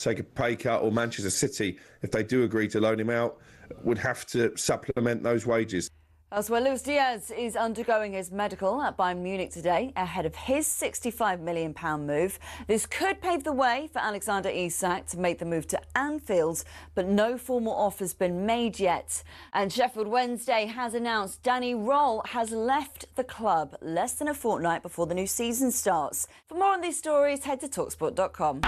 take a pay cut, or Manchester City, if they do agree to loan him out, would have to supplement those wages. Elsewhere, Luis Diaz is undergoing his medical at Bayern Munich today ahead of his £65 million move. This could pave the way for Alexander Isak to make the move to Anfield, but no formal offer's been made yet. And Sheffield Wednesday has announced Danny Roll has left the club less than a fortnight before the new season starts. For more on these stories, head to talkSPORT.com.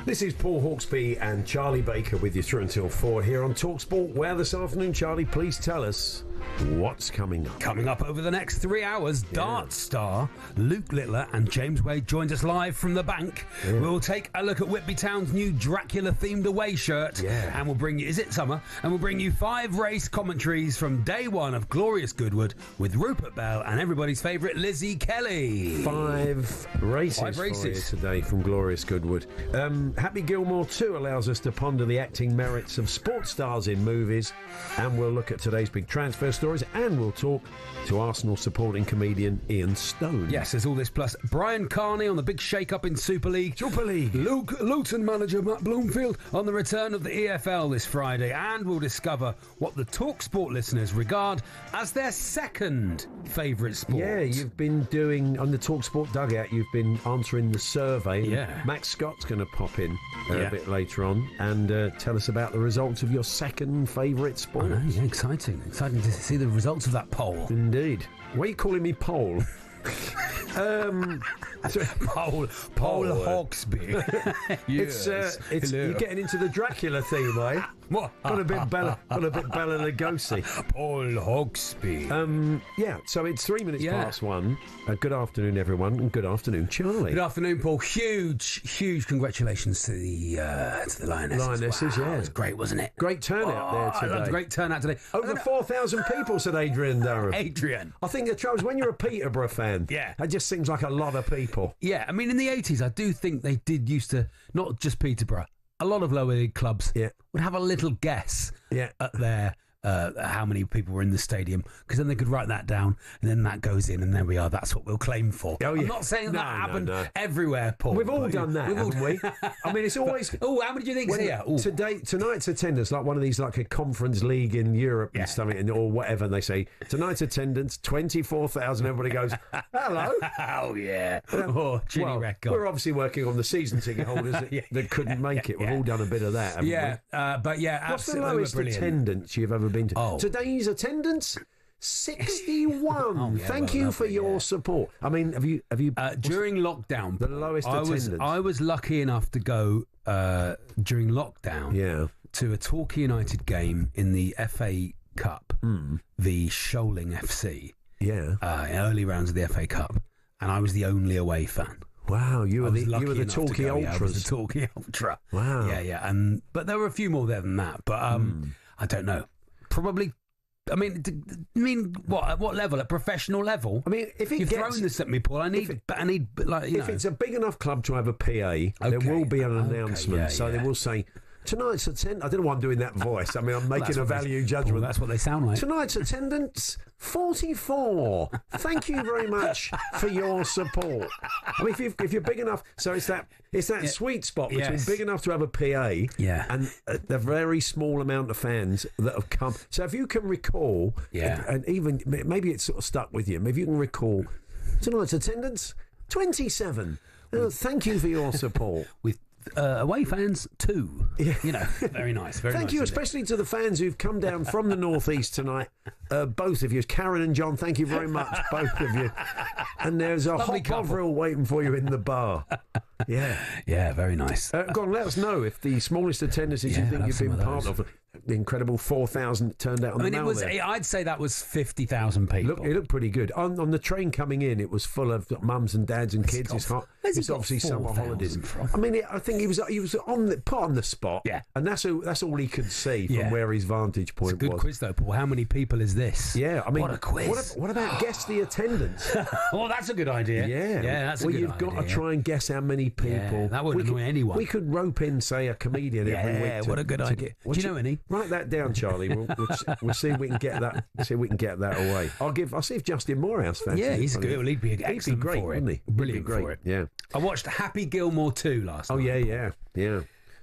This is Paul Hawksbee and Charlie Baker with you through until 4 here on talkSPORT. Where this afternoon, Charlie, please tell us what's coming up. Coming up over the next 3 hours, Dart star Luke Littler and James Wade joined us live from the bank. Yeah. We'll take a look at Whitby Town's new Dracula-themed away shirt. Yeah. And we'll bring you, is it summer? And we'll bring you 5 race commentaries from day one of glorious Goodwood with Rupert Bell and everybody's favourite Lizzie Kelly. 5 races for you today from glorious Goodwood. Happy Gilmore too allows us to ponder the acting merits of sports stars in movies, and we'll look at today's big transfer stories, and we'll talk to Arsenal supporting comedian Ian Stone. Yes, there's all this plus Brian Carney on the big shake-up in Super League. Luton manager Matt Bloomfield on the return of the EFL this Friday, and we'll discover what the talkSPORT listeners regard as their second favourite sport. Yeah, you've been doing, on the talkSPORT dugout, you've been answering the survey. Yeah. Max Scott's going to pop in a bit later on and tell us about the results of your second favourite sport. I know, yeah, exciting to see the results of that poll. Indeed. Why are you calling me Pole? Paul Hawksbee. Yes. It's you're getting into the Dracula theme, eh? What? Got a bit Bela Lugosi. Paul Hawksbee. Yeah. So it's 3 minutes past 1. Good afternoon, everyone, and good afternoon, Charlie. Good afternoon, Paul. Huge congratulations to the Lionesses. Lionesses, wow, yeah, it was great, wasn't it? Great turnout there today. I loved great turnout today. Over 4,000 people, said Adrian Durham. Adrian. I think the trouble is when you're a Peterborough fan, that just seems like a lot of people. Yeah, I mean, in the 80s, I do think they did used to, not just Peterborough, a lot of lower league clubs would have a little guess at their how many people were in the stadium, because then they could write that down, and then that goes in, and there we are. That's what we'll claim for. Oh, yeah. I'm not saying that happened everywhere, Paul. We've all done that, haven't we? I mean, it's always... Oh, how many do you think's here? Tonight's attendance, like one of these, like a conference league in Europe and something, or whatever, and they say, tonight's attendance, 24,000. Everybody goes, hello. Oh, yeah. Ginny record. We're obviously working on the season ticket holders that couldn't make it. We've all done a bit of that, haven't we? But yeah, what's absolutely. the lowest attendance you've ever been to? Oh. Today's attendance, 61. Thank you for your support. I mean, have you during lockdown, the lowest attendance? I was lucky enough to go during lockdown to a Torquay United game in the FA Cup, the Shoaling FC. Early rounds of the FA Cup, and I was the only away fan. Wow, you were the Torquay Ultras. I was the Torquay Ultra. Wow. Yeah. But there were a few more there than that. But I don't know. Probably. I mean, what? At what level? At professional level? I mean, if you've thrown this at me, Paul, I need like. If it's a big enough club to have a PA, there will be an announcement. They will say, Tonight's attendance. I don't know why I'm doing that voice. I mean, I'm making a value judgment. Well, that's what they sound like. Tonight's attendance, 44. Thank you very much for your support. I mean, if you're big enough, so it's that sweet spot between big enough to have a PA and the very small amount of fans that have come. So if you can recall, and even maybe it's sort of stuck with you. If you can recall, tonight's attendance, 27. Thank you for your support. With away fans, 2. Yeah. You know, very nice. Very Thank nice, you, especially to the fans who've come down from the northeast tonight. Both of you, Karen and John, thank you very much, both of you. And there's a hot Bovril waiting for you in the bar. Yeah, very nice. Go on, let us know if the smallest attendances you think you've been part of. The incredible 4,000 turned out on the mail there. I'd say that was 50,000 people. It looked pretty good. On the train coming in, it was full of mums and dads and kids. It's obviously summer holidays. I mean, I think he was put on the spot. Yeah, and that's all he could see from where his vantage point was. It's a good quiz though, Paul. How many people is this? Yeah, I mean, what a quiz. What about guess the attendance? Well, that's a good idea. Yeah, that's a good idea. Well, you've got to try and guess how many people. Yeah, that wouldn't annoy anyone. We could rope in, say, a comedian every week. What a good idea. Do you know any? Write that down, Charlie. We'll see if we can get that. See if we can get that away. I'll see if Justin Morehouse fancies. Yeah, he's good. Well, he'd be excellent great, for it. Wouldn't he? Brilliant great for it. Yeah. I watched Happy Gilmore 2 last night. Oh yeah.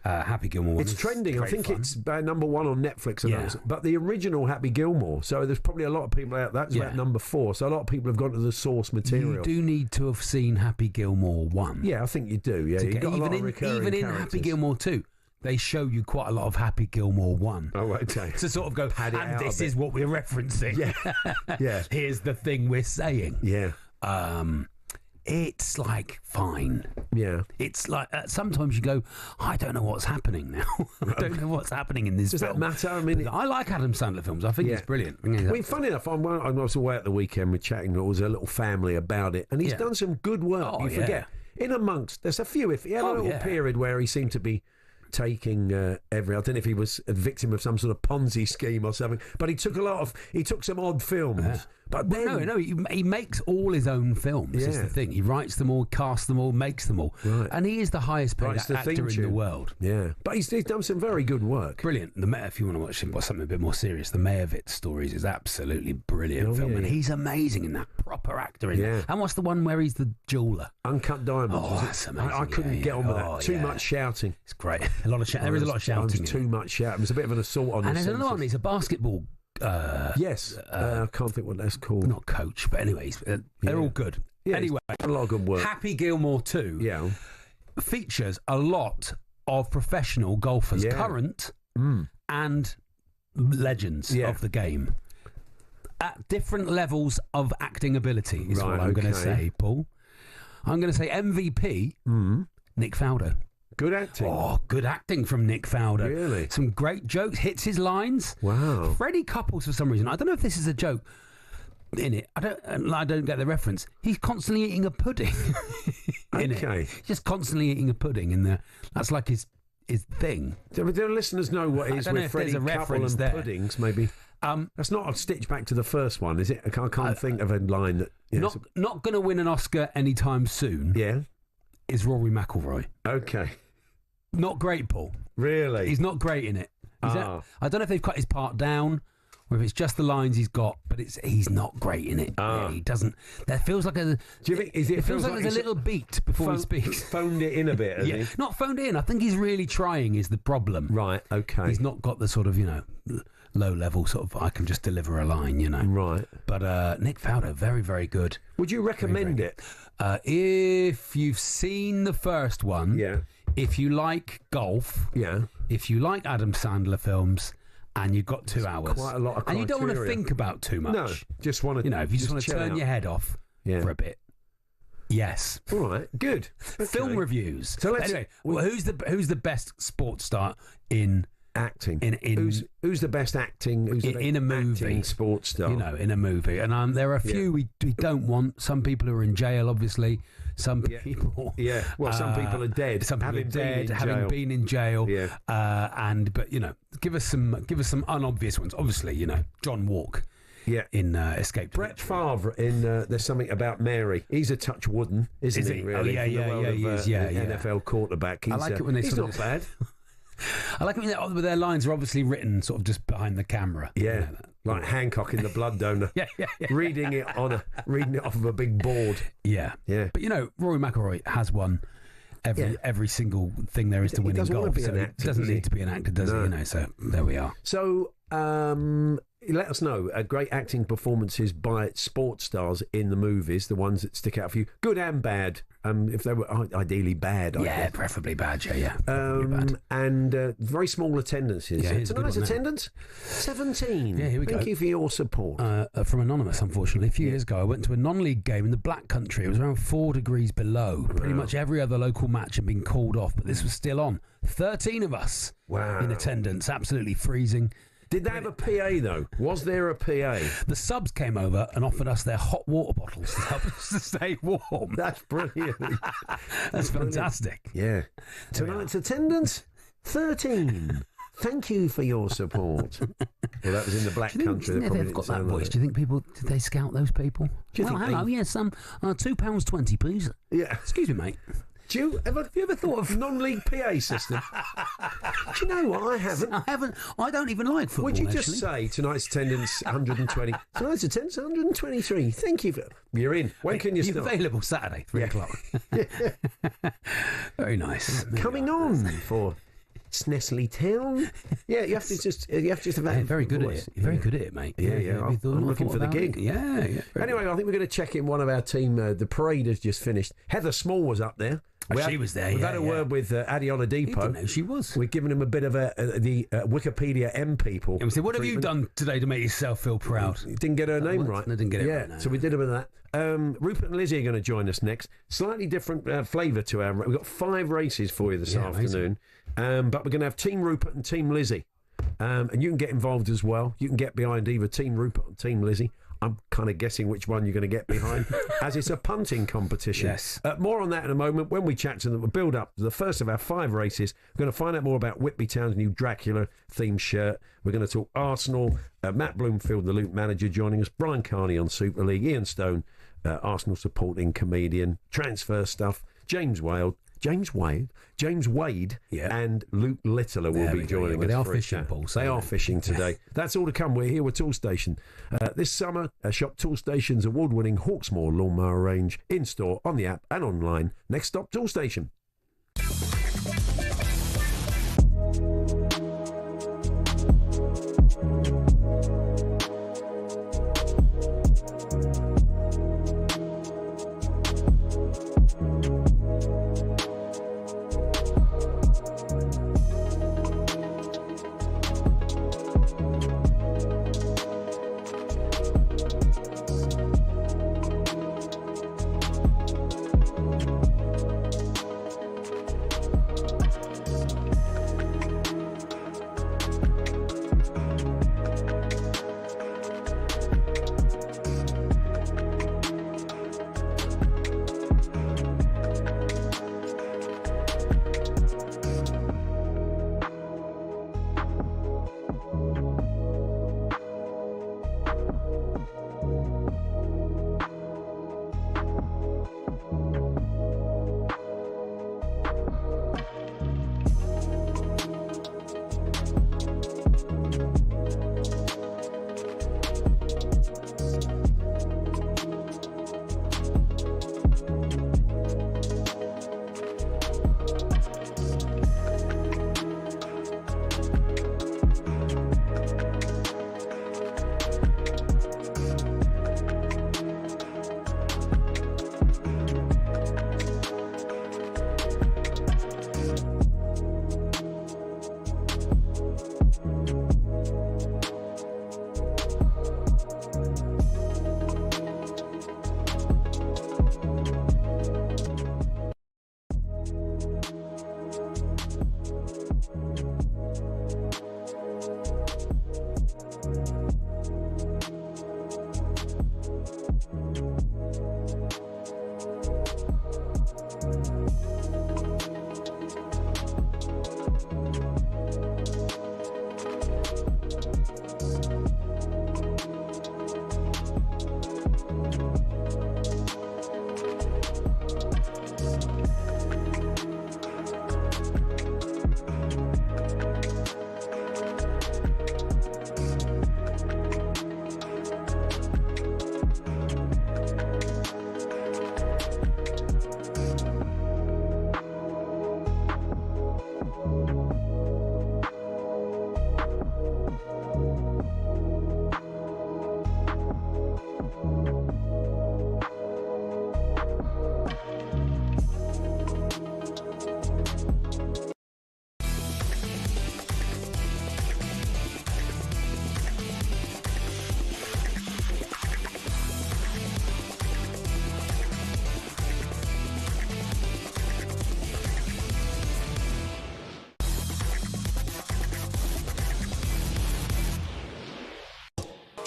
Happy Gilmore 1. It's trending. I think fun. it's number 1 on Netflix. But the original Happy Gilmore. So there's probably a lot of people out. That's about number 4. So a lot of people have gone to the source material. You do need to have seen Happy Gilmore 1. Yeah, I think you do. Yeah, you've got a lot of recurring even in characters. Happy Gilmore 2. They show you quite a lot of Happy Gilmore 1. Oh, okay. To sort of go, and this is what we're referencing. Yeah. Here's the thing we're saying. Yeah. It's like fine. Yeah. It's like sometimes you go, I don't know what's happening now. I don't know what's happening in this Does film. that matter? I mean, I like Adam Sandler films. I think it's brilliant. I mean, funny enough, I was away at the weekend with chatting. There was a little family about it, and he's done some good work. Oh, you forget. In amongst, there's a few. If he had a little period where he seemed to be taking I don't know if he was a victim of some sort of Ponzi scheme or something, but he took some odd films. But then, no, he makes all his own films. Is the thing. He writes them all, casts them all, makes them all, and he is the highest paid actor in the world. Yeah, but he's done some very good work. Brilliant. If you want to watch something a bit more serious, the Mayervitz Stories is absolutely brilliant film, and he's amazing in that. Proper actor in that. And what's the one where he's the jeweller? Uncut Diamonds. Oh, that's amazing. I couldn't get on with that. Too much shouting. It's great. A lot of there is a lot of shouting. Too much shouting. It's a bit of an assault on. And there's another one. He's a basketball. Yes, I can't think what that's called. Not coach, but anyways, they're all good. Yeah, anyway, a lot of good work. Happy Gilmore 2 features a lot of professional golfers, current and legends of the game, at different levels of acting ability. Is what I'm going to say, Paul. I'm going to say MVP, Nick Fowler. Good acting. Oh, good acting from Nick Fowler. Really? Some great jokes, hits his lines. Wow. Freddie Couples, for some reason, I don't know if this is a joke in it. I don't get the reference. He's constantly eating a pudding. in it. Just constantly eating a pudding in there. That's like his thing. Do listeners know what it is with Freddie Couple and puddings, maybe? That's not a stitch back to the first one, is it? I can't think of a line that... Not going to win an Oscar anytime soon. Yeah. Is Rory McIlroy. Okay. Not great, Paul. Really? He's not great in it. I don't know if they've cut his part down or if it's just the lines he's got, but he's not great in it. Yeah, he doesn't. There feels like a. Do you think? It feels like there's a little beat before he speaks. Phoned it in a bit. Has he? Not phoned it in. I think he's really trying. Is the problem? Right. Okay. He's not got the sort of low level sort of. I can just deliver a line. Right. But Nick Fowler, very very good. Would you recommend it? If you've seen the first one, if you like golf, if you like Adam Sandler films, and you've got 2 hours, quite a lot of criteria. And you don't want to think about too much. No, just want to. If you just want to turn your head off for a bit. Yes. All right. Good. Okay. Film reviews. So anyway, who's the best sports star in acting? Who's the best acting? Who's in a movie? Acting sports star. In a movie. And there are a few we don't want. Some people are in jail, obviously. Some people. Yeah. Well, some people are dead. Some people are dead, having been in jail. Yeah. But give us some unobvious ones. Obviously, John Walk. Yeah. In Escape. Brett Favre in There's Something About Mary. He's a touch wooden, isn't he? Really? Oh, yeah, he is. Yeah. NFL quarterback. I like it when they he's not bad. I like when their lines are obviously written sort of just behind the camera. Yeah. You know, like Hancock in The Blood Donor. yeah. Reading it off of a big board. Yeah. But Rory McIlroy has won every single thing there is to winning golf. So he doesn't need to be an actor, does he? So there we are. So let us know. Great acting performances by sports stars in the movies, the ones that stick out for you, good and bad. If they were ideally bad, I guess. Preferably bad. Yeah. And very small attendances. Yeah, tonight's attendance 17. Yeah, here we go. Thank you for your support. From Anonymous, unfortunately. A few years ago, I went to a non-league game in the Black Country. It was around 4 degrees below. Wow. Pretty much every other local match had been called off, but this was still on. 13 of us in attendance, absolutely freezing. Did they have a PA, though? Was there a PA? The subs came over and offered us their hot water bottles to help us to stay warm. That's brilliant. That's fantastic. Yeah. Tonight's attendance, 13. Thank you for your support. Well, that was in the Black Country. They've got that voice. Do you think people, did they scout those people? Hello, yes, £2.20, please. Yeah. Excuse me, mate. Have you ever thought of non-league PA system? Do you know what? I haven't. I don't even like football. Would you just say tonight's attendance 120? Tonight's attendance 123. Thank you. You're in. When can you start? You're available Saturday, 3 o'clock. Very nice. Coming on for Snessley Town. Yeah, you have to just have that. Very good at it. You're very good at it, mate. Yeah. I'm looking for the gig. Yeah. Anyway, I think we're going to check in one of our team. The parade has just finished. Heather Small was up there. She was there. We've had a word with Adi Oladipo. Didn't know she was. We've given him a bit of the Wikipedia M people. And we said, what have you done today to make yourself feel proud? Didn't get her name right. I didn't get it right. No. So we did a bit of that. Rupert and Lizzie are going to join us next. Slightly different flavour to our. We've got 5 races for you this afternoon. But we're going to have Team Rupert and Team Lizzie. And you can get involved as well. You can get behind either Team Rupert or Team Lizzie. I'm kind of guessing which one you're going to get behind, as it's a punting competition. Yes. More on that in a moment when we chat to them. We'll build up to the first of our 5 races. We're going to find out more about Whitby Town's new Dracula-themed shirt. We're going to talk Arsenal. Matt Bloomfield, the Luton manager, joining us. Brian Carney on Super League. Ian Stone, Arsenal supporting comedian. Transfer stuff. James Wade, and Luke Littler will be joining us. They are fishing, Paul. They are fishing today. That's all to come. We're here with Toolstation. This summer, shop Toolstation's award-winning Hawksmoor lawnmower range in-store, on the app and online. Next stop, Toolstation.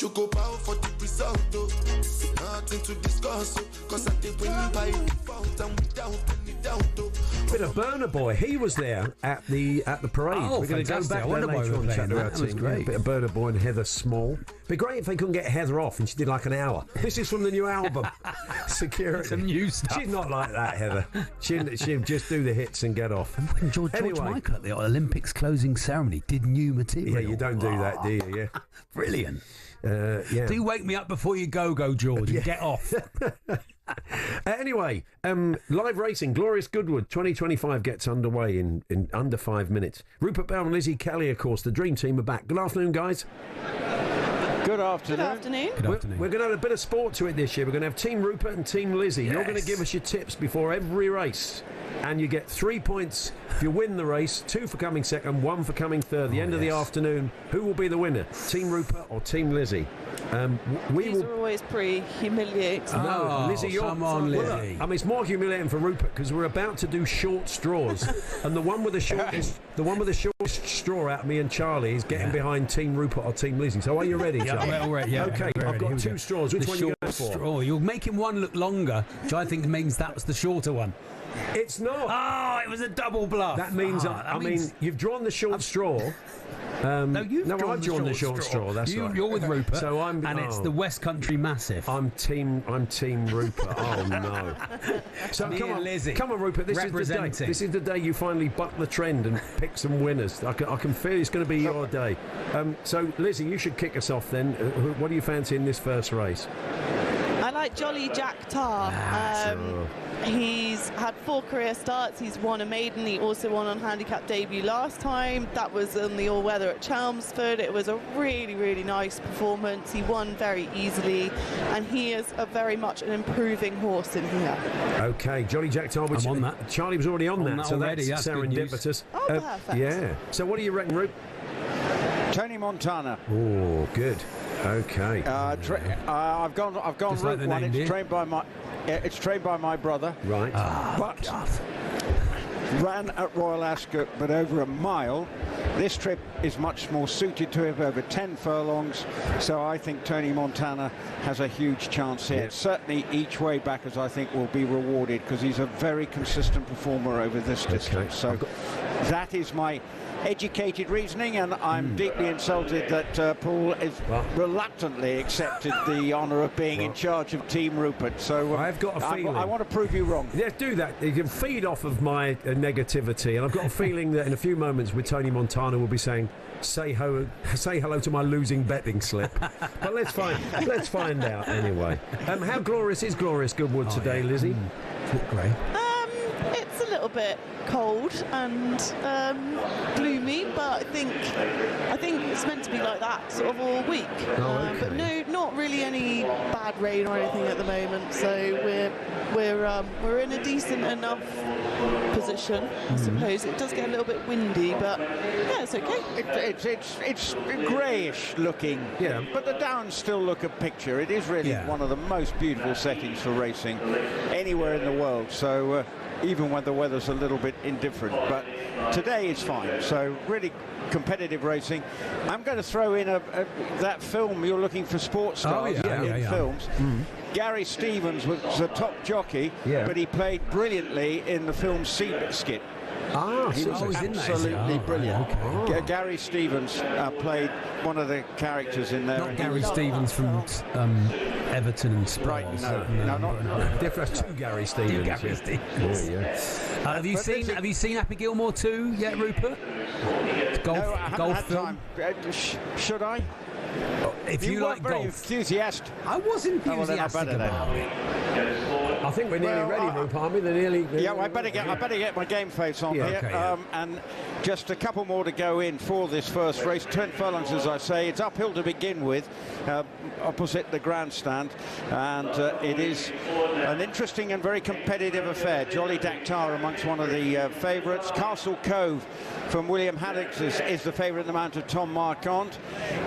You go bow for the result, though. Nothing to discuss, cause I did win by default and without any doubt, though. Bit of Burner Boy, he was there at the parade. Oh, we're going to go back there later on. That was great. Bit of Burner Boy and Heather Small. Be great if they couldn't get Heather off and she did like an hour. This is from the new album. Security. Some new stuff. She's not like that, Heather. She'll just do the hits and get off. And when George Michael at the Olympics closing ceremony did new material. Yeah, you don't do that, do you? Yeah. Brilliant. Yeah. Do wake me up before you go, George, and get off. Anyway, live racing, Glorious Goodwood 2025 gets underway in under 5 minutes. Rupert Bell and Lizzie Kelly, of course, the dream team are back. Good afternoon, guys. Good afternoon. Good afternoon. Good afternoon. We're going to have a bit of sport to it this year. We're going to have Team Rupert and Team Lizzie. Yes. You're going to give us your tips before every race. And you get 3 points if you win the race, 2 for coming second, 1 for coming third. The end of the afternoon, who will be the winner? Team Rupert or Team Lizzie? These are always pretty humiliating. No, Lizzie, you're... Come on, Lizzie. I mean, it's more humiliating for Rupert because we're about to do short straws. And the one with the shortest straw out of me and Charlie is getting behind Team Rupert or Team Lizzie. So are you ready, Charlie? Yeah, we're ready. Yeah, okay, we're I've ready. got 2 straws. Which one are you going for? Straw. You're making one look longer, which I think means that was the shorter one. It's not. Oh, it was a double bluff. That means, I mean, you've drawn the short straw. I've drawn the short straw. That's right. You're with Rupert. So it's the West Country Massive. I'm Team Rupert. Oh no! So come on, Lizzie. Come on, Rupert. This is the day. This is the day you finally buck the trend and pick some winners. I can feel it's going to be your day. So Lizzie, you should kick us off then. What do you fancy in this first race? I like Jolly Jack Tar. He's had 4 career starts. He's won a maiden. He also won on handicap debut last time. That was on the all-weather at Chelmsford. It was a really, really nice performance. He won very easily, and he is a very much an improving horse in here. Okay, Jolly Jack Tar. I'm on that. Charlie was already on that, so already. that's serendipitous. Oh, perfect. Yeah. So what do you reckon, Rupert? Tony Montana. Oh, good. Okay. I've gone Just route like one. name, It's trained by my brother. Right. But ran at Royal Ascot, but over a mile. This trip is much more suited to him, over 10 furlongs. So I think Tony Montana has a huge chance here. Yeah. Certainly each way back, as I think, will be rewarded because he's a very consistent performer over this distance. So that is my educated reasoning, and I'm deeply insulted that Paul is reluctantly accepted the honour of being in charge of Team Rupert. So I've got a feeling. I want to prove you wrong. Yeah, do that. You can feed off of my negativity, and I've got a feeling that in a few moments with Tony Montana we'll be saying, say hello to my losing betting slip. But let's find out anyway. How glorious is Glorious Goodwood today, Lizzie? It's not great. It's a little bit cold and gloomy, but I think it's meant to be like that sort of all week. But no, not really any bad rain or anything at the moment. So we're in a decent enough position, I suppose. It does get a little bit windy, but yeah, it's okay. It's greyish looking, but the downs still look a picture. It is really one of the most beautiful settings for racing anywhere in the world. So even when the weather's a little bit indifferent, but today is fine. So really competitive racing. I'm going to throw in that film you're looking for, sports stars in films. Gary Stevens was a top jockey, but he played brilliantly in the film Seabiscuit. He was absolutely brilliant. Okay. Gary Stevens played one of the characters in there. Not Gary Stevens from Everton and Spurs. Right, no, not. There's 2 Gary Stevens. Gary Stevens. Have you seen Happy Gilmore 2 yet, Rupert? No, I haven't had time. Should I? If you like very golf, enthusiastic. I was enthusiastic about it. I think we're nearly ready, Rupert, aren't we? They're nearly. Yeah, well, I better get my game face on here. Okay, and just a couple more to go in for this first race. 10 furlongs, as I say. It's uphill to begin with, opposite the grandstand, and it is an interesting and very competitive affair. Jolly Daktar amongst one of the favourites. Castle Cove from William Haddix is the favourite in the mount of Tom Marquand.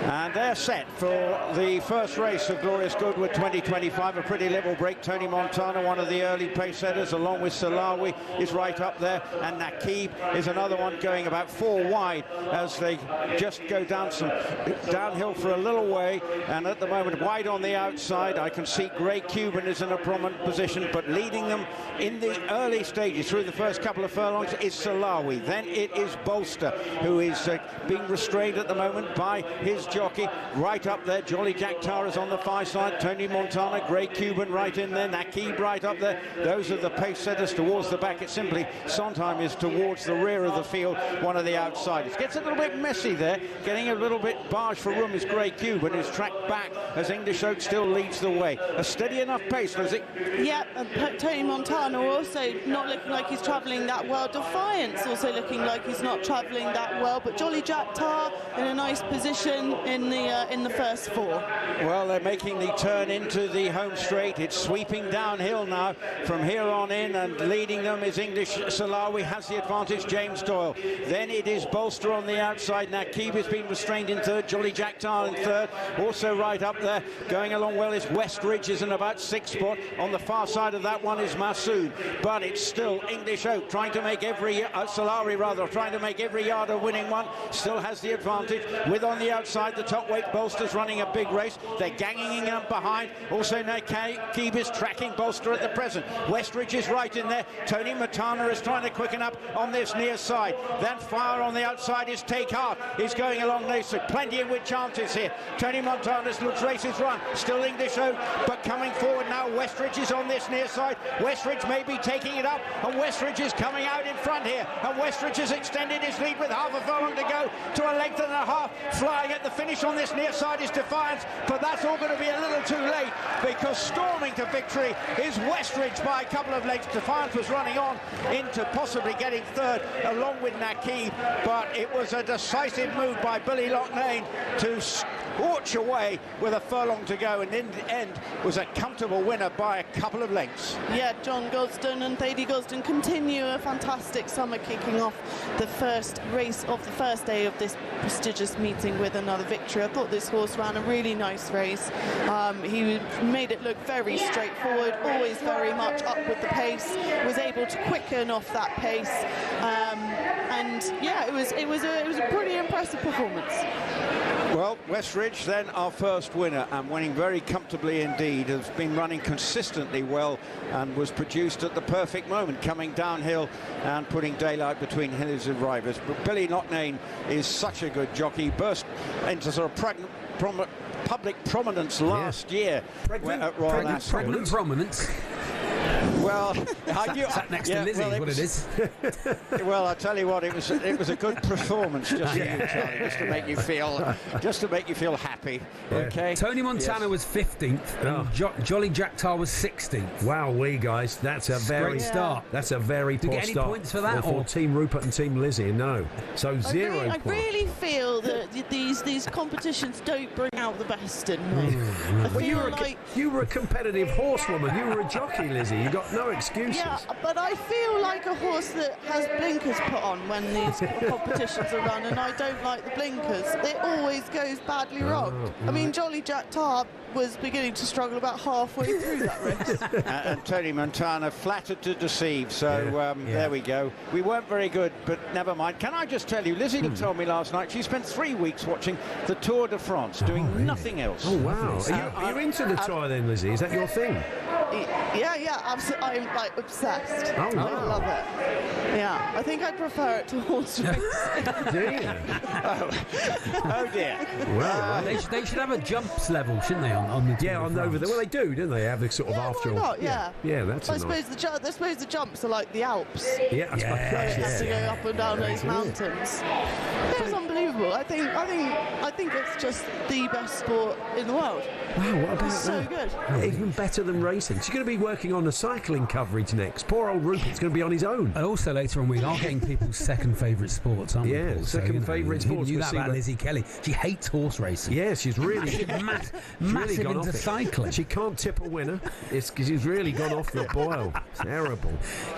And they're set for the first race of Glorious Goodwood 2025. A pretty level break. Tony Montana, one of the early pace setters, along with Salawi, is right up there. And Nakib is another one going about 4 wide as they just go downhill for a little way. And at the moment, wide on the outside, I can see Grey Cuban is in a prominent position, but leading them in the early stages through the first couple of furlongs is Salawi. Then it is Bolster, who is being restrained at the moment by his jockey. Right up there, Jolly Jack Tara's on the far side, Tony Montana, Grey Cuban right in there, Nakib right up there. Those are the pace setters towards the back. It's simply Sondheim is towards the rear of the field, one of the outsiders. Gets a little bit messy there, getting a little bit barged for room is Grey Cuban, who's tracked back as English Oak still leads the way. A steady enough pace, Lizzie. Yeah, and Tony Montana also not looking like he's travelling that well. Defiance also looking like he's not travelling that well, but Jolly Jack Tar in a nice position in the first 4. Well, they're making the turn into the home straight. It's sweeping downhill now from here on in, and leading them is English Salawi, has the advantage, James Doyle. Then it is Bolster on the outside. Nakib has been restrained in third, Jolly Jack Tar in third. Also right up there, going along well, is Westridge, is in about 6th spot. On the far side of that one is Masood, but it's still English Oak trying to make every Salawi rather trying to make every yard a winning one. Still has the advantage, with on the outside the top weight Bolster's running a big race. They're ganging him behind. Also Nakib is tracking Bolster at the present. Westridge is right in there. Tony Montana is trying to quicken up on this near side. Then fire on the outside is Take Heart. He's going along nicely. Plenty of good chances here. Tony Montana's looks races run. Still English Oak, but coming forward now. Westridge is on this near side. Westridge may be taking it up, and Westridge is coming out in front here. And Westridge has extended his lead with half a furlong to go to a length and a half. Flying at the finish on this near side is Defiance, but that's all going to be a little too late, because storming to victory is Westridge by a couple of lengths. Defiance was running on into possibly getting third along with Nakib, but it was a decisive move by Billy Loughnane to scorch away with a furlong to go, and in the end was a comfortable winner by a couple of lengths. Yeah, John Gosden and Thady Gosden continue a fantastic summer, kicking off the first race of the first day of this prestigious meeting with another victory. I thought this horse ran a really nice race. He made it look very straightforward, always very much up with the pace, was able to quicken off that pace, and yeah, it was a pretty impressive performance. Well, Westridge then our first winner, and winning very comfortably indeed. Has been running consistently well and was produced at the perfect moment, coming downhill and putting daylight between his rivals. But Billy Loughnane is such a good jockey. Burst into sort of public prominence last year at Royal Ascot. Pregnant prominence. Well, sat next to Lizzie, what it is. Well, I tell you what, it was a good performance just for you, Charlie, just to make you feel happy. Yeah. Okay. Tony Montana was 15th, and Jolly Jack Tar was 16th. Wow, guys, that's a very great start. That's a very poor start. Did you get any points for that? Or Team Rupert and Team Lizzie? No. So 0 points. I really feel that these competitions don't bring out the best in me. You were a competitive horsewoman. You were a jockey, Lizzie. You got no excuses. Yeah, but I feel like a horse that has blinkers put on when these competitions are run, and I don't like the blinkers. It always goes badly wrong. I mean, Jolly Jack Tar was beginning to struggle about halfway through that race. And Tony Montana flattered to deceive, so there we go. We weren't very good, but never mind. Can I just tell you, Lizzie told me last night she spent 3 weeks watching the Tour de France, doing nothing else. Oh, wow. Are you into the Tour then, Lizzie? Is that your thing? Yeah, absolutely. I'm like obsessed. Oh, wow. I love it. Yeah, I think I prefer it to horse racing. Do you? Oh dear. Well, they should have a jumps level, shouldn't they? On the Tour de over there. Well, they do, don't they? Have the sort of after all. Why not? Yeah. Yeah, that's. I suppose the jumps are like the Alps. Yeah, I suppose. You have to go up and down those mountains. It's unbelievable. I think it's just the best sport in the world. Wow, what about it's so good. Even better than racing. She's going to be working on the cycling coverage next. Poor old Rupert's going to be on his own. And also later on, we are getting people's second favourite sports, aren't we? Yeah, second favourite sports. You knew that about Lizzie Kelly. She hates horse racing. Yeah, she's really massive into cycling. She can't tip a winner. It's because she's really gone off the boil. Terrible.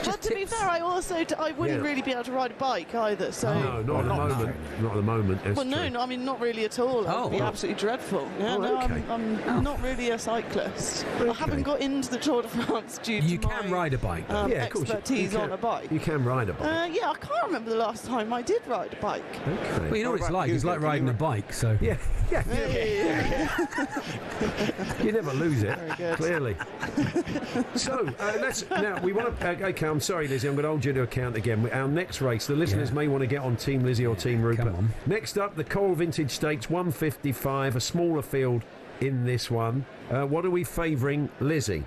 But to be fair, I wouldn't really be able to ride a bike either. So no, not at the moment. Not at the moment. And Well, no, I mean, not really at all. That would be absolutely dreadful. Yeah, I'm not really a cyclist. Okay. I haven't got into the Tour de France due to my ride a bike. expertise on a bike. You can ride a bike. Yeah, I can't remember the last time I did ride a bike. Okay. Well, you know what it's like. It's like riding a bike, so... Yeah. You never lose it, clearly. So, we want to... Okay, I'm sorry, Lizzie, I'm going to hold you to account again. Our next race, the listeners may want to get on Team Lizzie or Team Rupert. Come on. Next up, the Coral Vintage Stakes, 155, a smaller field in this one. What are we favouring, Lizzie?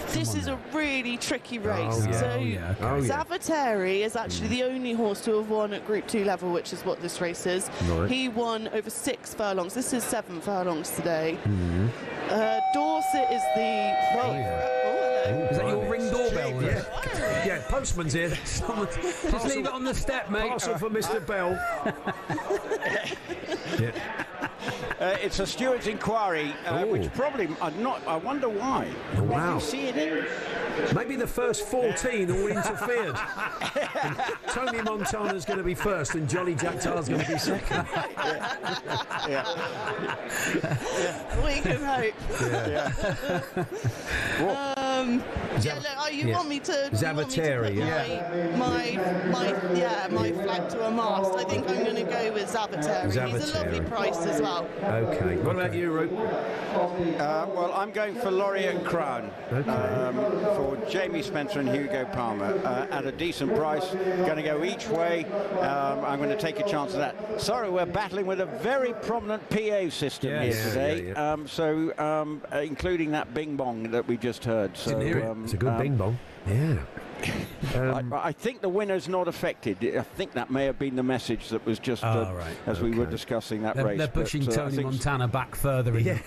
This is a really tricky race. Zavateri is actually the only horse to have won at Group 2 level, which is what this race is. Right. He won over 6 furlongs. This is 7 furlongs today. Mm-hmm. Dorset is the... Is that your ring doorbell? Yeah, postman's here. Just leave it on the step, mate. Parcel for Mr. Bell. It's a steward's inquiry, which probably I wonder why. Oh, wow. You see it in? Maybe the first 14 all interfered. Tony Montana's going to be first and Jolly Jack Tar's going to be second. We can hope. You want me to Zavateri, my flag to a mast. I think I'm going to go with Zavateri. He's a lovely price as well. Okay. What about you, Root? Well, I'm going for Laureate Crown. For Jamie Spencer and Hugo Palmer at a decent price. Going to go each way. I'm going to take a chance of that. Sorry, we're battling with a very prominent PA system here today. Including that bing bong that we just heard. So it's a good bing bong. Yeah. I think the winner's not affected. I think that may have been the message that was just as we were discussing that race. They're pushing Tony Montana back further in. Yeah.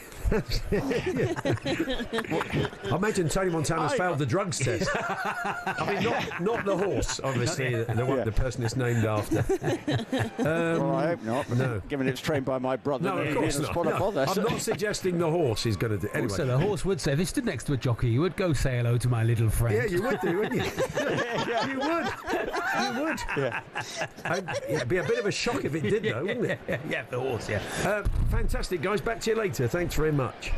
I imagine Tony Montana's failed the drugs test. I mean, not the horse, obviously, the person it's named after. Well, I hope not. No. Given it's trained by my brother. No, of course not. I'm not suggesting the horse is going to do. Anyway. So the horse would say, if he stood next to a jockey, you would go say hello to my little friend. Yeah, you would do, wouldn't you? You would. You would. Yeah. It'd be a bit of a shock if it did, though, wouldn't it? Yeah, the horse, yeah. Fantastic, guys. Back to you later. Thanks very much.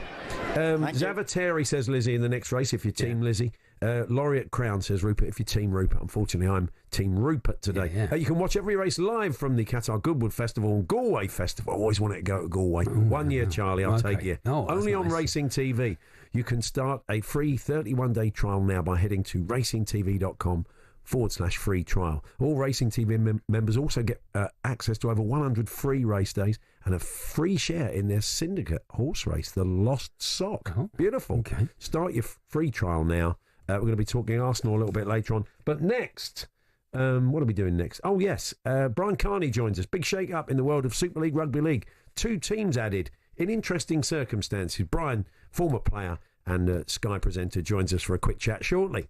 Zavateri says Lizzie in the next race, if you're Team Lizzie. Laureate Crown says Rupert, if you're Team Rupert. Unfortunately, I'm Team Rupert today. You can watch every race live from the Qatar Goodwood Festival and Galway Festival. I always wanted to go to Galway. 1 year, Charlie, I'll take you. Only on Racing TV. You can start a free 31-day trial now by heading to racingtv.com/free trial. All Racing TV members also get access to over 100 free race days and a free share in their syndicate horse race, the Lost Sock. Beautiful. Okay. Start your free trial now. We're going to be talking Arsenal a little bit later on. But next, what are we doing next? Oh, yes. Brian Carney joins us. Big shake-up in the world of Super League Rugby League. 2 teams added in interesting circumstances. Brian, former player and Sky presenter, joins us for a quick chat shortly.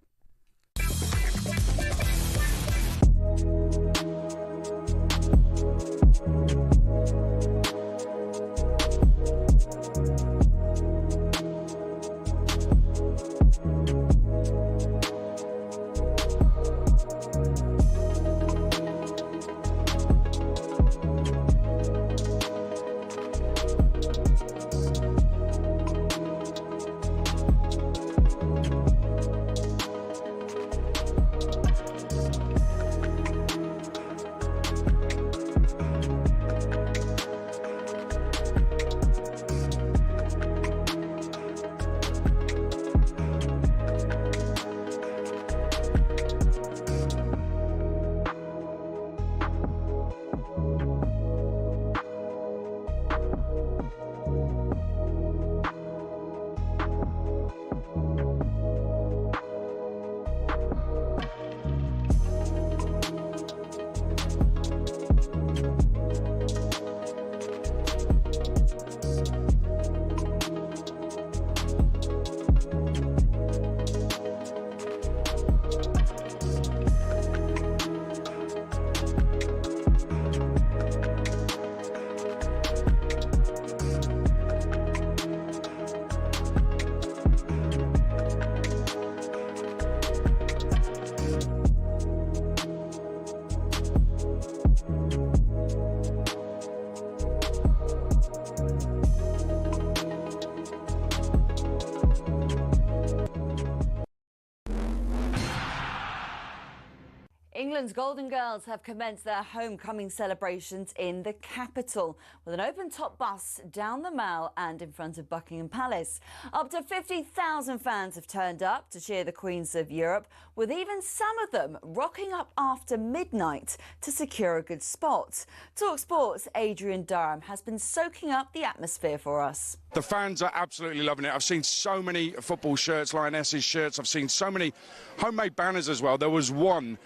England's Golden Girls have commenced their homecoming celebrations in the capital with an open-top bus down the Mall and in front of Buckingham Palace. Up to 50,000 fans have turned up to cheer the Queens of Europe, with even some of them rocking up after midnight to secure a good spot. talkSPORT's Adrian Durham has been soaking up the atmosphere for us. The fans are absolutely loving it. I've seen so many football shirts, Lionesses shirts. I've seen so many homemade banners as well. There was one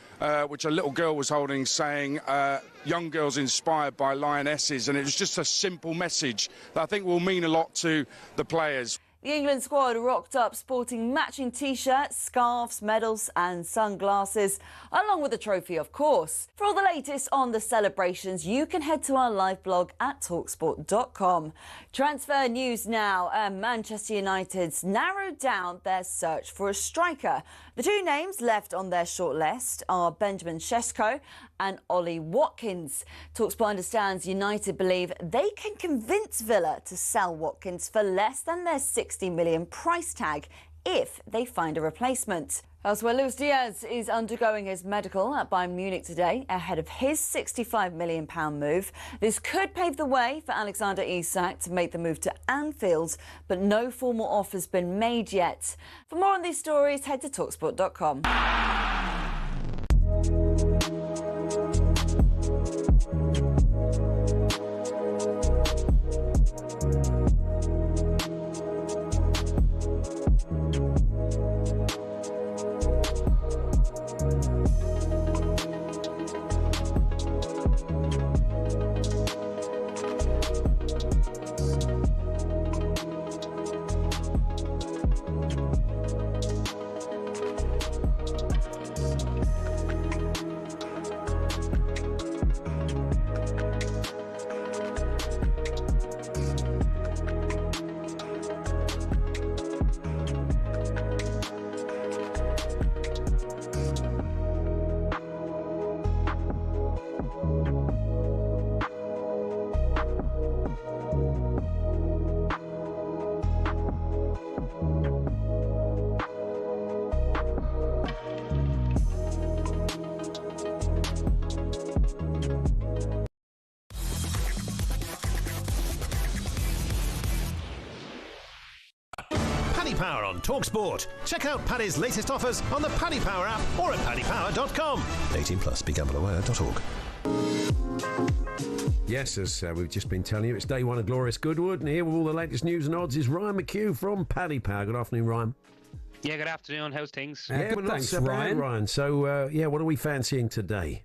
which a little girl was holding saying, young girls inspired by Lionesses, and it was just a simple message that I think will mean a lot to the players. The England squad rocked up sporting matching T-shirts, scarves, medals and sunglasses, along with the trophy, of course. For all the latest on the celebrations, you can head to our live blog at talksport.com. Transfer news now. Manchester United's narrowed down their search for a striker. The two names left on their shortlist are Benjamin Sesko and Ollie Watkins. talkSPORT understands United believe they can convince Villa to sell Watkins for less than their £60 million price tag if they find a replacement. Elsewhere, Luis Diaz is undergoing his medical at Bayern Munich today ahead of his £65 million move. This could pave the way for Alexander Isak to make the move to Anfield, but no formal offer's been made yet. For more on these stories, head to talksport.com. Paddy Power on talkSPORT. Check out Paddy's latest offers on the Paddy Power app or at paddypower.com. 18 plus. BeGambleAware.org. Yes, as we've just been telling you, it's day one of glorious Goodwood, and here with all the latest news and odds is Ryan McHugh from Paddy Power. Good afternoon, Ryan. Yeah, good afternoon. How's things? Yeah, good, thanks, not so bad, Ryan. Ryan. So, what are we fancying today?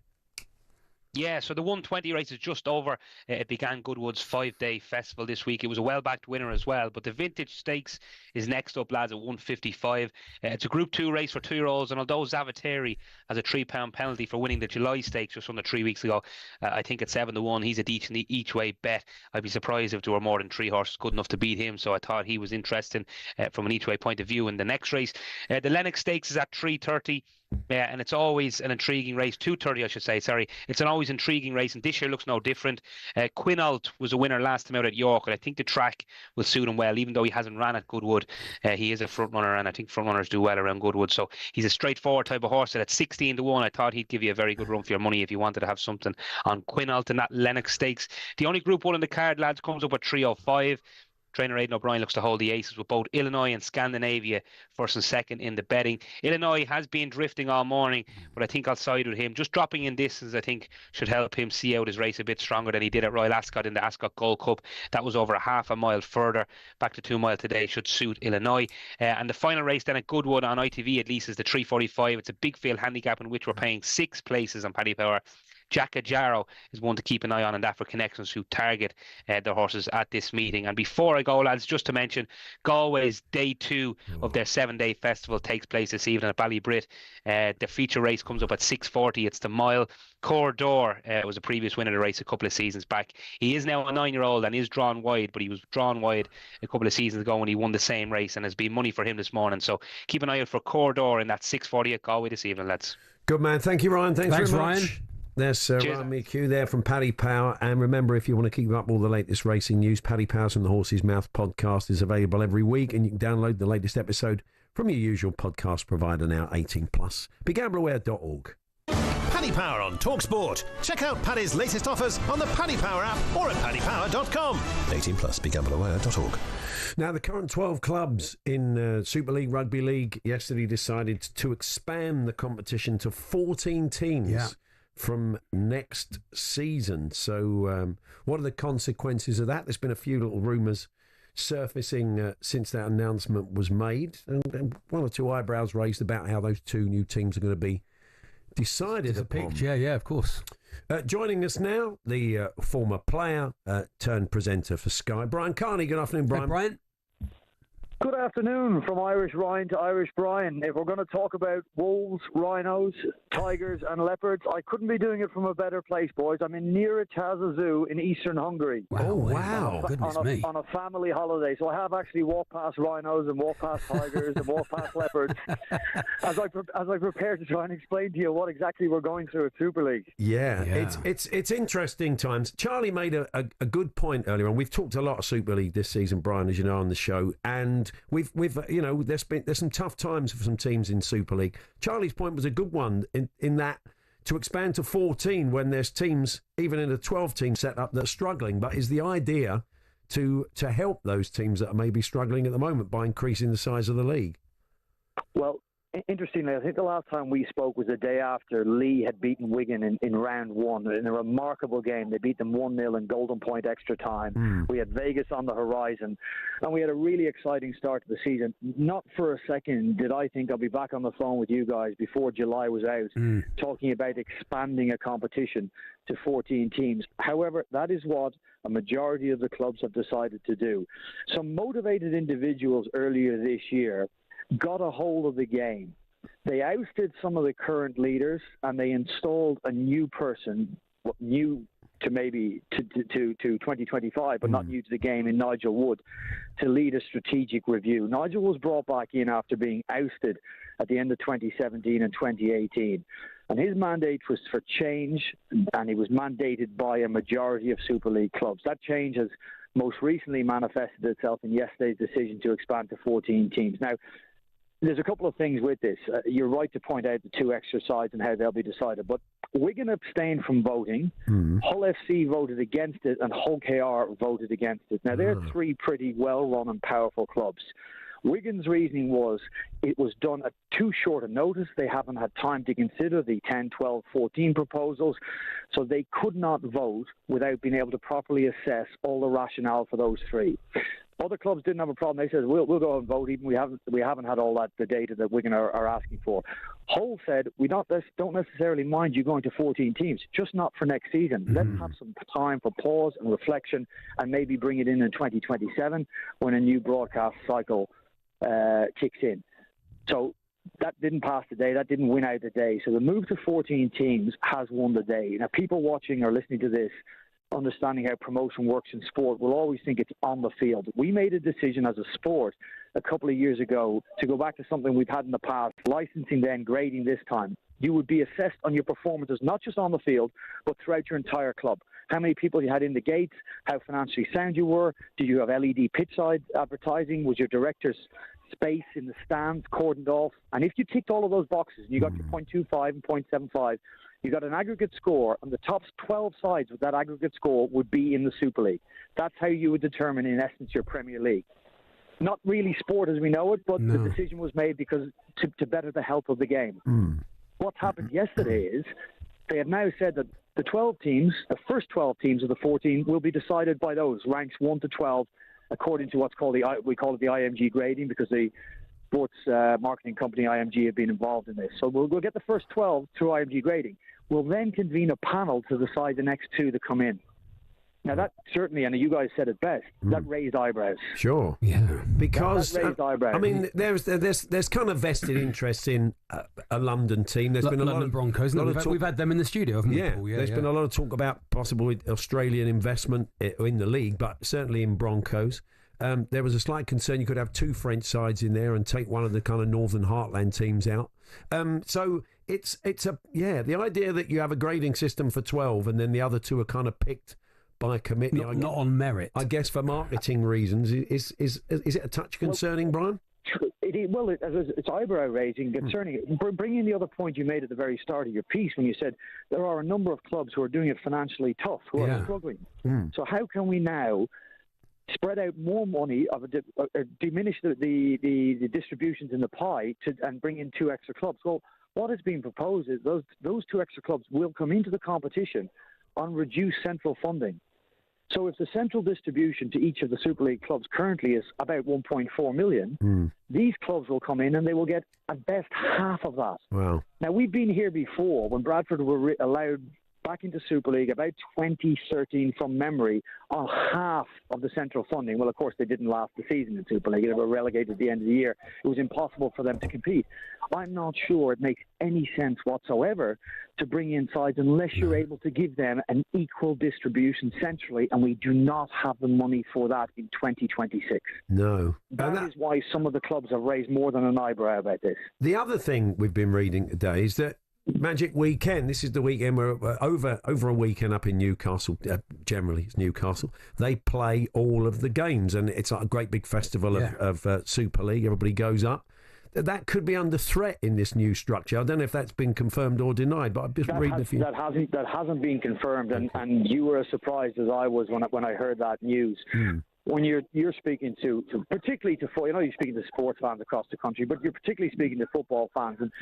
Yeah, so the 120 race is just over. It began Goodwood's 5-day festival this week. It was a well-backed winner as well, but the Vintage Stakes is next up, lads, at 155. It's a Group 2 race for 2-year-olds, and although Zavateri has a £3 penalty for winning the July Stakes just under 3 weeks ago, I think at 7-1, he's a decent each-way bet. I'd be surprised if there were more than 3 horses good enough to beat him, so I thought he was interesting from an each-way point of view. In the next race, the Lennox Stakes is at 3:30. Yeah, and it's always an intriguing race. 2:30, I should say. Sorry, it's an always intriguing race, and this year looks no different. Quinault was a winner last time out at York, and I think the track will suit him well. Even though he hasn't ran at Goodwood, he is a front runner, and I think front runners do well around Goodwood. So he's a straightforward type of horse. And at 16-1, I thought he'd give you a very good run for your money if you wanted to have something on Quinault and that Lennox Stakes. The only Group 1 in the card, lads, comes up at 3:05. Trainer Aidan O'Brien looks to hold the aces with both Illinois and Scandinavia first and second in the betting. Illinois has been drifting all morning, but I think I'll side with him. Just dropping in distance, I think, should help him see out his race a bit stronger than he did at Royal Ascot in the Ascot Gold Cup. That was over a half a mile further. Back to 2 mile today should suit Illinois. And the final race then at Goodwood on ITV at least is the 3:45. It's a big field handicap in which we're paying 6 places on Paddy Power. Jack Ajaro is one to keep an eye on, and that for connections who target the horses at this meeting. And before I go, lads, just to mention, Galway's day 2 of their 7-day festival takes place this evening at Ballybrit. The feature race comes up at 6:40. It's the mile. Cordor was a previous winner of the race a couple of seasons back. He is now a 9-year-old and is drawn wide, but he was drawn wide a couple of seasons ago when he won the same race, and has been money for him this morning. So keep an eye out for Cordor in that 6:40 at Galway this evening, lads. Good man. Thank you, Ryan. Thanks very much. Ryan. There's Ryan McHugh there from Paddy Power. And remember, if you want to keep up all the latest racing news, Paddy Power's from the Horse's Mouth podcast is available every week, and you can download the latest episode from your usual podcast provider now, 18 plus. BeGambleAware.org. Paddy Power on talkSPORT. Check out Paddy's latest offers on the Paddy Power app or at paddypower.com. 18 plus, begambleaware.org. Now, the current 12 clubs in Super League Rugby League yesterday decided to expand the competition to 14 teams from next season. So what are the consequences of that? There's been a few little rumours surfacing since that announcement was made, and one or two eyebrows raised about how those two new teams are going to be decided upon. Yeah, of course. Joining us now, the former player turned presenter for Sky, Brian Carney. Good afternoon, Brian. Hey, Brian. Good afternoon, from Irish Ryan to Irish Brian. If we're going to talk about wolves, rhinos, tigers and leopards, I couldn't be doing it from a better place, boys. I'm in Nyíregyháza Zoo in eastern Hungary. Wow. Goodness me. On a family holiday. So I have actually walked past rhinos and walked past tigers and walked past leopards as I prepare to try and explain to you what exactly we're going through at Super League. Yeah. It's interesting times. Charlie made a good point earlier on. We've talked a lot of Super League this season, Brian, as you know, on the show, and we've there's some tough times for some teams in Super League. Charlie's point was a good one in that to expand to 14 when there's teams even in a 12-team setup that are struggling, but is the idea to help those teams that are maybe struggling at the moment by increasing the size of the league? Well, interestingly, I think the last time we spoke was the day after Lee had beaten Wigan in round one in a remarkable game. They beat them 1-0 in Golden Point extra time. We had Vegas on the horizon, and we had a really exciting start to the season. Not for a second did I think I'll be back on the phone with you guys before July was out talking about expanding a competition to 14 teams. However, that is what a majority of the clubs have decided to do. Some motivated individuals earlier this year got a hold of the game. They ousted some of the current leaders and they installed a new person, new to maybe to 2025, but not new to the game, in Nigel Wood, to lead a strategic review. Nigel was brought back in after being ousted at the end of 2017 and 2018. And his mandate was for change, and he was mandated by a majority of Super League clubs. That change has most recently manifested itself in yesterday's decision to expand to 14 teams. Now, there's a couple of things with this. You're right to point out the two extra sides and how they'll be decided. But Wigan abstained from voting. Hull FC voted against it, and Hull KR voted against it. Now, they're three pretty well-run and powerful clubs. Wigan's reasoning was it was done at too short a notice. They haven't had time to consider the 10, 12, 14 proposals, so they could not vote without being able to properly assess all the rationale for those three. Other clubs didn't have a problem. They said, we'll go and vote, even we haven't had all the data that Wigan are asking for. Hull said, we don't necessarily mind you going to 14 teams, just not for next season. Let's have some time for pause and reflection and maybe bring it in 2027 when a new broadcast cycle kicks in. So that didn't pass the day. That didn't win out the day. So the move to 14 teams has won the day. Now, people watching or listening to this, understanding how promotion works in sport, will always think it's on the field. We made a decision as a sport a couple of years ago to go back to something we've had in the past, licensing then, grading this time. You would be assessed on your performances, not just on the field, but throughout your entire club. How many people you had in the gates, how financially sound you were, did you have LED pitch side advertising, was your director's space in the stands cordoned off? And if you ticked all of those boxes and you got your 0.25 and 0.75, you got an aggregate score, and the top 12 sides with that aggregate score would be in the Super League. That's how you would determine, in essence, your Premier League. Not really sport as we know it, but the decision was made because to better the health of the game. What's happened yesterday is they have now said that the 12 teams, the first 12 teams of the 14, will be decided by those ranks 1 to 12, according to what's called we call it the IMG grading, because the sports marketing company IMG have been involved in this. So we'll get the first 12 through IMG grading. We'll then convene a panel to decide the next two that come in. Now that certainly, and you guys said it best, that raised eyebrows. Sure, yeah, because that raised eyebrows. I mean, there's kind of vested interest in a London team. There's been a London Broncos. We've had them in the studio, haven't we, Paul? There's been a lot of talk about possible Australian investment in the league, but certainly in Broncos. There was a slight concern you could have two French sides in there and take one of the kind of Northern Heartland teams out. So it's the idea that you have a grading system for 12 and then the other two are kind of picked by committee, not on merit. I guess for marketing reasons. Is it a touch concerning, Brian? It's eyebrow raising concerning it. Bringing the other point you made at the very start of your piece when you said there are a number of clubs who are doing it financially tough, who are struggling. So how can we now spread out more money, diminish the distributions in the pie and bring in 2 extra clubs? Well, what is being proposed is those 2 extra clubs will come into the competition on reduced central funding. So if the central distribution to each of the Super League clubs currently is about 1.4 million, these clubs will come in and they will get at best half of that. Wow. Now, we've been here before when Bradford were allowed back into Super League about 2013 from memory on half of the central funding. Well, of course, they didn't last the season in Super League. They were relegated at the end of the year. It was impossible for them to compete. I'm not sure it makes any sense whatsoever to bring in sides unless you're able to give them an equal distribution centrally, and we do not have the money for that in 2026. No. That is why some of the clubs have raised more than an eyebrow about this. The other thing we've been reading today is that Magic Weekend. This is the weekend where over a weekend up in Newcastle. Generally, it's Newcastle. They play all of the games, and it's like a great big festival of Super League. Everybody goes up. That could be under threat in this new structure. I don't know if that's been confirmed or denied, but I've just read a few. That hasn't been confirmed, and you were as surprised as I was when I heard that news. When you're speaking to particularly to you're speaking to sports fans across the country, but you're particularly speaking to football fans, and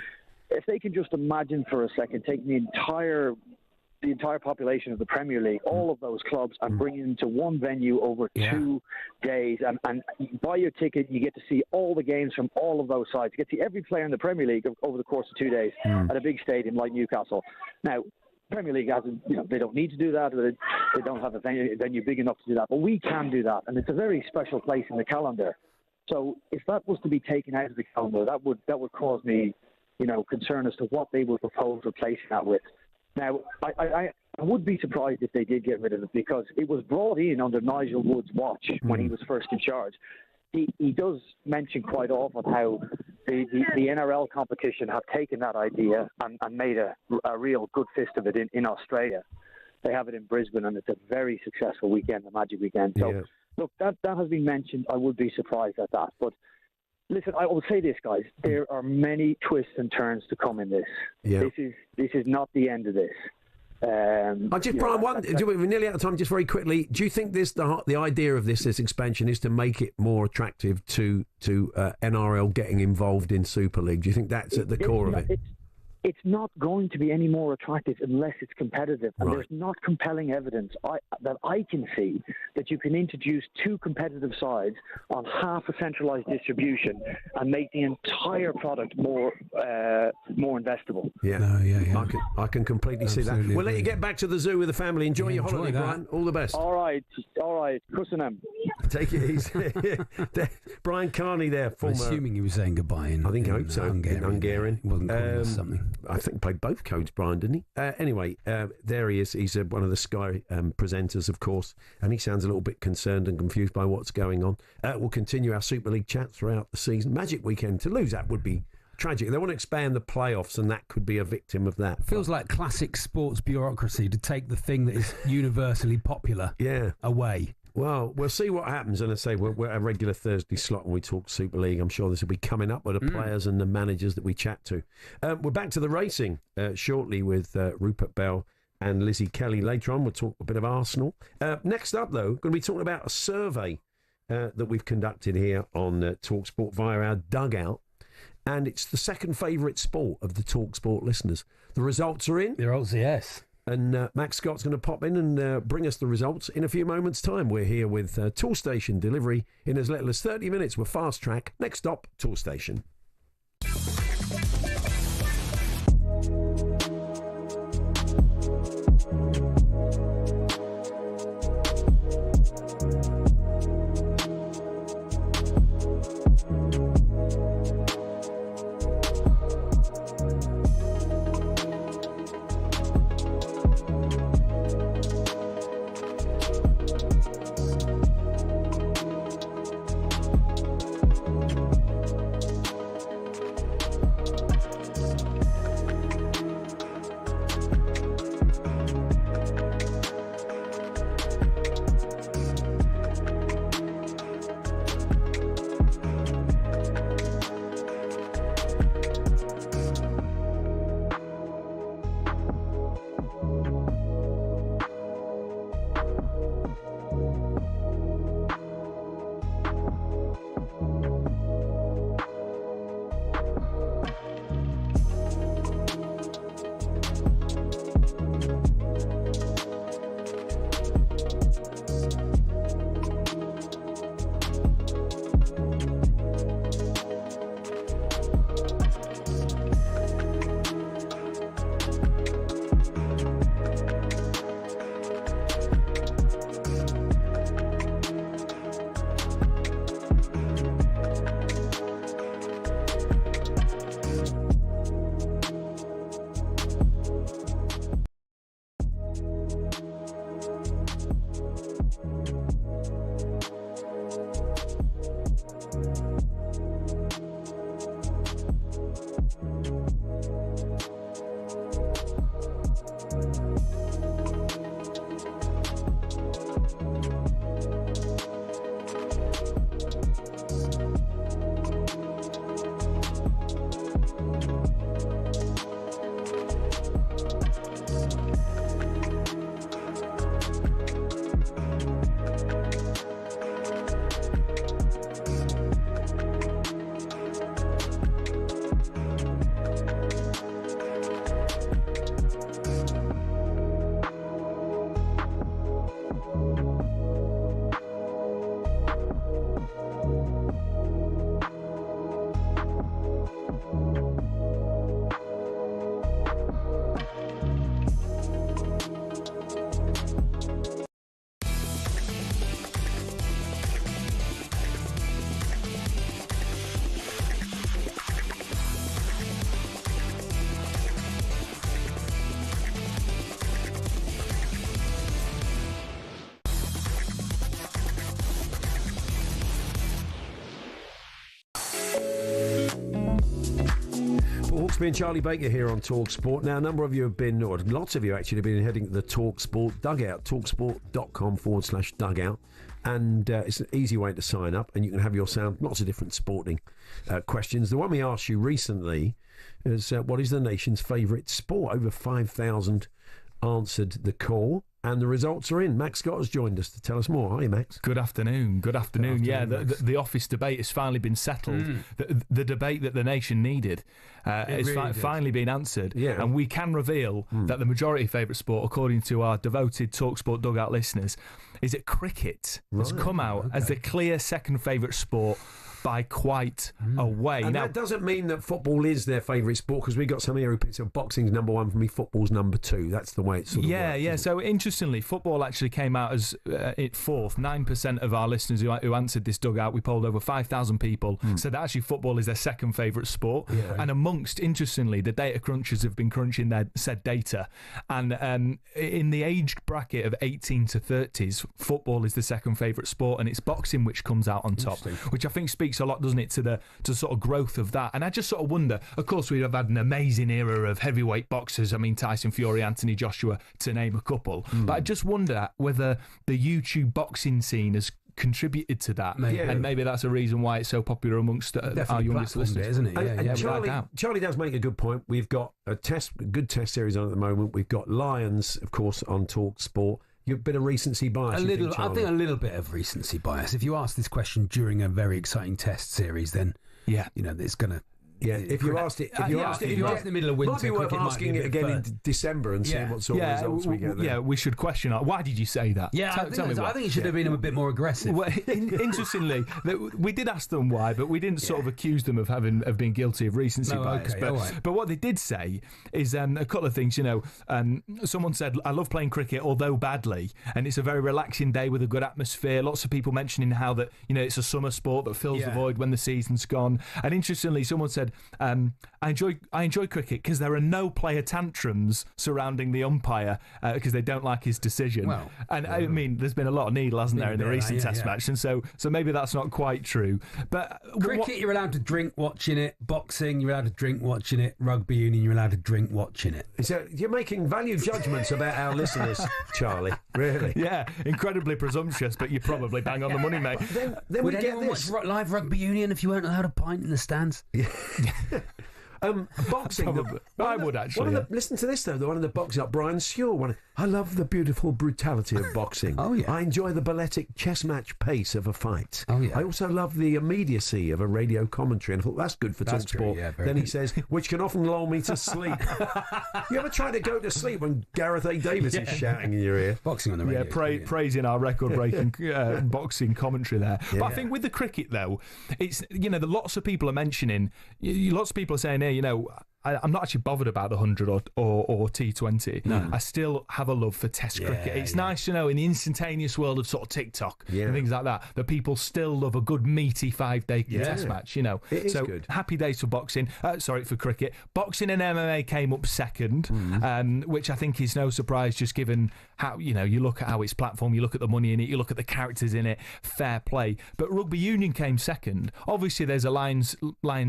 if they can just imagine for a second taking the entire population of the Premier League, all of those clubs, and bringing them to one venue over 2 days, and you buy your ticket, you get to see all the games from all of those sides. You get to see every player in the Premier League over the course of 2 days at a big stadium like Newcastle. Now, Premier League hasn't, they don't need to do that. They don't have a venue big enough to do that, but we can do that, and it's a very special place in the calendar. So if that was to be taken out of the calendar, that would cause me concern as to what they would propose replacing that with. Now, I would be surprised if they did get rid of it, because it was brought in under Nigel Wood's watch when he was first in charge. He does mention quite often how the NRL competition have taken that idea and made a real good fist of it in Australia. They have it in Brisbane, and it's a very successful weekend, the Magic Weekend. So, look, that has been mentioned. I would be surprised at that. But listen, I will say this, guys. There are many twists and turns to come in this. Yeah. This is not the end of this. Brian, we're nearly out of time. Just very quickly, do you think the idea of this expansion is to make it more attractive to NRL getting involved in Super League? Do you think that's at the core of it? It's not going to be any more attractive unless it's competitive. And there's not compelling evidence that I can see that you can introduce 2 competitive sides on half a centralised distribution and make the entire product more investable. I can completely see that. We'll let you get back to the zoo with the family. Enjoy your holiday, Brian. All the best. All right. Kussing him. Take it easy. Brian Carney there. I'm assuming he was saying goodbye in Hungarian. He wasn't calling us something. I think he played both codes, Brian, didn't he? Anyway, there he is. He's one of the Sky presenters, of course, and he sounds a little bit concerned and confused by what's going on. We'll continue our Super League chat throughout the season. Magic Weekend, to lose that would be tragic. They want to expand the playoffs, and that could be a victim of that. Feels like classic sports bureaucracy to take the thing that is universally popular away. Well, we'll see what happens. And I say, we're a regular Thursday slot when we talk Super League. I'm sure this will be coming up with the players and the managers that we chat to. We're back to the racing shortly with Rupert Bell and Lizzie Kelly. Later on, we'll talk a bit of Arsenal. Next up, though, going to be talking about a survey that we've conducted here on talkSPORT via our dugout. And it's the second favourite sport of the talkSPORT listeners. The results are in. The results, yes. And Max Scott's going to pop in and bring us the results in a few moments' time. We're here with Toolstation delivery in as little as 30 minutes. We're fast track. Next stop, Toolstation. Hawksbee and Charlie Baker here on talkSPORT. Now, a number of you have been, or lots of you actually, have been heading to the talkSPORT dugout, talksport.com/dugout. And it's an easy way to sign up, and you can have your sound, lots of different sporting questions. The one we asked you recently is, what is the nation's favourite sport? Over 5,000 answered the call, and the results are in. Max Scott has joined us to tell us more. Hi, Max. Good afternoon. Yeah, the office debate has finally been settled. The debate that the nation needed has finally been answered. Yeah. And we can reveal that the majority favourite sport, according to our devoted talkSPORT dugout listeners, is that cricket has come out as the clear second favourite sport by quite a way. And now, that doesn't mean that football is their favourite sport, because we got some here who picks up boxing's number one for me, football's number two. That's the way it's sort of works, So interestingly, football actually came out as fourth. 9% of our listeners who answered this dugout, we polled over 5,000 people, said that actually football is their second favourite sport. Yeah. And amongst, interestingly, the data crunchers have been crunching their said data, and in the age bracket of 18 to 30s, football is the second favourite sport, and it's boxing which comes out on top, which I think speaks a lot, doesn't it, to sort of growth of that. And I just sort of wonder, of course, we have had an amazing era of heavyweight boxers. I mean, Tyson Fury, Anthony Joshua, to name a couple. But I just wonder whether the YouTube boxing scene has contributed to that, and maybe that's a reason why it's so popular amongst our youngest listeners, isn't it? And Charlie does make a good point. We've got a good test series on at the moment. We've got Lions, of course, on talkSPORT. You've a bit of recency bias. I think a little bit of recency bias. If you ask this question during a very exciting test series, then it's going to. Yeah, if you asked it in the middle of winter, might be worth asking it again in December and seeing what sort of results we get there. Yeah, we should question that. Why did you say that? Yeah, I think it should have been a bit more aggressive. Well, interestingly, we did ask them why, but we didn't sort of accuse them of being guilty of recency bias. But what they did say is a couple of things. Someone said, "I love playing cricket, although badly, and it's a very relaxing day with a good atmosphere." Lots of people mentioning how that it's a summer sport that fills the void when the season's gone. And interestingly, someone said, I enjoy cricket because there are no player tantrums surrounding the umpire because they don't like his decision. I mean, there's been a lot of needle, hasn't there, in the recent Test match, and so maybe that's not quite true. But cricket, you're allowed to drink watching it. Boxing, you're allowed to drink watching it. Rugby union, you're allowed to drink watching it. So you're making value judgments about our listeners, Charlie. Really? Yeah, incredibly presumptuous, but you probably bang on the money, mate. Then would we get this watch live rugby union if you weren't allowed a pint in the stands? Boxing. I would actually. Listen to this though. The one in the boxing up, Brian Sewell. I love the beautiful brutality of boxing. I enjoy the balletic chess match pace of a fight. I also love the immediacy of a radio commentary, and I thought that's good for talkSPORT. Then he says, which can often lull me to sleep. You ever try to go to sleep when Gareth A. Davis is shouting in your ear? Boxing on the radio. Praising our record-breaking boxing commentary there. But I think with the cricket though, it's lots of people are mentioning. Lots of people are saying, hey, I'm not actually bothered about the 100 or T20. No. I still have a love for Test cricket. It's nice to know in the instantaneous world of sort of TikTok and things like that people still love a good meaty 5-day Test match. It is good. Happy days for boxing. For cricket. Boxing and MMA came up second, which I think is no surprise, just given how you look at how it's platformed, you look at the money in it, you look at the characters in it. Fair play. But rugby union came second. Obviously, there's a Lions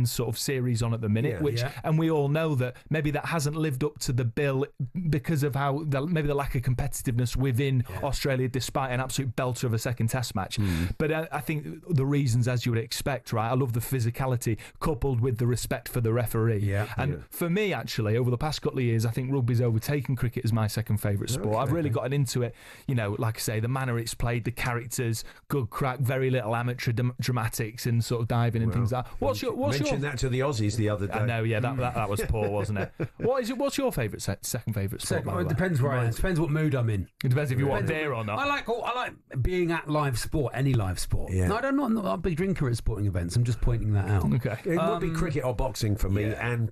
sort of series on at the minute, and we all know that maybe that hasn't lived up to the bill because of how maybe the lack of competitiveness within Australia, despite an absolute belter of a second Test match. But I think the reasons, as you would expect, right? I love the physicality coupled with the respect for the referee. For me, actually, over the past couple of years, I think rugby's overtaken cricket as my second favourite sport. I've really gotten into it. Like I say, the manner it's played, the characters, good crack, very little amateur dramatics and sort of diving and things like that. What's your that to the Aussies the other day? I know, that was poor, wasn't it? What's your favourite second favourite sport? It depends where I am. It depends what mood I'm in. It depends if you want beer or not. I like being at live sport, any live sport. No, I'm not a big drinker at sporting events. I'm just pointing that out. Okay. It would be cricket or boxing for me, and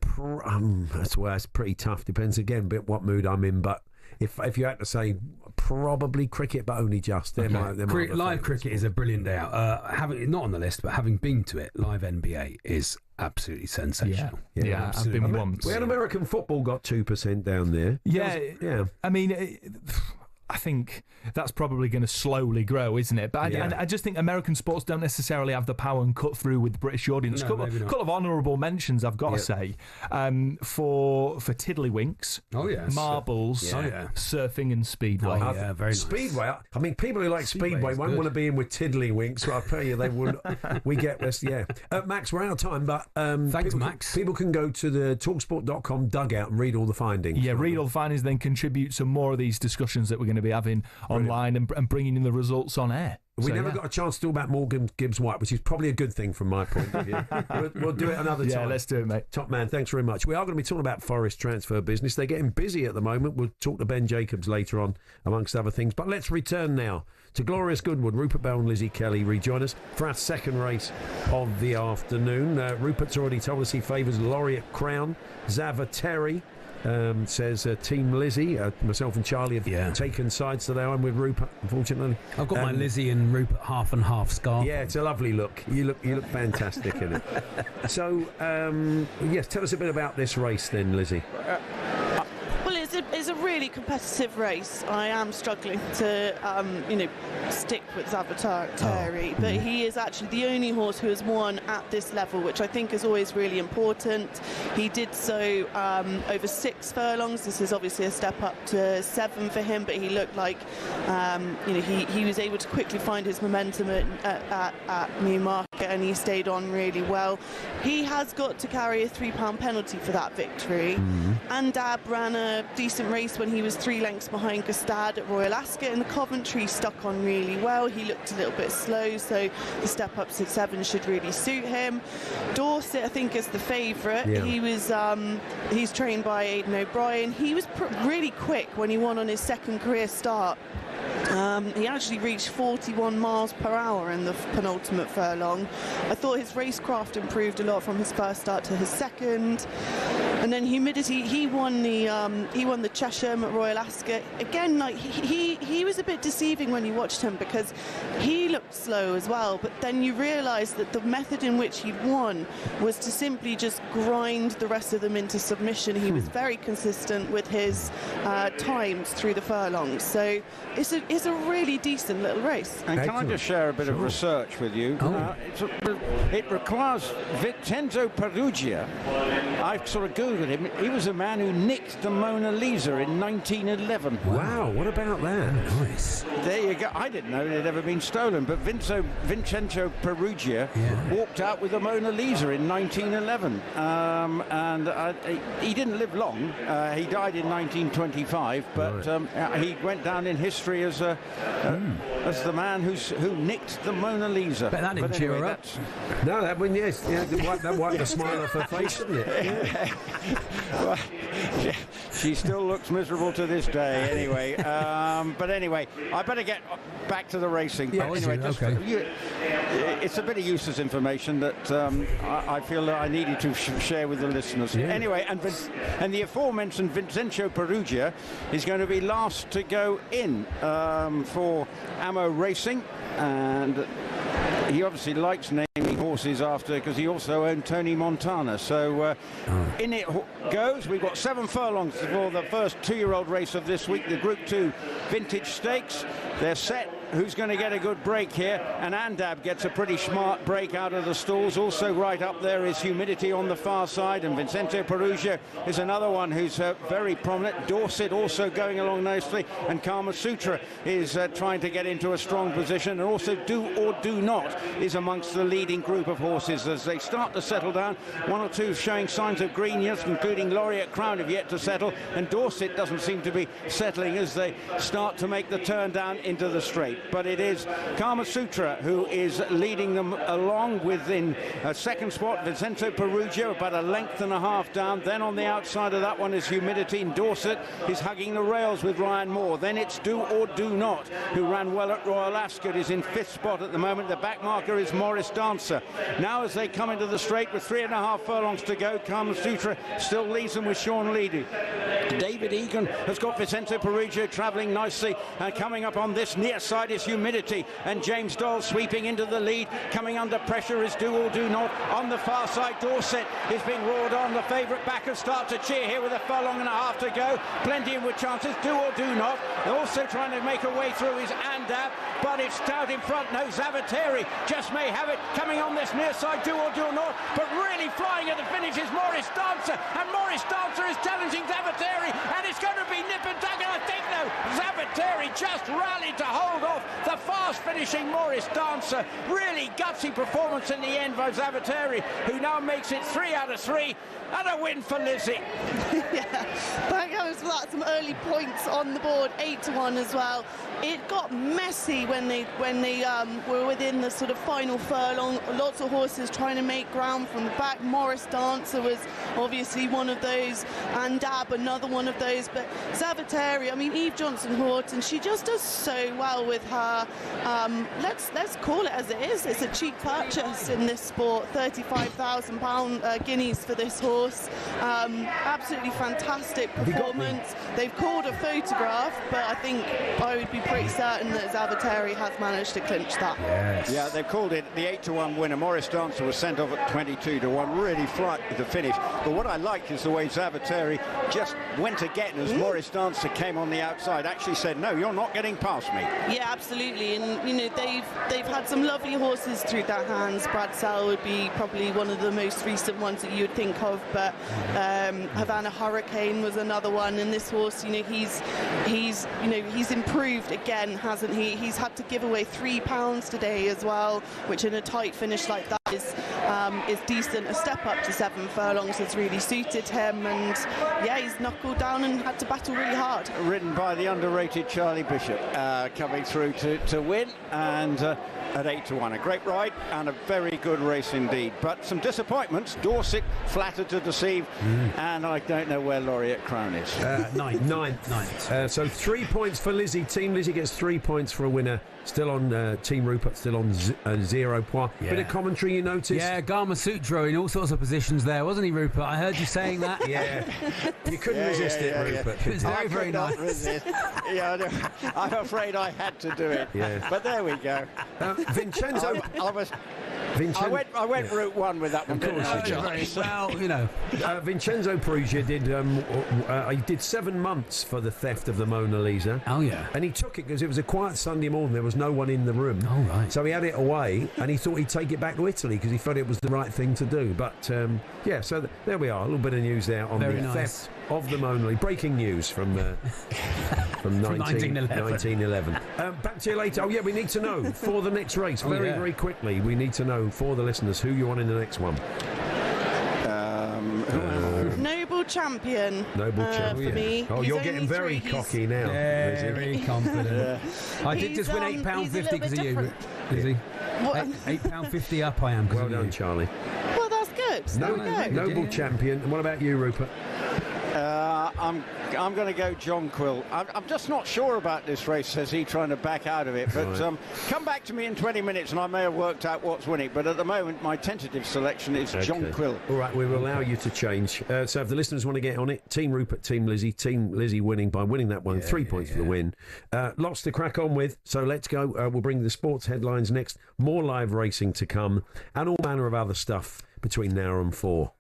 that's where it's pretty tough. Depends again a bit what mood I'm in, but if you had to say, probably cricket, but only just. Live cricket is a brilliant day out. Having not on the list, but having been to it, live NBA is absolutely sensational. Yeah, I've been once. We had American football got 2% down there. Yeah. I mean, I think that's probably going to slowly grow, isn't it? But I just think American sports don't necessarily have the power and cut through with the British audience. No, couple of honourable mentions, I've got to say, for tiddlywinks, marbles, surfing and speedway. Very nice. Speedway. I mean, people who like speedway won't want to be in with tiddlywinks. So I tell you, they wouldn't. We get this. Yeah, Max, we're out of time, but thanks, Max. People can go to the talksport.com dugout and read all the findings. Yeah, read all the findings, then contribute some more of these discussions that we're going to be having online and bringing in the results on air. We never got a chance to talk about Morgan Gibbs-White, which is probably a good thing from my point of view. We'll do it another time. Yeah, let's do it, mate. Top man, thanks very much. We are going to be talking about Forest transfer business. They're getting busy at the moment. We'll talk to Ben Jacobs later on, amongst other things. But let's return now to glorious Goodwood. Rupert Bell and Lizzie Kelly rejoin us for our second race of the afternoon. Rupert's already told us he favours Laureate Crown. Zavateri says Team Lizzie. Myself and Charlie have taken sides today. I'm with Rupert, unfortunately. I've got my Lizzie and Rupert half and half scarf. Yeah, it's a lovely look. You look fantastic in it. So, yes, tell us a bit about this race then, Lizzie. It's a really competitive race. I am struggling to, stick with Zavateri, but he is actually the only horse who has won at this level, which I think is always really important. He did so over 6 furlongs. This is obviously a step up to 7 for him, but he looked like, he was able to quickly find his momentum at Newmarket, and he stayed on really well. He has got to carry a £3 penalty for that victory. Andab ran a decent race when he was 3 lengths behind Gustad at Royal Ascot, and the Coventry stuck on really well. He looked a little bit slow, so the step up to 7 should really suit him. Dorset, I think, is the favourite. He was he's trained by Aidan O'Brien. He was really quick when he won on his second career start. He actually reached 41 miles per hour in the penultimate furlong. I thought his racecraft improved a lot from his first start to his second. And then humidity, he won the Chesham at Royal Ascot. Again, like he was a bit deceiving when you watched him, because he looked slow as well, but then you realise that the method in which he'd won was to simply just grind the rest of them into submission. He was very consistent with his times through the furlongs. So it's a really decent little race. And can I just share a bit of research with you? It requires Vincenzo Perugia. I've sort of Googled him. He was a man who nicked the Mona Lisa in 1911. Wow, what about that? Nice. There you go. I didn't know it had ever been stolen, but Vincenzo Perugia walked out with the Mona Lisa in 1911. He didn't live long. He died in 1925, but he went down in history as the man who nicked the Mona Lisa. Bet that didn't cheer her up. No, that one, yes. Yeah, that wiped the smile off her face, didn't it? Yeah. Well, she still looks miserable to this day, anyway. But anyway, I better get back to the racing. Yeah, anyway, it's a bit of useless information that I feel that I needed to share with the listeners. Yeah. Anyway, and the aforementioned Vincenzo Perugia is going to be last to go in for Ammo Racing, and he obviously likes naming horses after, because he also owned Tony Montana. So in it goes. We've got 7 furlongs for the first 2-year-old race of this week, the Group 2 Vintage Stakes. They're set. Who's going to get a good break here? And Andab gets a pretty smart break out of the stalls. Also right up there is Humidity on the far side, and Vincenzo Perugia is another one who's very prominent. Dorset also going along nicely, and Kama Sutra is trying to get into a strong position, and also Do or Do Not is amongst the leading group of horses as they start to settle down. 1 or 2 showing signs of greenness, including Laureate Crown have yet to settle, and Dorset doesn't seem to be settling as they start to make the turn down into the straight. But it is Kama Sutra who is leading them along within a second spot. Vincenzo Perugia about 1.5 lengths down. Then on the outside of that one is Humidity, and Dorset is hugging the rails with Ryan Moore. Then it's Do or Do Not, who ran well at Royal Ascot, is in 5th spot at the moment. The back marker is Morris Dancer. Now as they come into the straight with 3.5 furlongs to go, Kama Sutra still leads them with Sean Leedy. David Egan has got Vincenzo Perugia travelling nicely and coming up on this near side outside is Humidity, and James Doyle sweeping into the lead. Coming under pressure is Do or Do Not. On the far side, Dorset is being roared on. The favourite backers start to cheer here with a furlong and a half to go. Plenty with chances. Do or Do Not. They're also trying to make a way through his Andab, but it's out in front. No, Zavateri just may have it. Coming on this near side, Do or Do Not, but really flying at the finish is Morris Dancer, and Morris Dancer is challenging Zavateri, and it's going to be nip and tuck, and I think no, Zavateri just rallied to hold off the fast finishing Morris Dancer. Really gutsy performance in the end by Zavateri, who now makes it 3 out of 3 and a win for Lizzie. Yeah, that goes for that. Some early points on the board, 8-1 as well. It got messy when they were within the sort of final furlong. Lots of horses trying to make ground from the back. Morris Dancer was obviously one of those, and Dab another one of those. But Zavateri, I mean, Eve Johnson-Horton, she just does so well with her. Let's call it as it is. It's a cheap purchase in this sport. £35,000 guineas for this horse. Absolutely fantastic performance. They've called a photograph, but I think I would be pretty certain that Zavateri has managed to clinch that. Yes. Yeah, they've called it the 8-1 winner. Morris Dancer was sent off at 22-1, really flat at the finish. But what I like is the way Zavateri just went again as Morris Dancer came on the outside. Actually said, no, you're not getting past me. Yeah, absolutely. And you know, they've had some lovely horses through their hands. Brad Sell would be probably one of the most recent ones that you would think of, but Havana Hurricane was another one. And this horse, you know, he's improved again, hasn't he? He's had to give away £3 today as well, which in a tight finish like that is decent. A step up to 7 furlongs has really suited him, and yeah, he's knuckled down and had to battle really hard. Ridden by the underrated Charlie Bishop, coming through to win, and at 8-1, a great ride and a very good race indeed. But some disappointments. Dorset flattered to deceive, and I don't know where Laureate Crown is. Ninth. So 3 points for Lizzie. Team Lizzie gets 3 points for a winner. Still on Team Rupert, still on 0 points. Yeah. Bit of commentary, you noticed? Yeah, Garma Sutra in all sorts of positions there, wasn't he, Rupert? I heard you saying that. Yeah. You couldn't resist it, Rupert. It was very, very nice. Yeah, I'm afraid I had to do it. Yeah. But there we go. Vincenzo. I went route one with that one. Of course you did. Well, you know. Vincenzo Perugia he did 7 months for the theft of the Mona Lisa. Oh, yeah. And he took it because it was a quiet Sunday morning. There was no one in the room. Oh, right. So he had it away, and he thought he'd take it back to Italy because he felt it was the right thing to do. But, yeah, so there we are. A little bit of news there on theft of the Mona Lisa. Breaking news from 1911. Back to you later. Oh, yeah, we need to know for the next race, very quickly. We need to know for the listeners who you want in the next one. Noble Champion. Noble Champion. For me. Oh, you're getting very cocky now. Very confident. I did just win £8.50 because of you, Lizzie. £8.50 up I am. Well done, Charlie. Well, that's good. Noble Champion. And what about you, Rupert? I'm going to go John Quill. I'm just not sure about this race, says he, trying to back out of it. But come back to me in 20 minutes and I may have worked out what's winning. But at the moment, my tentative selection is John Quill. All right, we will allow you to change. So if the listeners want to get on it, Team Rupert, Team Lizzie winning by winning that one. 3 points for the win. Lots to crack on with. So let's go. We'll bring the sports headlines next. More live racing to come and all manner of other stuff between now and 4.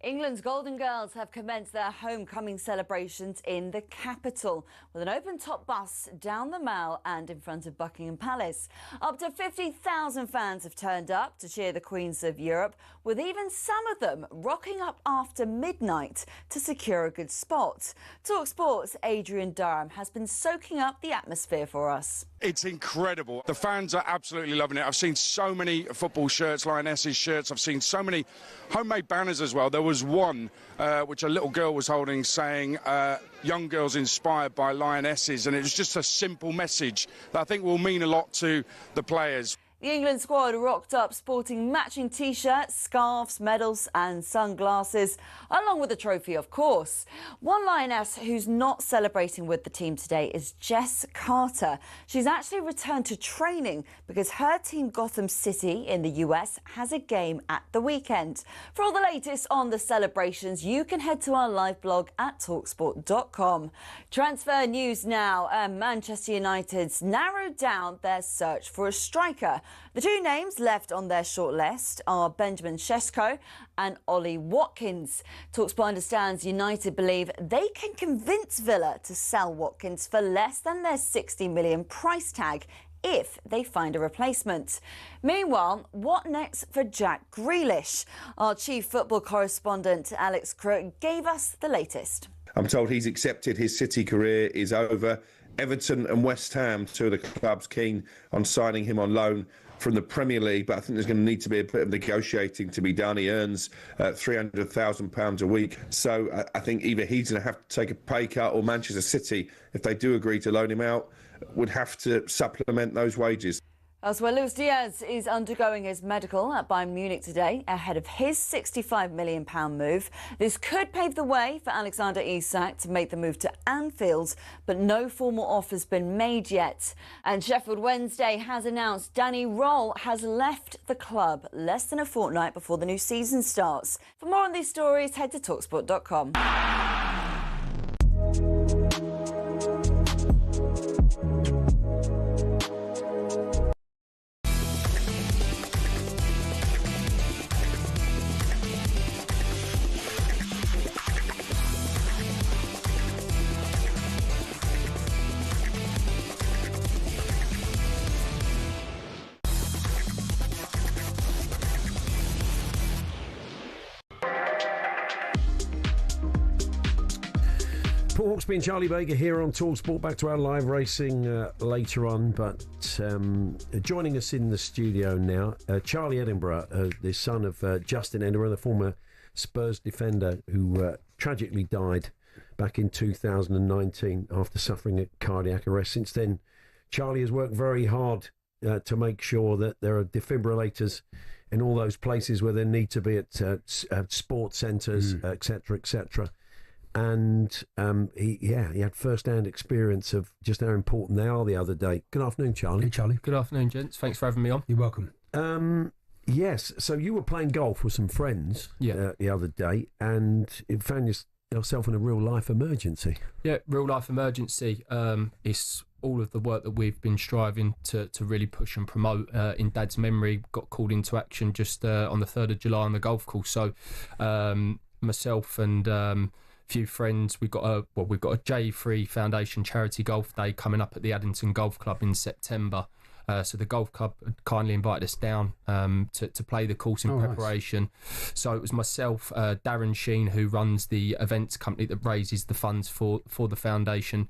England's Golden Girls have commenced their homecoming celebrations in the capital with an open-top bus down the Mall and in front of Buckingham Palace. Up to 50,000 fans have turned up to cheer the Queens of Europe, with even some of them rocking up after midnight to secure a good spot. talkSPORT's Adrian Durham has been soaking up the atmosphere for us. It's incredible. The fans are absolutely loving it. I've seen so many football shirts, Lionesses shirts. I've seen so many homemade banners as well. There was one which a little girl was holding saying, young girls inspired by Lionesses. And it was just a simple message that I think will mean a lot to the players. The England squad rocked up sporting matching T-shirts, scarves, medals and sunglasses, along with a trophy, of course. One Lioness who's not celebrating with the team today is Jess Carter. She's actually returned to training because her team Gotham City in the US has a game at the weekend. For all the latest on the celebrations, you can head to our live blog at talksport.com. Transfer news now. Manchester United's narrowed down their search for a striker. The two names left on their shortlist are Benjamin Sesko and Ollie Watkins. talkSPORT understands United believe they can convince Villa to sell Watkins for less than their £60 million price tag if they find a replacement. Meanwhile, what next for Jack Grealish? Our chief football correspondent Alex Crook gave us the latest. I'm told he's accepted his City career is over. Everton and West Ham, two of the clubs keen on signing him on loan from the Premier League, but I think there's going to need to be a bit of negotiating to be done. He earns £300,000 a week, so I think either he's going to have to take a pay cut or Manchester City, if they do agree to loan him out, would have to supplement those wages. Elsewhere, Luis Diaz is undergoing his medical at Bayern Munich today ahead of his £65 million move. This could pave the way for Alexander Isak to make the move to Anfield, but no formal offer's been made yet. And Sheffield Wednesday has announced Danny Roll has left the club less than a fortnight before the new season starts. For more on these stories, head to talksport.com. Paul Hawksbee and Charlie Baker here on talkSPORT. Back to our live racing later on, but joining us in the studio now, Charlie Edinburgh, the son of Justin Edinburgh, the former Spurs defender who tragically died back in 2019 after suffering a cardiac arrest. Since then, Charlie has worked very hard to make sure that there are defibrillators in all those places where they need to be at sports centres, etc., etc. And he had first-hand experience of just how important they are the other day. Good afternoon, Charlie. Hey, Charlie. Good afternoon, gents. Thanks for having me on. You're welcome. Yes, so you were playing golf with some friends the other day, and you found yourself in a real-life emergency. Yeah, real-life emergency. It's all of the work that we've been striving to really push and promote in Dad's memory. Got called into action just on the 3rd of July on the golf course. So myself and few friends, we've got a J3 Foundation charity golf day coming up at the Addington Golf Club in September. So the golf club kindly invited us down to play the course in preparation. Nice. So it was myself, Darren Sheen, who runs the events company that raises the funds for the foundation,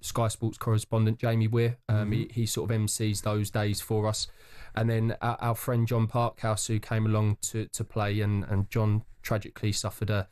Sky Sports correspondent Jamie Weir. He sort of MCs those days for us. And then our friend John Parkhouse, who came along to play, and John tragically suffered a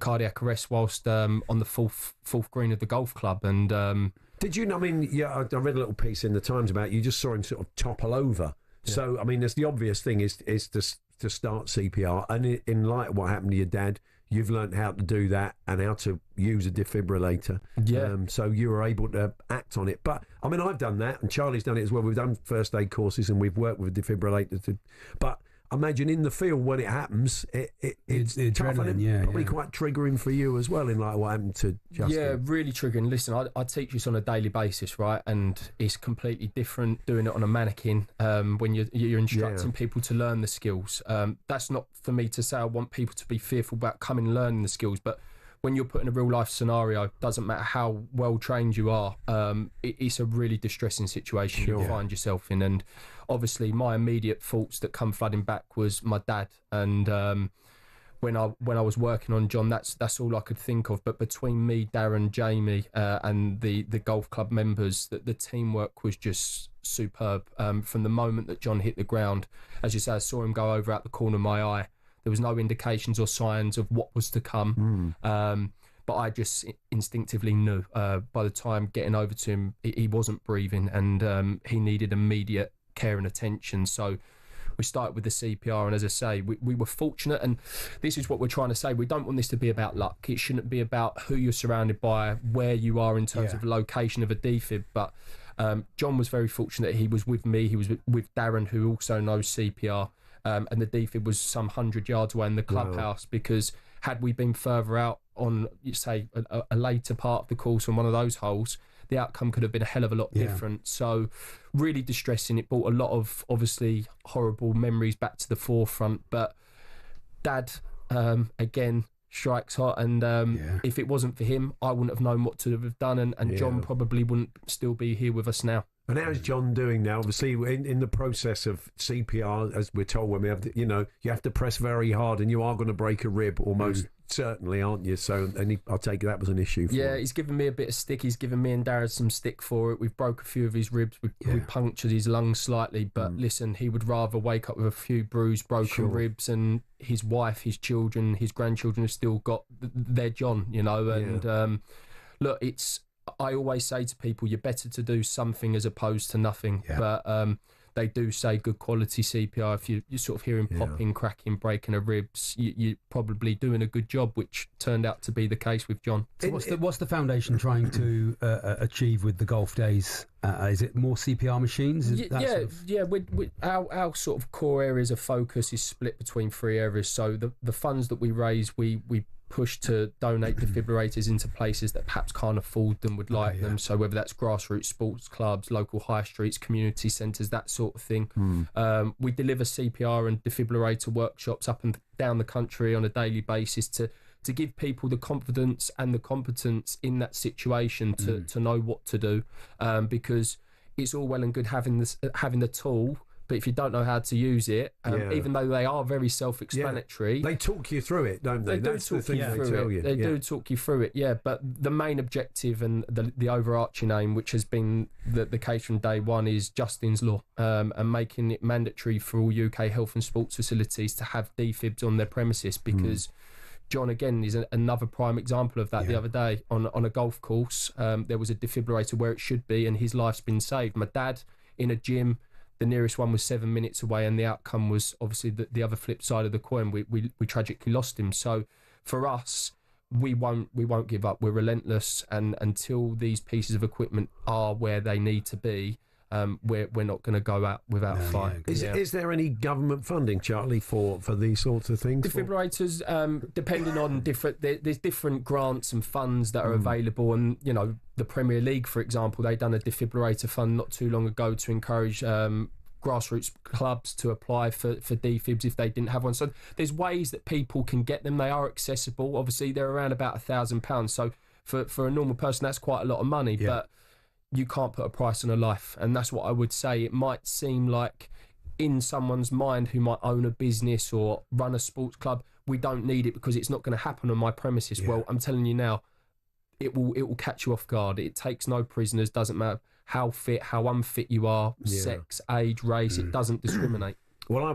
cardiac arrest whilst on the fourth green of the golf club. And did you? I mean, I read a little piece in the Times about you just saw him sort of topple over. Yeah. So I mean, there's the obvious thing is to start CPR, and in light of what happened to your dad, you've learned how to do that and how to use a defibrillator. Yeah. So you were able to act on it. But I mean, I've done that, and Charlie's done it as well. We've done first aid courses, and we've worked with a defibrillator. But I imagine in the field when it happens, it's the tough adrenaline, and probably quite triggering for you as well, in like what happened to Justin. Yeah, really triggering. Listen, I teach this on a daily basis, right? And it's completely different doing it on a mannequin when you're instructing people to learn the skills. That's not for me to say I want people to be fearful about coming and learning the skills, but when you're put in a real life scenario, doesn't matter how well trained you are, it's a really distressing situation you find yourself in. And obviously my immediate thoughts that come flooding back was my dad. And when I was working on John, that's all I could think of. But between me, Darren, Jamie, and the golf club members, the teamwork was just superb. From the moment that John hit the ground, as you say, I saw him go over out the corner of my eye. There was no indications or signs of what was to come. But I just instinctively knew by the time getting over to him, he wasn't breathing, and he needed immediate care and attention. So we started with the CPR, and as I say, we were fortunate, and this is what we're trying to say. We don't want this to be about luck. It shouldn't be about who you're surrounded by, where you are in terms of the location of a defib. But John was very fortunate. He was with me. He was with Darren, who also knows CPR. And the defib was some 100 yards away in the clubhouse, because had we been further out on, say, a later part of the course on one of those holes, the outcome could have been a hell of a lot different. So really distressing. It brought a lot of, obviously, horrible memories back to the forefront. But Dad, again, strikes hot. And if it wasn't for him, I wouldn't have known what to have done. And John probably wouldn't still be here with us now. And how's John doing now? Obviously, in the process of CPR, as we're told, when we have to, you have to press very hard, and you are going to break a rib almost certainly, aren't you? So, I'll take it that was an issue for him. He's given me a bit of stick. He's given me and Darren some stick for it. We've broke a few of his ribs. We punctured his lungs slightly. But listen, he would rather wake up with a few bruised, broken ribs, and his wife, his children, his grandchildren have still got their John, And look, I always say to people, you're better to do something as opposed to nothing. But they do say good quality CPR. If you're sort of hearing popping, cracking, breaking of ribs, you're probably doing a good job, which turned out to be the case with John. So what's the foundation trying to achieve with the golf days? Is it more CPR machines? Our sort of core areas of focus is split between three areas. So the funds that we raise, we push to donate defibrillators into places that perhaps can't afford them, would like them. So whether that's grassroots sports clubs, local high streets, community centres, that sort of thing. We deliver CPR and defibrillator workshops up and down the country on a daily basis to give people the confidence and the competence in that situation to know what to do, because it's all well and good having the tool, but if you don't know how to use it, even though they are very self-explanatory... They talk you through it, don't they? That's the thing they tell you. They do talk you through it, but the main objective and the overarching aim, which has been the case from day one, is Justin's Law, and making it mandatory for all UK health and sports facilities to have defibs on their premises, because... John, again, is another prime example of that. The other day on a golf course, there was a defibrillator where it should be, and his life's been saved. My dad, in a gym... The nearest one was 7 minutes away, and the outcome was obviously the other flip side of the coin. We tragically lost him. So for us, we won't give up. We're relentless, and until these pieces of equipment are where they need to be, we're not going to go out without a fight. Is there any government funding, Charlie, for these sorts of things? Defibrillators, depending on there's different grants and funds that are available, and the Premier League, for example, they've done a defibrillator fund not too long ago to encourage grassroots clubs to apply for defibs if they didn't have one. So there's ways that people can get them. They are accessible. Obviously, they're around about £1,000. So for a normal person, that's quite a lot of money. But you can't put a price on a life, and that's what I would say. It might seem like in someone's mind who might own a business or run a sports club, we don't need it because it's not going to happen on my premises. Well, I'm telling you now, it will catch you off guard. It takes no prisoners. Doesn't matter how fit, how unfit you are, sex, age, race. It doesn't discriminate. Well,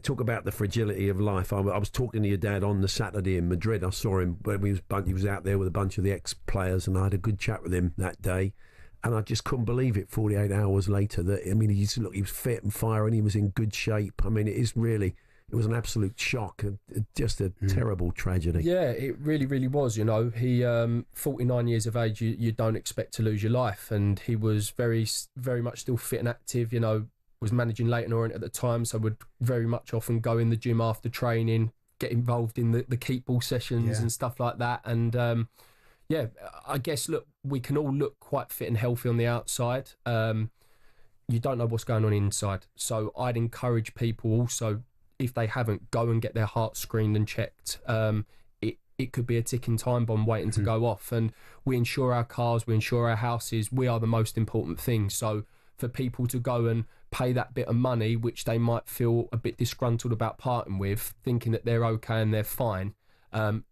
talk about the fragility of life. I was talking to your dad on the Saturday in Madrid. I saw him when he was out there with a bunch of the ex-players, and I had a good chat with him that day. And I just couldn't believe it 48 hours later that, he was fit and firing, he was in good shape. It was an absolute shock, just a terrible tragedy. Yeah, it really, really was. He, 49 years of age, you don't expect to lose your life. And he was very, very much still fit and active, was managing Leyton Orient at the time, so would very much often go in the gym after training, get involved in the keep ball sessions and stuff like that. And I guess, look, we can all look quite fit and healthy on the outside. You don't know what's going on inside. So I'd encourage people also, if they haven't, go and get their heart screened and checked. It could be a ticking time bomb waiting to go off. And we insure our cars, we insure our houses. We are the most important thing. So for people to go and pay that bit of money, which they might feel a bit disgruntled about parting with, thinking that they're okay and they're fine,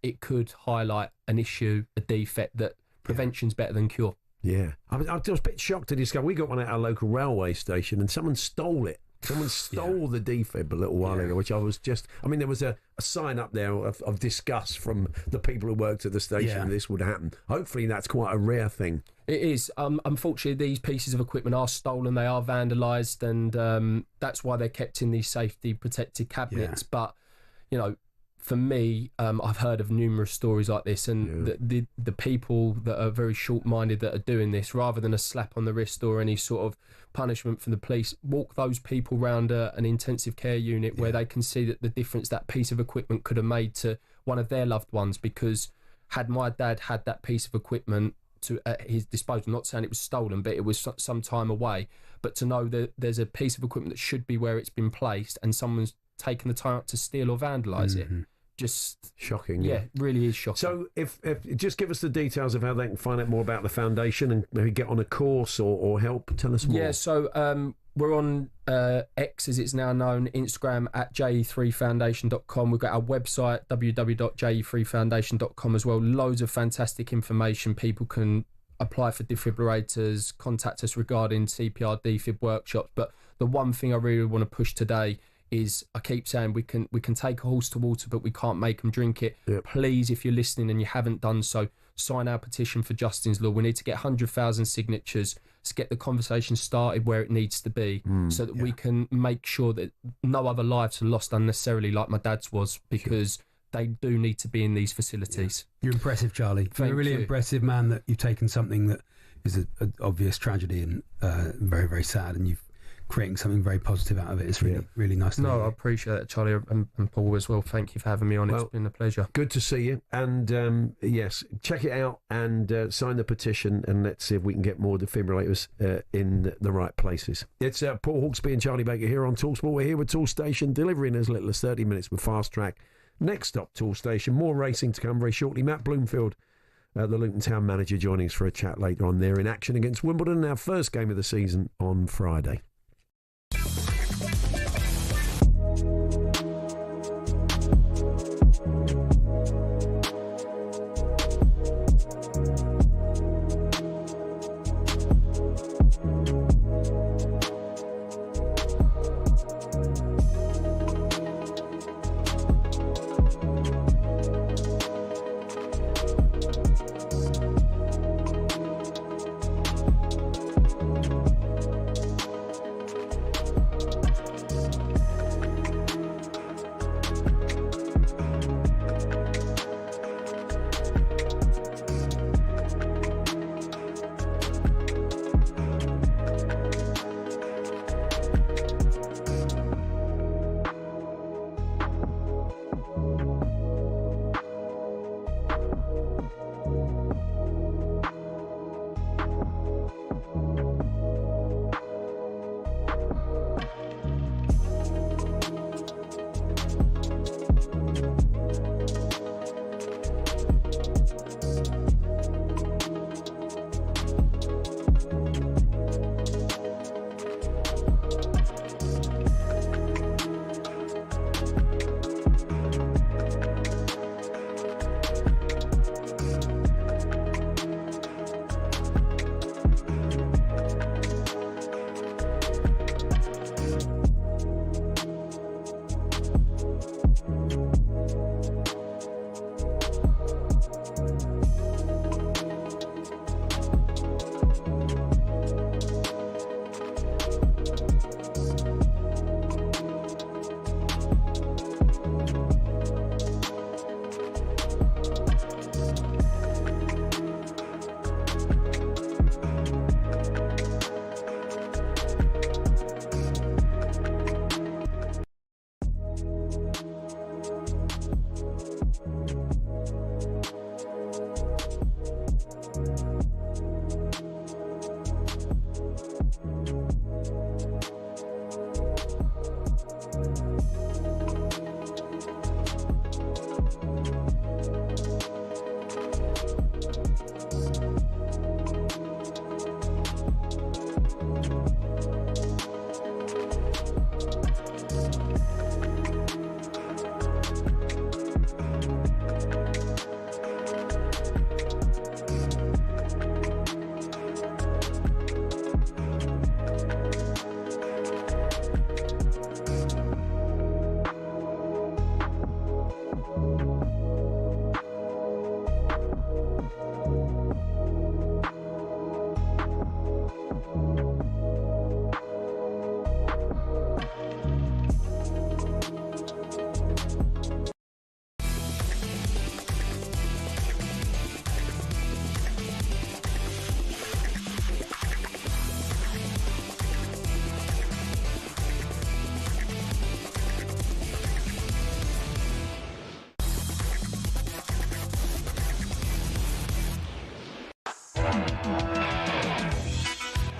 it could highlight an issue, a defect, that prevention's better than cure. Yeah. I was a bit shocked to discover we got one at our local railway station and someone stole it. Someone stole the defib a little while ago, which I was just... I mean, there was a sign up there of disgust from the people who worked at the station this would happen. Hopefully that's quite a rare thing. It is. Unfortunately, these pieces of equipment are stolen, they are vandalised, and that's why they're kept in these safety protected cabinets. But, you know, for me, I've heard of numerous stories like this, and the people that are very short-minded that are doing this, rather than a slap on the wrist or any sort of punishment from the police, walk those people round an intensive care unit where they can see that the difference that piece of equipment could have made to one of their loved ones. Because had my dad had that piece of equipment at his disposal, not saying it was stolen, but it was some time away, but to know that there's a piece of equipment that should be where it's been placed and someone's taken the time out to steal or vandalise it, just shocking. Yeah, it really is shocking. So if just give us the details of how they can find out more about the foundation and maybe get on a course or help. Tell us more. Yeah, so we're on X, as it's now known, Instagram at je3foundation.com. We've got our website, www.je3foundation.com as well. Loads of fantastic information. People can apply for defibrillators, contact us regarding CPR defib workshops. But the one thing I really want to push today is, I keep saying we can take a horse to water, but we can't make them drink it. Please, if you're listening and you haven't done so, sign our petition for Justin's Law. We need to get 100,000 signatures to get the conversation started where it needs to be, so that we can make sure that no other lives are lost unnecessarily like my dad's was, because they do need to be in these facilities. You're impressive, Charlie. You're a really impressive man, that you've taken something that is an obvious tragedy and very, very sad, and you've creating something very positive out of it. It's really, really nice to I appreciate it, Charlie, and Paul as well. Thank you for having me on. It's been a pleasure. Good to see you. And yes, check it out and sign the petition, and let's see if we can get more defibrillators in the right places. It's Paul Hawksbee and Charlie Baker here on talkSPORT. We're here with Toolstation, delivering as little as 30 minutes with Fast Track. Next stop, Toolstation. More racing to come very shortly. Matt Bloomfield, the Luton Town manager, joining us for a chat later on. They're in action against Wimbledon, our first game of the season on Friday.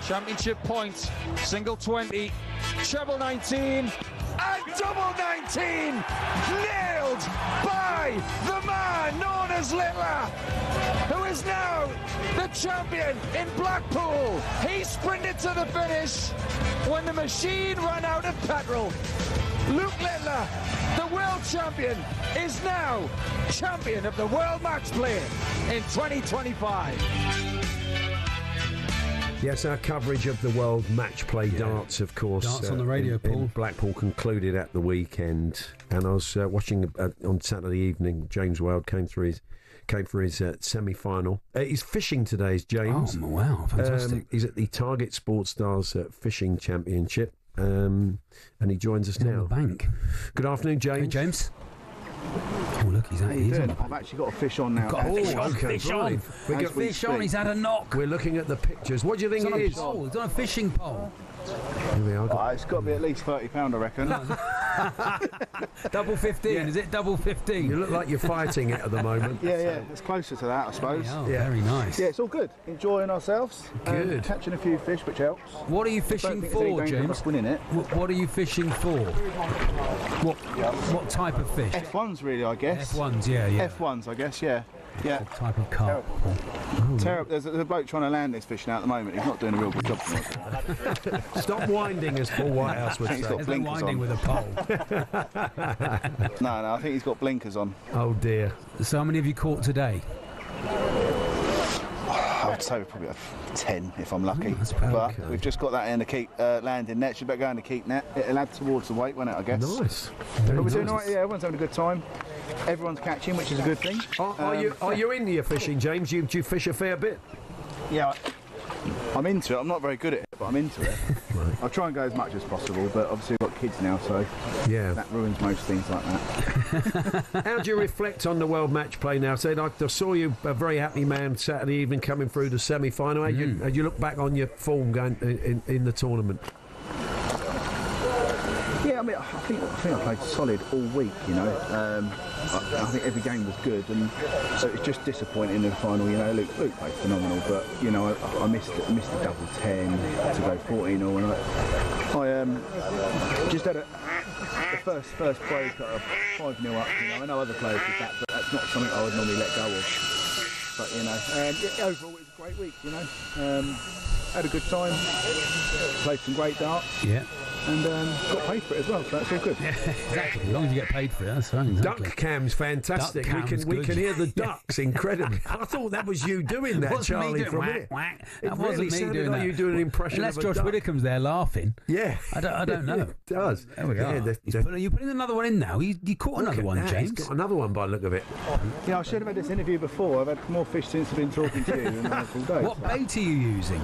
Championship points, single 20, treble 19, and double 19, nailed by the man known as Littler, who is now the champion in Blackpool. He sprinted to the finish when the machine ran out of petrol. Luke Littler, the world champion, is now champion of the World Match Play in 2025. Yes, our coverage of the World Match Play darts, of course. Darts on the radio, Paul. In Blackpool concluded at the weekend, and I was watching on Saturday evening. James Weld came for his semi-final. He's fishing today, is James. Oh, wow, fantastic. He's at the Target Sports Stars Fishing Championship, and he joins us now. Bank. Good afternoon, James. Hey, James. Oh, look, he's on. I've actually got a fish on now. Got a fish on. Fish on. We got fish on. He's had a knock. We're looking at the pictures. What do you think it is? It's on a fishing pole. Here we are. It's got to be at least £30, I reckon. Double 15, is it? Double 15. You look like you're fighting it at the moment. Yeah, it's closer to that, I suppose. Very nice. Yeah, it's all good. Enjoying ourselves. Good. Catching a few fish, which helps. What are you fishing for, James? Winning it. What are you fishing for? What type of fish? F1s, really, I guess. F1s, yeah. F1s, I guess, yeah. Yeah. What type of carp? Terrible. There's a bloke trying to land this fish now at the moment. He's not doing a real good job for it. Stop winding, as Paul Whitehouse would say. He's got blinkers winding on. with a pole. No, I think he's got blinkers on. Oh dear. So how many have you caught today? I would say we're probably at 10 if I'm lucky. But we've just got that in the keep landing net. Should better go in the keep net. It'll add towards the weight, won't it, I guess? Nice. But we're doing all right, yeah, everyone's having a good time. Everyone's catching, which is a good thing. Are you into your fishing, James? Do you fish a fair bit? Yeah, I'm into it. I'm not very good at it, but I'm into it. Right. I'll try and go as much as possible, but obviously we've got kids now, so yeah, that ruins most things like that. How do you reflect on the World Match Play now? Say, I saw you a very happy man Saturday evening coming through the semi-final. How you look back on your form going in the tournament? Yeah, I mean, I think I played solid all week, you know. I think every game was good, and so it's just disappointing in the final. You know, Luke played phenomenal, but you know, I missed the double 10 to go 14-0, and I just had the first break at a 5-0 up. You know, I know other players did that, but that's not something I would normally let go of. But you know, overall it was a great week. You know, had a good time, played some great darts. Yeah. And got paid for it as well, so that's all good. Yeah, exactly. As long as you get paid for it, that's fine. Exactly. Duck cam's fantastic. We can hear the ducks incredibly. I thought that was you doing that, Charlie, for a minute. Whack. It That really wasn't me sounded doing like that. you doing an impression Unless of a Josh duck. Widdicombe's there laughing. Yeah. I don't know. It does. There we go. Yeah, You're putting another one in now. You caught another one, James. He's got another one by the look of it. Yeah, I should have had this interview before. I've had more fish since I've been talking to you than I've all day. What bait are you using?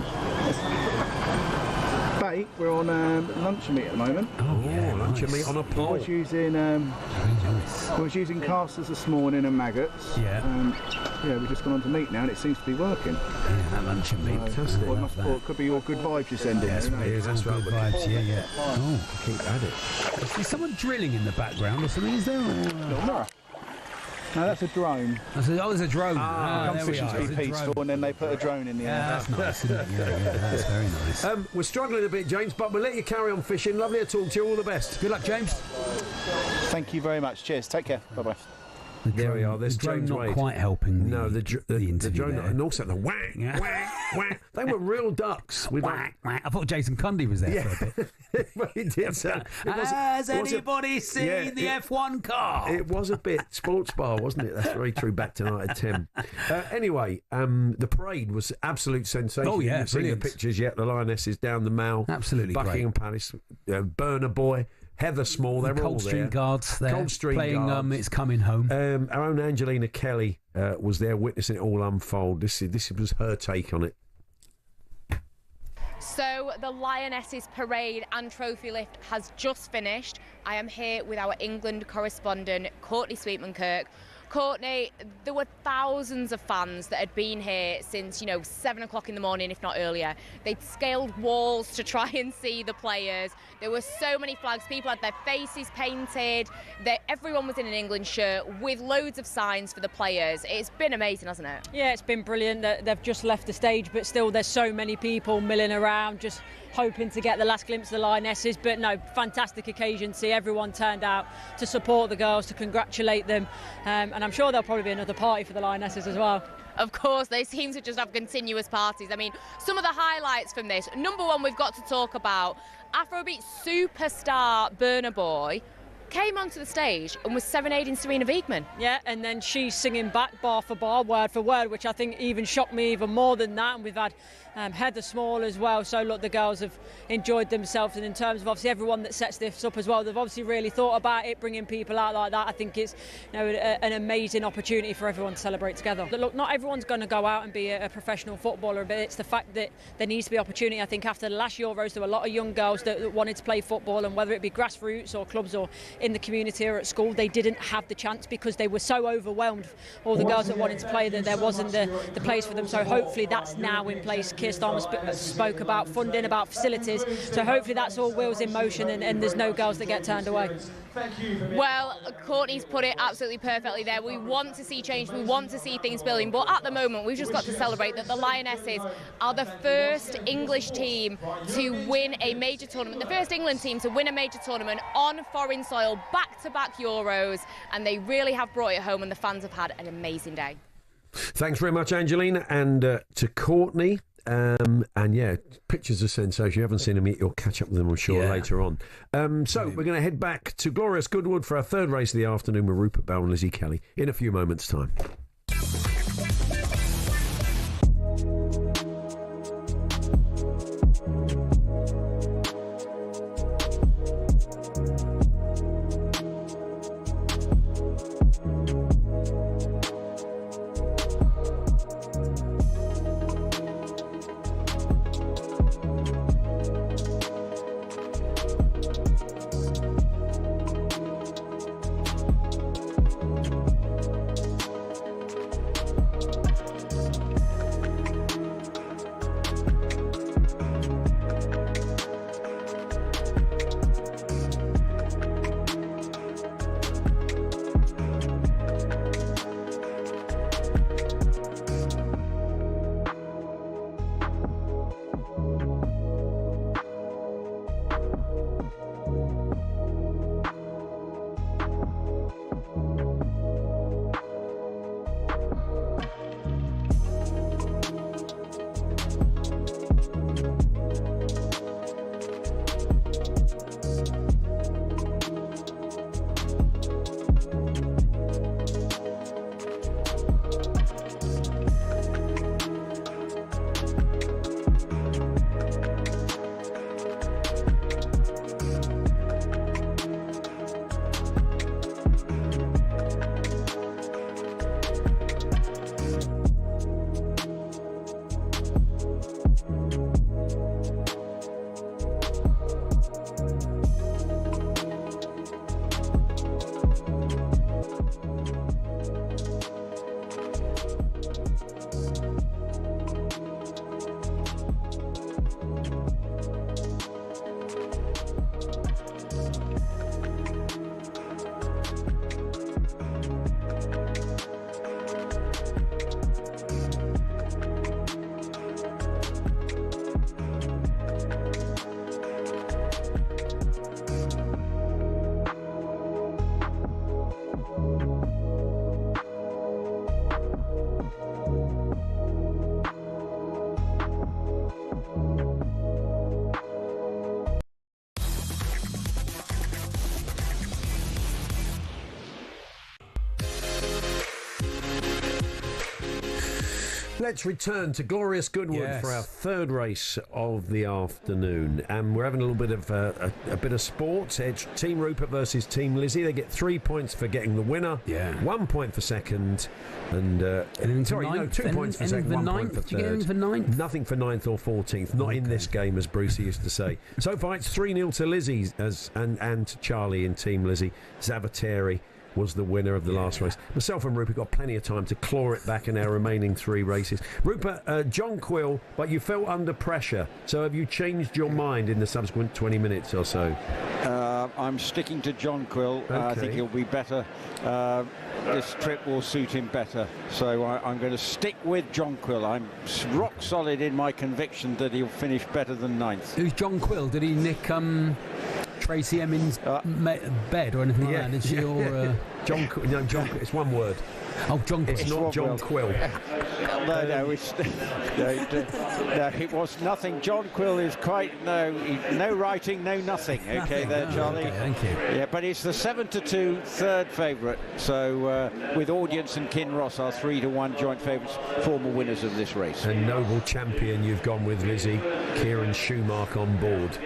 Bait, we're on luncheon meat at the moment. Oh, yeah, luncheon meat on a I pole. was using casters this morning and maggots. Yeah. Yeah, we've just gone on to meat now, and it seems to be working. Yeah, that luncheon meat. Fantastic. Well, it could be your good vibes you're sending. Yes, you know. mate. That's right. good vibes. Yeah. Oh, Keep at it. is someone drilling in the background or something? Is there? No, that's a drone. There's a drone. There we are. It's a peaceful, drone. and then they put a drone in the air. That's nice, isn't it? Yeah, that's very nice. We're struggling a bit, James, but we'll let you carry on fishing. Lovely to talk to you. All the best. Good luck, James. Thank you very much. Cheers. Take care. Bye-bye. There we are. There's the drone James not Wade. quite helping. The interview drone, there. and also the whack, whack, whack. They were real ducks. Whack, whack. I thought Jason Cundy was there for a bit. Well, he did. Has anybody seen the F1 car? It was a bit sports bar, wasn't it? That's very true. Back tonight at 10. Anyway, the parade was absolute sensation. Oh, yeah, You've seen the pictures yet. The Lionesses down the Mall. Absolutely Buckingham great. Palace, Burner Boy, Heather Small, they're all there. Coldstream Guards there. Coldstream playing Guards. It's Coming Home. Our own Angelina Kelly was there witnessing it all unfold. This was her take on it. So the Lionesses parade and trophy lift has just finished. I am here with our England correspondent, Courtney Sweetman-Kirk. Courtney, there were thousands of fans that had been here since, 7 o'clock in the morning, if not earlier. They'd scaled walls to try and see the players. There were so many flags. People had their faces painted. Everyone was in an England shirt with loads of signs for the players. It's been amazing, hasn't it? Yeah, it's been brilliant. They've just left the stage, but still there's so many people milling around, just hoping to get the last glimpse of the Lionesses. But no, fantastic occasion to see everyone turned out to support the girls, to congratulate them, and I'm sure there'll probably be another party for the Lionesses as well. Of course, they seem to just have continuous parties. I mean, some of the highlights from this. Number one, we've got to talk about Afrobeat superstar Burna Boy came onto the stage and was serenading Serena Wiegman. Yeah, and then she's singing back bar for bar, word for word, which I think even shocked me even more than that. And we've had Heather Small as well. So look, the girls have enjoyed themselves, and in terms of obviously everyone that sets this up as well, they've obviously really thought about it, bringing people out like that. I think it's an amazing opportunity for everyone to celebrate together. But look, not everyone's going to go out and be a professional footballer, but it's the fact that there needs to be opportunity. I think after the last Euros, there were a lot of young girls that wanted to play football, and whether it be grassroots or clubs or in the community or at school, they didn't have the chance because they were so overwhelmed, all the girls that wanted to play, that there wasn't the place for them. So hopefully that's now in place. Keir Starmer spoke about funding, about facilities, so hopefully that's all wheels in motion, and there's no girls that get turned away. Well, Courtney's put it absolutely perfectly there. We want to see change, we want to see things building, but at the moment we've just got to celebrate that the Lionesses are the first English team to win a major tournament, the first England team to win a major tournament on foreign soil, back-to-back Euros, and they really have brought it home, and the fans have had an amazing day. Thanks very much, Angelina, and to Courtney. And yeah, pictures are sensational. If you haven't seen them yet, you'll catch up with them, I'm sure, later on. So we're going to head back to glorious Goodwood for our third race of the afternoon with Rupert Bell and Lizzie Kelly in a few moments' time. Let's return to glorious Goodwood for our third race of the afternoon, and we're having a little bit of a bit of sport. It's Team Rupert versus Team Lizzie. They get 3 points for getting the winner, 1 point for second, and 2 points for second, 1 point for third. Nothing for ninth or 14th. Not in this game, as Brucey used to say. So far, it's 3-0 to Lizzie and to Charlie in Team Lizzie. Zavateri was the winner of the last race. Myself and Rupert got plenty of time to claw it back in our remaining 3 races. Rupert, John Quill, but you felt under pressure. So have you changed your mind in the subsequent 20 minutes or so? I'm sticking to John Quill. Okay. I think he'll be better. This trip will suit him better. So I'm going to stick with John Quill. I'm rock solid in my conviction that he'll finish better than 9th. Who's John Quill? Did he nick Tracy Emin's bed or anything like that? Did she? Or, John, it's one word. Oh, John Quill. It's not John Quill. No, it was nothing. John Quill is quite no writing, no nothing. Okay, there, Charlie. Okay, thank you. Yeah, but it's the 7-2 third favourite. So with Audience and Kinross are 3-1 joint favourites, former winners of this race. And Noble Champion, you've gone with Lizzie. Kieran Schumacher on board.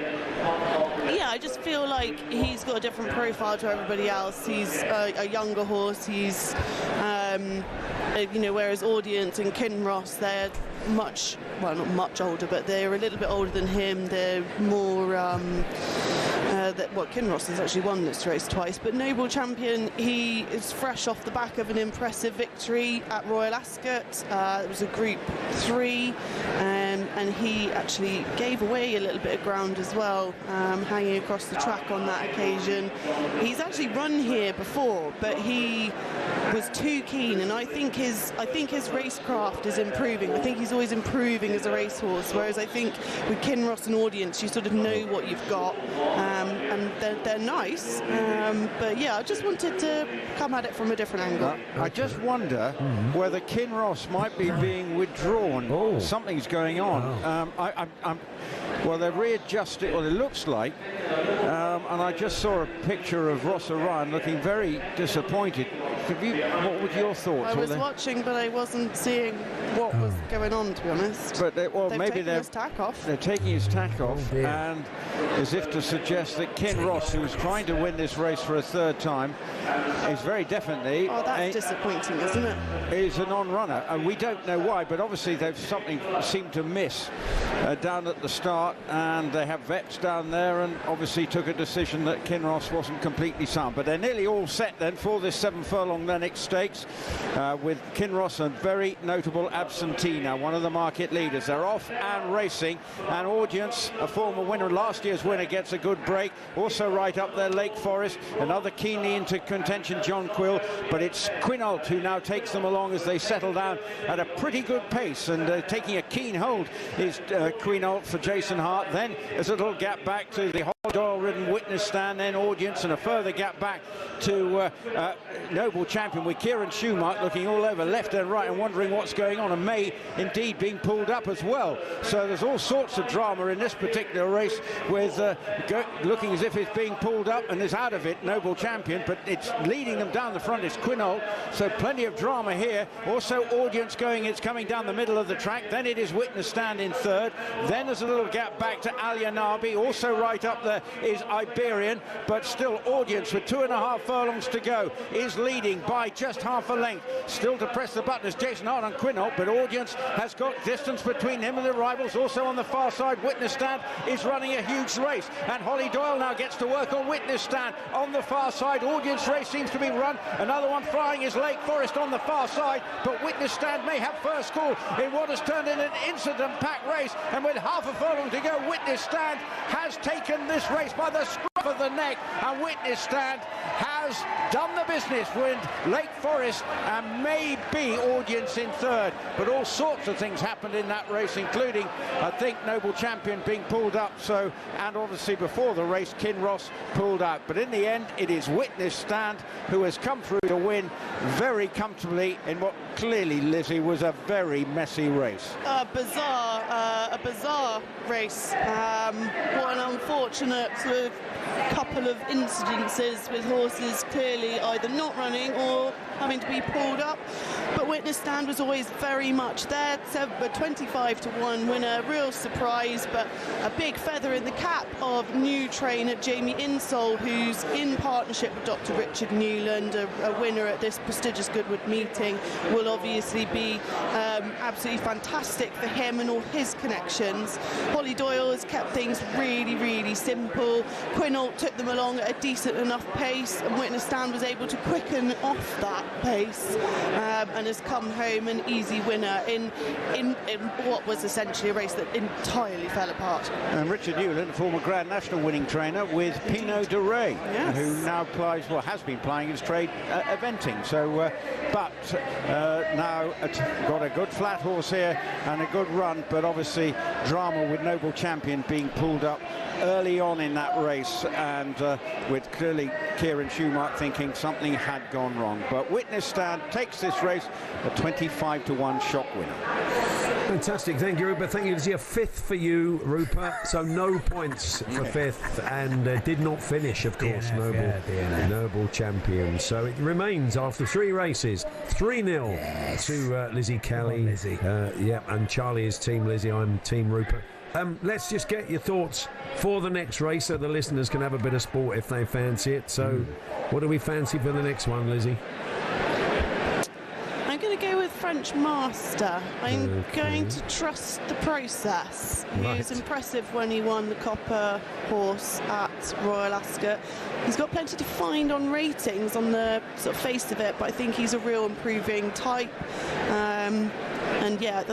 Yeah, I just feel like he's got a different profile to everybody else. He's a younger horse. He's, whereas Audience and Kinross, they're not much older, but they're a little bit older than him. They're more, Kinross has actually won this race twice, but Noble Champion, he is fresh off the back of an impressive victory at Royal Ascot. It was a Group 3, and he actually gave away a little bit of ground as well, hanging across the track on that occasion. He's actually run here before, but he was too keen, and I think his racecraft is improving. I think he's always improving as a racehorse, whereas I think with Kinross and Audience, you sort of know what you've got, and they're nice. But yeah, I just wanted to come at it from a different angle. I just wonder whether Kinross might be being withdrawn. Something's going on. Well, they've readjusted, well, it looks like, and I just saw a picture of Ross Orion looking very disappointed. What were your thoughts? I was watching, but I wasn't seeing what was going on, to be honest. But they've taken his tack off. They're taking his tack off, and as if to suggest that Kinross, who was trying to win this race for a 3rd time, is very definitely... Oh, that's disappointing, isn't it? Is a non-runner, and we don't know why, but obviously they've seemed to miss down at the start, and they have vets down there, and obviously took a decision that Kinross wasn't completely sound. But they're nearly all set then for this 7 furlong Lennox Stakes, with Kinross, a very notable absentee now, one of the market leaders. They're off and racing, and Audience, a former winner, last year's winner, gets a good break. Also right up there, Lake Forest, another keenly into contention, John Quill, but it's Quinault who now takes them along as they settle down at a pretty good pace, and taking a keen hold is Quinault for Jason Hart. Then there's a little gap back to the Doyle-ridden Witness Stand, then Audience, and a further gap back to Noble Champion, with Kieran Schumacher looking all over left and right and wondering what's going on, and May indeed being pulled up as well. So there's all sorts of drama in this particular race, with looking as if it's being pulled up and is out of it, Noble Champion, but it's leading them down the front. It's Quinault, so plenty of drama here. Also Audience it's coming down the middle of the track. Then it is Witness Stand in 3rd. Then there's a little gap back to Alianabi. Also right up there is Iberian, but still Audience, with 2.5 furlongs to go, is leading by just half a length. Still to press the button is Jason Hart and Quinault, but Audience has got distance between him and the rivals. Also on the far side, Witness Stand is running a huge race, and Holly Doyle now gets to work on Witness Stand on the far side. Audience race seems to be run. Another one flying is Lake Forest on the far side, but Witness Stand may have first call in what has turned in an incident-packed race, and with half a furlong to go, Witness Stand has taken this race by the scruff of the neck, and Witness Stand has done the business with Lake Forest and maybe Audience in 3rd. But all sorts of things happened in that race, including, I think, Noble Champion being pulled up, and obviously before the race Kinross pulled out. But in the end, it is Witness Stand who has come through to win very comfortably in what clearly, Lizzie, was a very messy race. A bizarre race. What an unfortunate sort of couple of incidences with horses clearly either not running or having to be pulled up. but Witness Stand was always very much there. So, a 25-1 winner, real surprise, but a big feather in the cap of new trainer Jamie Insole, who's in partnership with Dr. Richard Newland, a winner at this prestigious Goodwood meeting, will obviously be absolutely fantastic for him and all his connections. Holly Doyle has kept things really, really simple. Quinault took them along at a decent enough pace, and Witness Stand was able to quicken off that pace and has come home an easy winner in what was essentially a race that entirely fell apart. And Richard Newland, former Grand National winning trainer with Pinot de Rey, who now has been plying his trade eventing. So, but now got a good flat horse here and a good run, but obviously drama with Noble Champion being pulled up early on in that race, and with clearly Kieran Schumacher thinking something had gone wrong. But Witness Stand takes this race, a 25-1 shock winner. Fantastic, thank you, Rupert. Thank you. It's your fifth for you, Rupert. So no points for fifth, and did not finish, of course, Noble Champion. So it remains, after 3 races, 3-0 to Lizzie Kelly. And Charlie is Team Lizzie, I'm Team Rupert. Let's just get your thoughts for the next race so the listeners can have a bit of sport if they fancy it. So what do we fancy for the next one, Lizzie? I'm going to go with French Master. I'm going to trust the process. He was impressive when he won the Copper Horse at Royal Ascot. He's got plenty to find on ratings on the sort of face of it, but I think he's a real improving type. And yeah,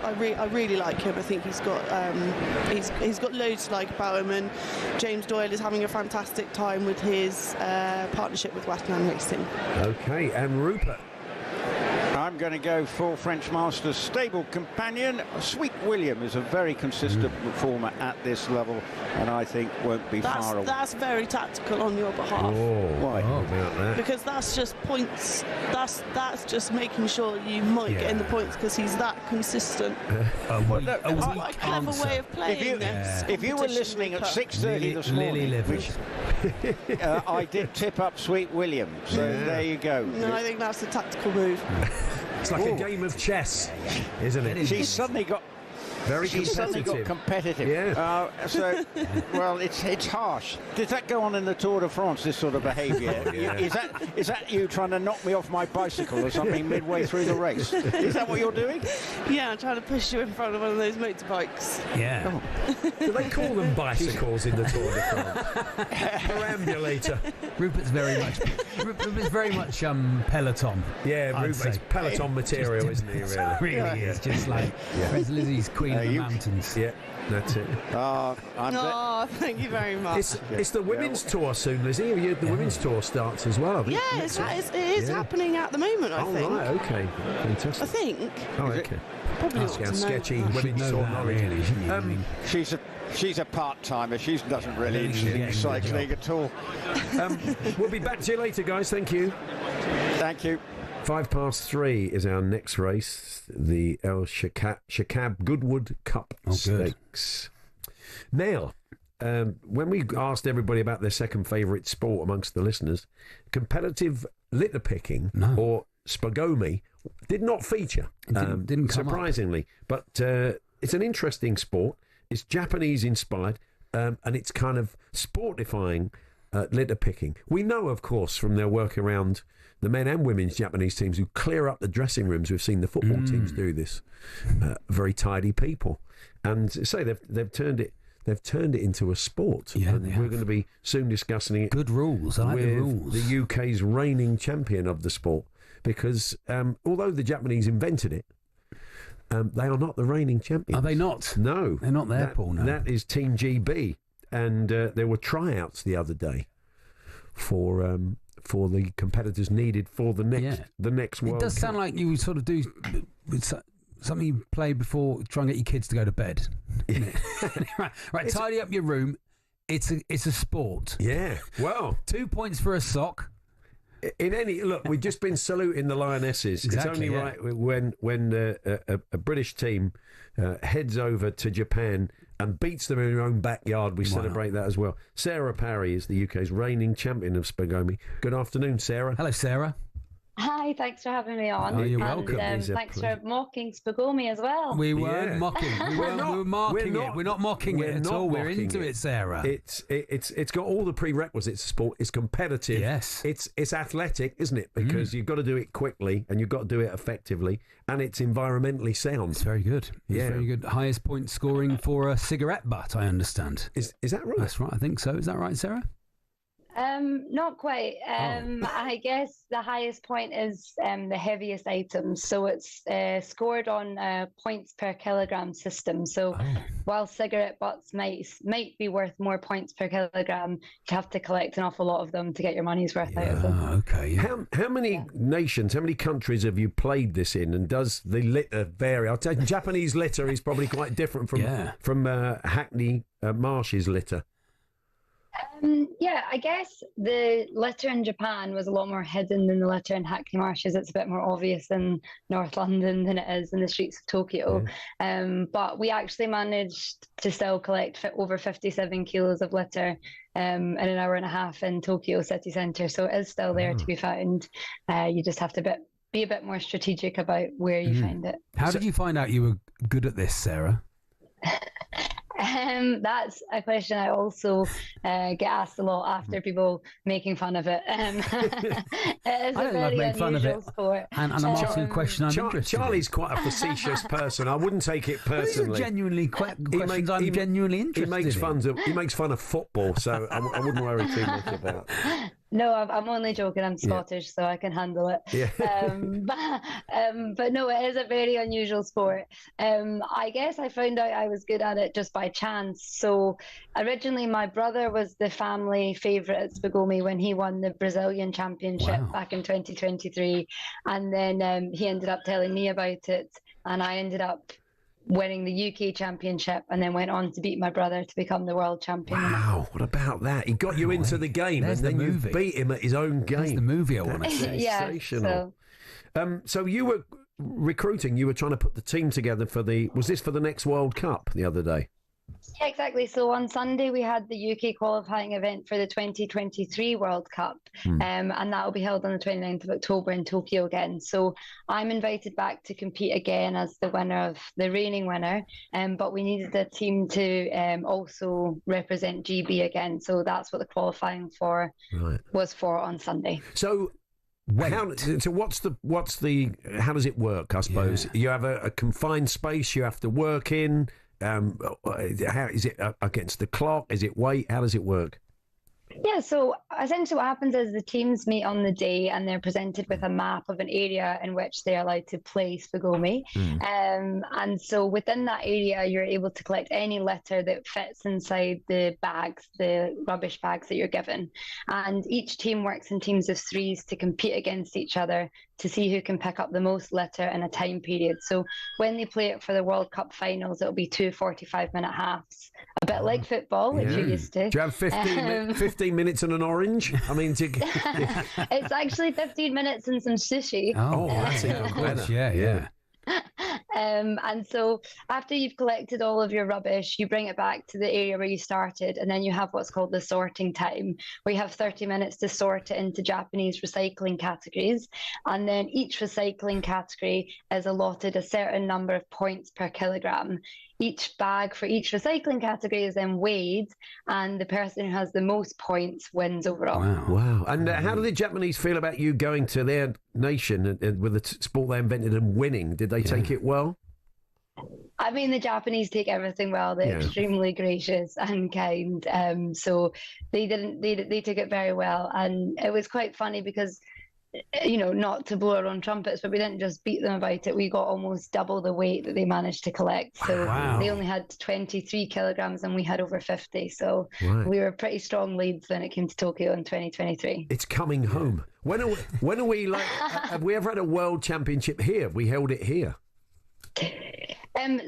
I really like him. I think he's got loads to like about him, and James Doyle is having a fantastic time with his partnership with Westland Racing. Okay, and Rupert? I'm going to go for French Master's stable companion. Sweet William is a very consistent performer at this level, and I think won't be far away. That's very tactical on your behalf. Why? About that? Because that's just points. That's just making sure you might get in the points because he's that consistent. What a clever way of playing this. If you were listening at 6:30 this morning, I did tip up Sweet William. So there you go. No, I think that's a tactical move. It's like a game of chess, isn't it? She's suddenly got very She's suddenly got competitive. Yeah. Well, it's harsh. Did that go on in the Tour de France, this sort of behaviour? Is that you trying to knock me off my bicycle or something midway through the race? Is that what you're doing? Yeah, I'm trying to push you in front of one of those motorbikes. Yeah. Do they call them bicycles in the Tour de France? Perambulator. Rupert's very much Peloton. Yeah, Rupert's Peloton material, isn't he? Really? Really is. Just like Where's Lizzie's Queen of the Mountains. Yeah, that's it. Thank you very much. It's the women's tour soon, Lizzie. The women's tour starts as well, I think. Yeah, it is happening at the moment, I think. Right, okay. Fantastic. I think. Oh, okay. Probably that's not sketchy women's tour knowledge. She's a part-timer. She doesn't really interested in cycling at all. We'll be back to you later, guys. Thank you. Thank you. 3:05 is our next race, the El Shakab Goodwood Cup Stakes. Now, when we asked everybody about their second favourite sport amongst the listeners, competitive litter picking or Spagomi did not feature. Didn't come surprisingly, but it's an interesting sport. It's Japanese inspired, and it's kind of sportifying litter picking. We know, of course, from their work around the men and women's Japanese teams who clear up the dressing rooms. We've seen the football teams do this. Very tidy people, and say they've turned it into a sport. Yeah, and we're going to be soon discussing it. Good rules. I like the rules. The UK's reigning champion of the sport, because although the Japanese invented it, they are not the reigning champions. Are they not? No, they're not there, Paul. No, that is Team GB, and there were tryouts the other day for the competitors needed for the next World Cup. It does sound like you sort of do something you play before, try and get your kids to go to bed. right, tidy up your room. It's a sport. Yeah. Well, 2 points for a sock. Look, we've just been saluting the Lionesses. Exactly, it's only right when a British team heads over to Japan and beats them in their own backyard. We celebrate that as well. Sarah Parry is the UK's reigning champion of Spagomi. Good afternoon, Sarah. Hello, Sarah. Hi, thanks for having me on. Oh, you're welcome. Thanks for mocking Spagomi as well. We weren't mocking. We were marking it. We're not mocking it at all. We're into it, Sarah. It's got all the prerequisites of sport. It's competitive. Yes. It's athletic, isn't it? Because you've got to do it quickly and you've got to do it effectively, and it's environmentally sound. It's very good. It's very good. Highest point scoring for a cigarette butt, I understand. Is that right? That's right. I think so. Is that right, Sarah? Not quite. I guess the highest point is the heaviest item. So it's scored on points per kilogram system. So while cigarette butts might be worth more points per kilogram, you have to collect an awful lot of them to get your money's worth out of them. Okay. How many nations, how many countries have you played this in? And does the litter vary? I'll tell you, Japanese litter is probably quite different from Hackney Marsh's litter. I guess the litter in Japan was a lot more hidden than the litter in Hackney Marshes. It's a bit more obvious in North London than it is in the streets of Tokyo. But we actually managed to still collect over 57 kilos of litter in an hour and a half in Tokyo city centre. So it is still there to be found. You just have to be a bit more strategic about where you find it. How did you find out you were good at this, Sarah? That's a question I also get asked a lot after people making fun of it. It is a very unusual sport. And I'm asking a question I'm interested Charlie's quite a facetious person. I wouldn't take it personally. These are genuinely questions I'm genuinely interested in. He makes fun of football, so I wouldn't worry too much about it. No, I'm only joking. I'm Scottish, so I can handle it. But no, it is a very unusual sport. I guess I found out I was good at it just by chance. So originally my brother was the family favourite at Spagomi when he won the Brazilian Championship back in 2023. And then he ended up telling me about it, and I ended up winning the UK Championship and then went on to beat my brother to become the world champion. Wow, what about that? He got you into the game and then you beat him at his own game. That's the movie I want to see. Sensational. So you were recruiting, you were trying to put the team together was this for the next World Cup the other day? Yeah, exactly. So on Sunday we had the UK qualifying event for the 2023 World Cup, and that will be held on the 29th of October in Tokyo again. So I'm invited back to compete again as the winner of the reigning winner, but we needed a team to also represent GB again. So that's what the qualifying was for on Sunday. So how does it work? I suppose you have a confined space you have to work in. How is it against the clock? Is it weight? How does it work? Yeah, so essentially what happens is the teams meet on the day and they're presented with a map of an area in which they're allowed to play Spagomi. And so within that area, you're able to collect any litter that fits inside the bags, the rubbish bags that you're given. And each team works in teams of threes to compete against each other to see who can pick up the most litter in a time period. So when they play it for the World Cup finals, it'll be 2 45-minute halves. A bit like football, which you're used to. Do you have 15 minutes and an orange? I mean, it's actually 15 minutes and some sushi. Oh, that's even better. Yeah. And so after you've collected all of your rubbish, you bring it back to the area where you started, and then you have what's called the sorting time, where you have 30 minutes to sort it into Japanese recycling categories. And then each recycling category is allotted a certain number of points per kilogram. Each bag for each recycling category is then weighed, and the person who has the most points wins overall. Wow. And how did the Japanese feel about you going to their nation with the sport they invented and winning? Did they take it well? I mean, the Japanese take everything well. They're extremely gracious and kind. So they took it very well. And it was quite funny because, you know, not to blow our own trumpets, but we didn't just beat them about it. We got almost double the weight that they managed to collect. So they only had 23 kilograms and we had over 50. So we were pretty strong leads when it came to Tokyo in 2023. It's coming home. When are we like, have we ever had a world championship here? We held it here.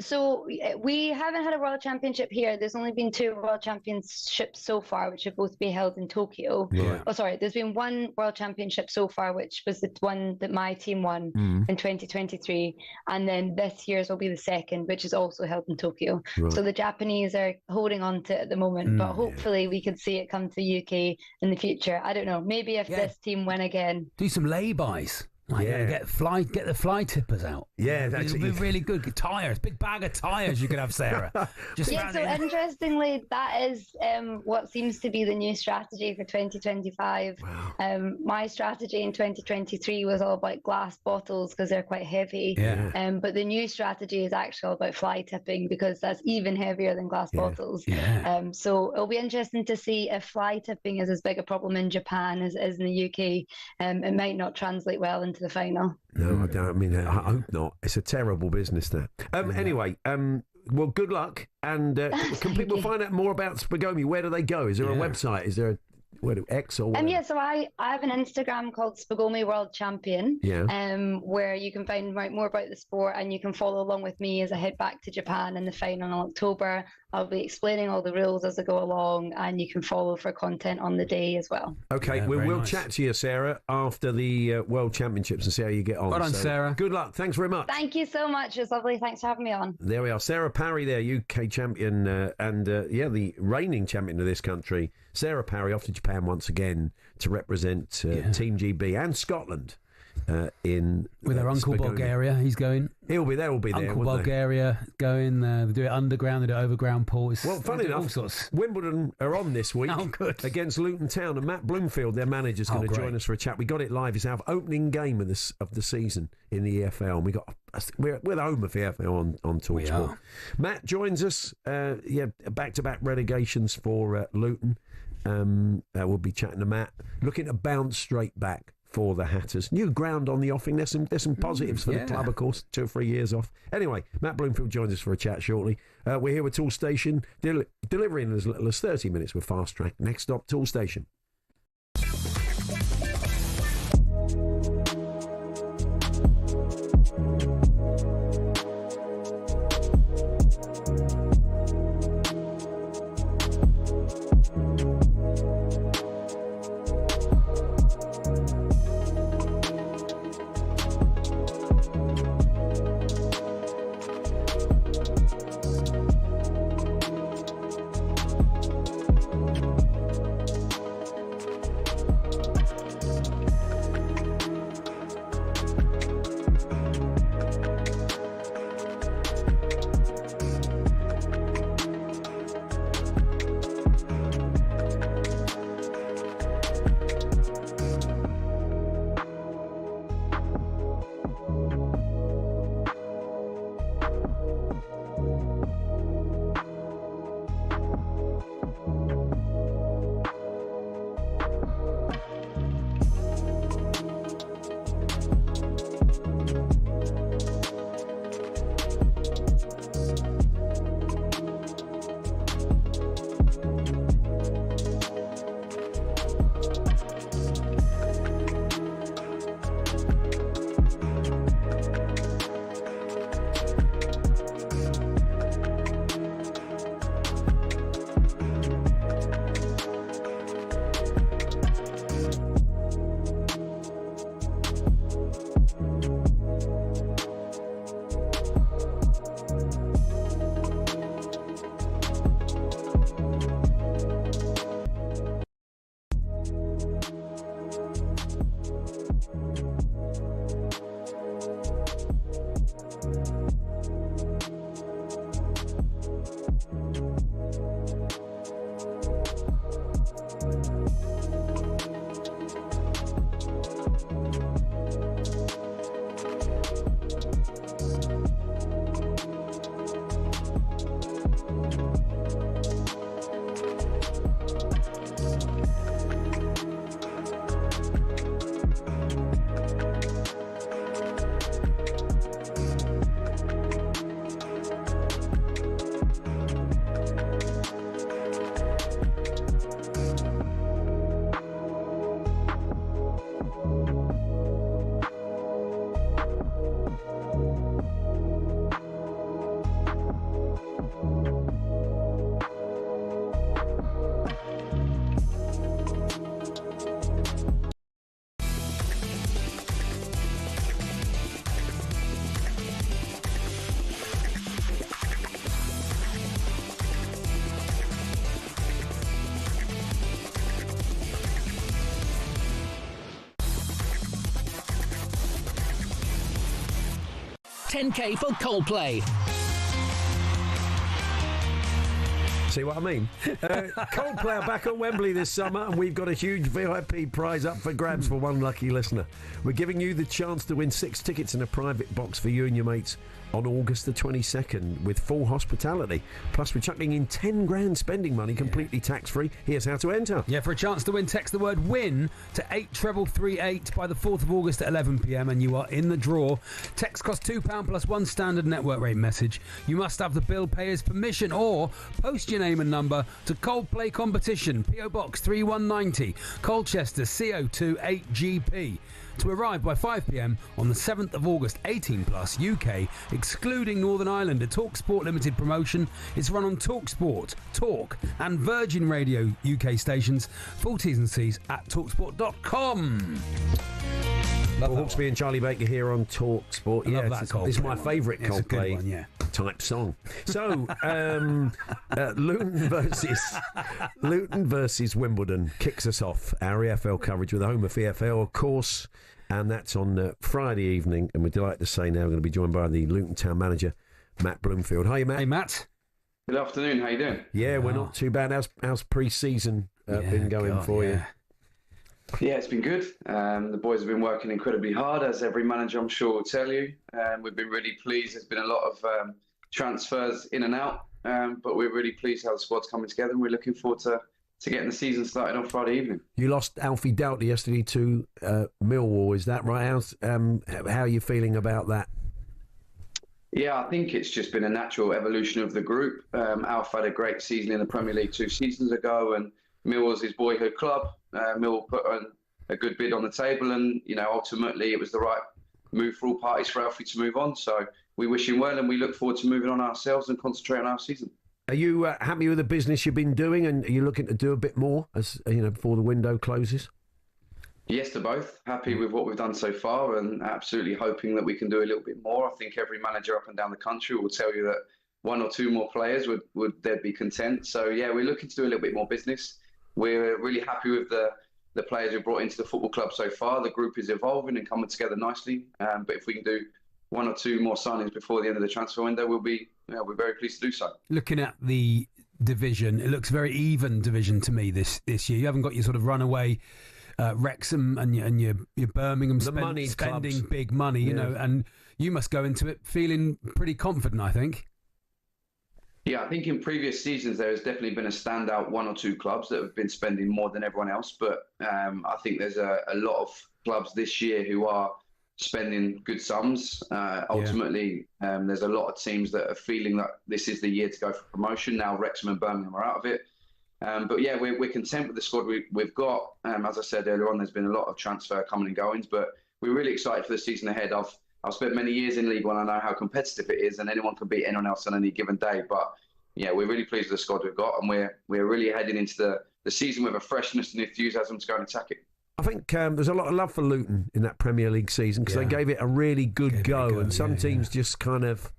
So we haven't had a world championship here. There's only been 2 world championships so far, which have both been held in Tokyo. Oh, sorry. There's been 1 world championship so far, which was the one that my team won in 2023. And then this year's will be the second, which is also held in Tokyo. So the Japanese are holding on to it at the moment, but hopefully we could see it come to the UK in the future. I don't know. Maybe if this team win again. Do some lay-bys. Get the fly tippers out. Yeah, it'll be really good. Tyres, big bag of tyres you could have, Sarah. Interestingly, that is what seems to be the new strategy for 2025. Wow. My strategy in 2023 was all about glass bottles because they're quite heavy. Yeah. But the new strategy is actually all about fly tipping because that's even heavier than glass bottles. Yeah. So it'll be interesting to see if fly tipping is as big a problem in Japan as in the UK. It might not translate well into the final. No, I don't. I mean, I hope not. It's a terrible business there. Anyway, well, good luck. And can people find out more about Spagomi? Where do they go? Is there a website? Is there X or whatever? So I have an Instagram called Spagomi World Champion. Where you can find out more about the sport and you can follow along with me as I head back to Japan in the final in October. I'll be explaining all the rules as I go along, and you can follow for content on the day as well. Okay, we'll chat to you, Sarah, after the World Championships and see how you get on. Well done, Sarah. Good luck. Thanks very much. Thank you so much. It's lovely. Thanks for having me on. There we are. Sarah Parry there, UK champion and the reigning champion of this country. Sarah Parry off to Japan once again to represent Team GB and Scotland. With her uncle Spagomi. Bulgaria, he's going. He'll be there. Uncle Bulgaria going. They do it underground. They do it overground. Paul. Well, funny enough, Wimbledon are on this week against Luton Town, and Matt Bloomfield, their manager, is going to join us for a chat. We got it live. It's our opening game of the season in the EFL, and we're the home of the EFL on talkSPORT. Matt joins us. Back-to-back relegations for Luton. We'll be chatting to Matt, looking to bounce straight back for the Hatters. New ground on the offing. There's some positives for the club, of course. 2 or 3 years off. Anyway, Matt Bloomfield joins us for a chat shortly. We're here with Tool Station, delivering as little as 30 minutes with Fast Track. Next stop, Tool Station. 10k for Coldplay. See what I mean? Coldplay are back at Wembley this summer, and we've got a huge VIP prize up for grabs for one lucky listener. We're giving you the chance to win 6 tickets in a private box for you and your mates on August the 22nd with full hospitality. Plus, we're chucking in 10 grand spending money completely tax-free. Here's how to enter. Yeah, for a chance to win, text the word WIN to 83338 by the 4th of August at 11 p.m. and you are in the draw. Text costs £2 plus one standard network rate message. You must have the bill payer's permission or post your name and number to Coldplay Competition, PO Box 3190, Colchester CO2 8GP. To arrive by 5 p.m. on the 7th of August, 18 plus UK, excluding Northern Ireland. A talkSPORT limited promotion. It's run on talkSPORT, Talk and Virgin Radio UK stations. Full T's and C's at talksport.com. Hawksbee and Charlie Baker here on talkSPORT. I love that Coldplay. This is my favourite Coldplay type song. So, Luton versus Wimbledon kicks us off. Our EFL coverage with the home of EFL, of course, and that's on Friday evening. And we're delighted to say now we're going to be joined by the Luton Town manager, Matt Bloomfield. Hi, Matt. Hey, Matt. Good afternoon. How you doing? Yeah, we're not too bad. How's pre-season been going for you? Yeah, it's been good. The boys have been working incredibly hard, as every manager I'm sure will tell you. We've been really pleased. There's been a lot of transfers in and out, but we're really pleased how the squad's coming together, and we're looking forward to getting the season started on Friday evening. You lost Alfie Doughty yesterday to Millwall, is that right? How are you feeling about that? Yeah, I think it's just been a natural evolution of the group. Alf had a great season in the Premier League 2 seasons ago, and Millwall's his boyhood club. Millwall put a good bid on the table, and ultimately it was the right move for all parties for Alfie to move on. So we wish him well, and we look forward to moving on ourselves and concentrate on our season. Are you happy with the business you've been doing, and are you looking to do a bit more as before the window closes? Yes to both. Happy with what we've done so far, and absolutely hoping that we can do a little bit more. I think every manager up and down the country will tell you that 1 or 2 more players would they'd be content. So yeah, we're looking to do a little bit more business. We're really happy with the players we've brought into the football club so far. The group is evolving and coming together nicely. But if we can do 1 or 2 more signings before the end of the transfer window, we're very pleased to do so. Looking at the division, it looks a very even division to me this year. You haven't got your sort of runaway Wrexham and your Birmingham spending big money, you know, and you must go into it feeling pretty confident, I think. Yeah, I think in previous seasons there has definitely been a standout 1 or 2 clubs that have been spending more than everyone else. But I think there's a lot of clubs this year who are spending good sums. Ultimately, there's a lot of teams that are feeling that this is the year to go for promotion. Now Wrexham and Birmingham are out of it. But yeah, we're content with the squad we've got. As I said earlier on, there's been a lot of transfer coming and goings, but we're really excited for the season ahead. I've spent many years in League One. I know how competitive it is, and anyone can beat anyone else on any given day. But yeah, we're really pleased with the squad we've got, and we're really heading into the season with a freshness and enthusiasm to go and attack it. I think there's a lot of love for Luton in that Premier League season because they gave it a really good go, and some teams just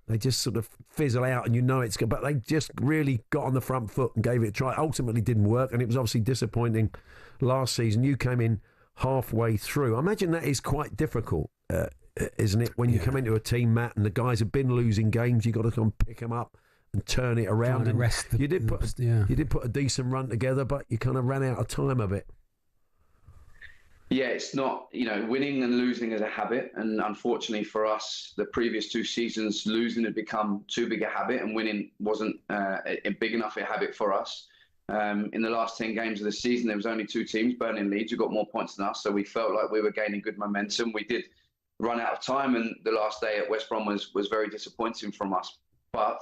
they just sort of fizzle out, and it's good, but they just really got on the front foot and gave it a try. Ultimately didn't work, and it was obviously disappointing last season. You came in halfway through. I imagine that is quite difficult, isn't it, when you come into a team, Matt, and the guys have been losing games, you've got to come and pick them up and turn it around. You did put a decent run together, but you kind of ran out of time a bit. Yeah, it's not, winning and losing is a habit. And unfortunately for us, the previous 2 seasons, losing had become too big a habit and winning wasn't a big enough a habit for us. In the last 10 games of the season, there was only 2 teams, Burnley and Leeds, who got more points than us. So we felt like we were gaining good momentum. We did run out of time, and the last day at West Brom was very disappointing from us. But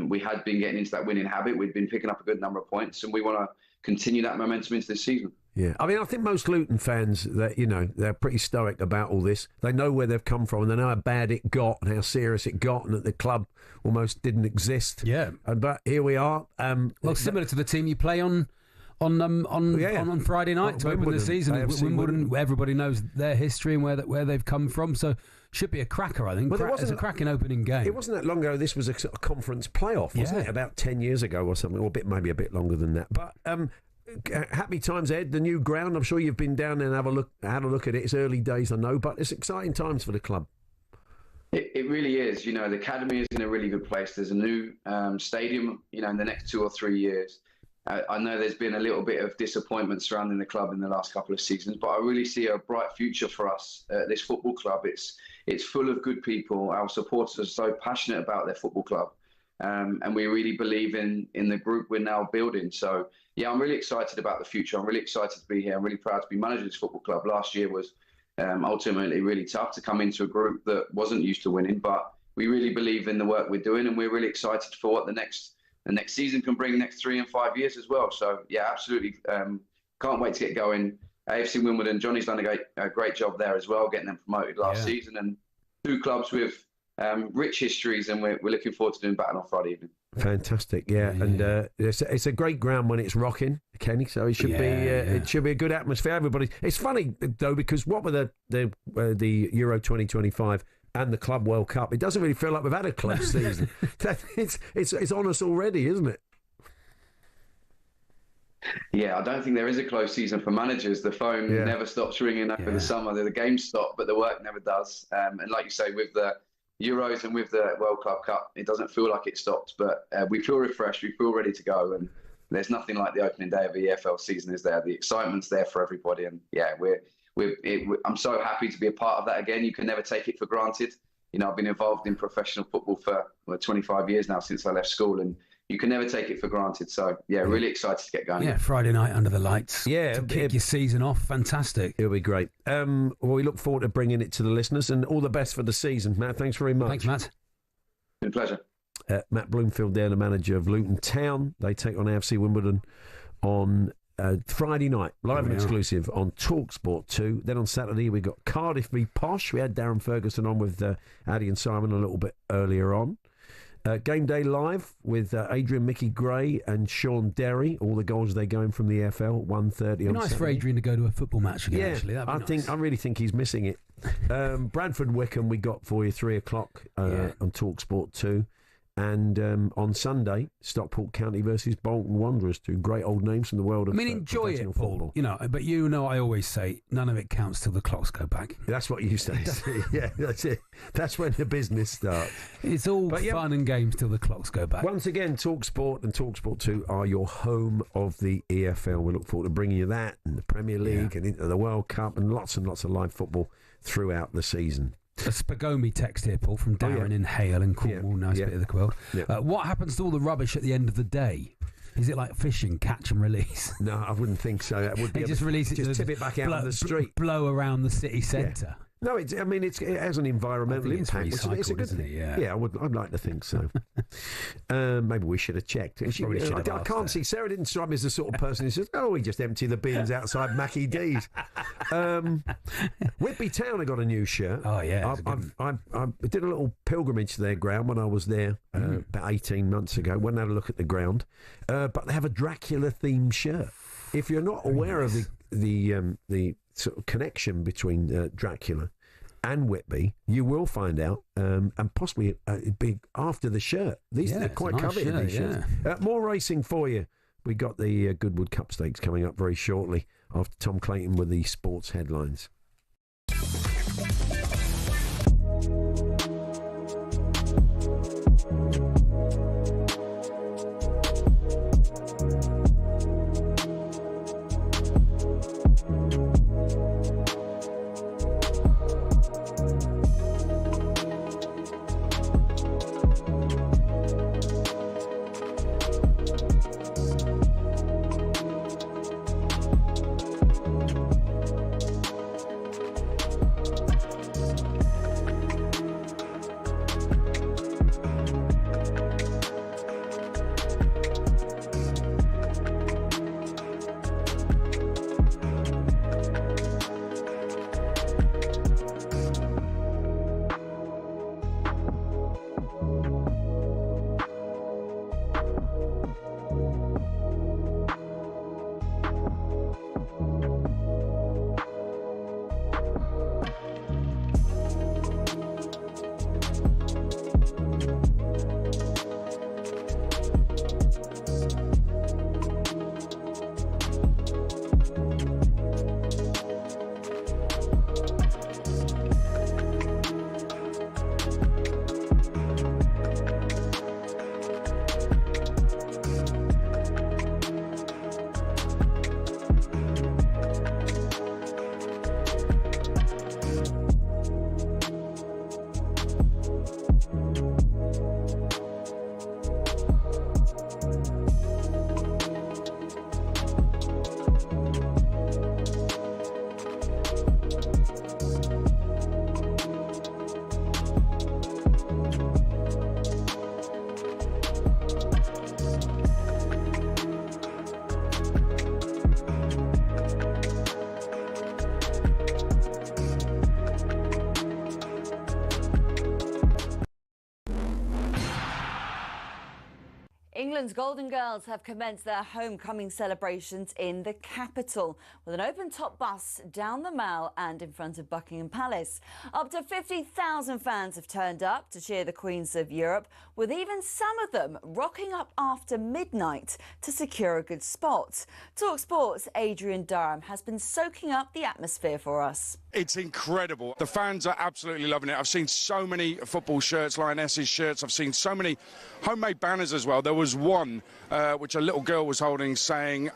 we had been getting into that winning habit. We'd been picking up a good number of points, and we want to continue that momentum into this season. Yeah, I mean, I think most Luton fans, they're pretty stoic about all this. They know where they've come from, and they know how bad it got and how serious it got, and that the club almost didn't exist. Yeah, but here we are. Similar to the team you play on Friday night to open the season. Wimbledon, everybody knows their history and where they've come from. So should be a cracker, I think. Well, it's a cracking opening game. It wasn't that long ago. This was a conference playoff, wasn't it? About 10 years ago or something, or maybe a bit longer than that. But happy times ahead. The new ground. I'm sure you've been down there and had a look at it. It's early days, I know, but it's exciting times for the club. It really is. You know, the academy is in a really good place. There's a new stadium, you know, in the next 2 or 3 years. I know there's been a little bit of disappointment surrounding the club in the last couple of seasons, but I really see a bright future for us at this football club. It's full of good people. Our supporters are so passionate about their football club, and we really believe in the group we're now building. So, yeah, I'm really excited about the future. I'm really excited to be here. I'm really proud to be manager of this football club. Last year was ultimately really tough to come into a group that wasn't used to winning, but we really believe in the work we're doing, and we're really excited for what the next season can bring, next 3 and 5 years as well. So yeah, absolutely, can't wait to get going. AFC Wimbledon, Johnny's done a great job there as well, getting them promoted last season, and 2 clubs with rich histories, and we're looking forward to doing battle on Friday evening. Fantastic, and it's a great ground when it's rocking, Kenny. So it should be it should be a good atmosphere. Everybody, it's funny though, because what with the Euro 2025 and the Club World Cup, it doesn't really feel like we've had a close season. It's on us already, isn't it? Yeah, I don't think there is a close season for managers. The phone never stops ringing over the summer. The games stop, but the work never does. And like you say, with the Euros and with the World Club Cup, it doesn't feel like it stopped. But we feel refreshed. We feel ready to go. And there's nothing like the opening day of the EFL season, is there? The excitement's there for everybody. And yeah, I'm so happy to be a part of that again. You can never take it for granted. You know, I've been involved in professional football for 25 years now, since I left school, and you can never take it for granted. So, yeah, really excited to get going. Yeah, Friday night under the lights. Yeah. To kick your season off. Fantastic. It'll be great. Well, we look forward to bringing it to the listeners, and all the best for the season. Matt, thanks very much. Thanks, Matt. Been a pleasure. Matt Bloomfield there, the manager of Luton Town. They take on AFC Wimbledon on Friday night, live and exclusive on talkSPORT 2. Then on Saturday we got Cardiff v Posh. We had Darren Ferguson on with Addy and Simon a little bit earlier on. Game day live with Adrian Mickey Gray and Sean Derry. All the goals they're going from the EFL, 1:30 on nice Saturday. For Adrian to go to a football match again. Actually, that'd be nice. I really think he's missing it. Bradford Wickham we got for you 3 o'clock on talkSPORT 2. And on Sunday, Stockport County versus Bolton Wanderers, 2 great old names from the world of enjoy it, Paul. Football. You know, but I always say none of it counts till the clocks go back. That's what you say. Yeah, that's it. That's when the business starts. It's all fun and games till the clocks go back. Once again, talkSPORT and talkSPORT 2 are your home of the EFL. We look forward to bringing you that and the Premier League and into the World Cup and lots of live football throughout the season. A Spagomi text here, Paul, from Darren in Hale in Cornwall, nice bit of the world. Yeah. What happens to all the rubbish at the end of the day? Is it like fishing, catch and release? No, I wouldn't think so. That would be just release it, just tip it back out on the street, blow around the city centre. No, it has an environmental impact. It's a good thing. Yeah, I'd like to think so. Maybe we should have checked. I can't see. Sarah didn't strike me as the sort of person who says, we just empty the bins outside Mackie D's. Whitby Town have got a new shirt. Oh, yeah. I did a little pilgrimage to their ground when I was there about 18 months ago. Went and had a look at the ground. But they have a Dracula-themed shirt. If you're not aware of the sort of connection between Dracula and Whitby, you will find out, and possibly be after the shirt. They're quite coveted, these shirts. More racing for you. We got the Goodwood Cup Stakes coming up very shortly after Tom Clayton with the sports headlines. England's Golden Girls have commenced their homecoming celebrations in the capital with an open-top bus down the Mall and in front of Buckingham Palace. Up to 50,000 fans have turned up to cheer the Queens of Europe, with even some of them rocking up after midnight to secure a good spot. talkSPORT's Adrian Durham has been soaking up the atmosphere for us. It's incredible. The fans are absolutely loving it. I've seen so many football shirts, Lionesses shirts. I've seen so many homemade banners as well. There was one which a little girl was holding saying,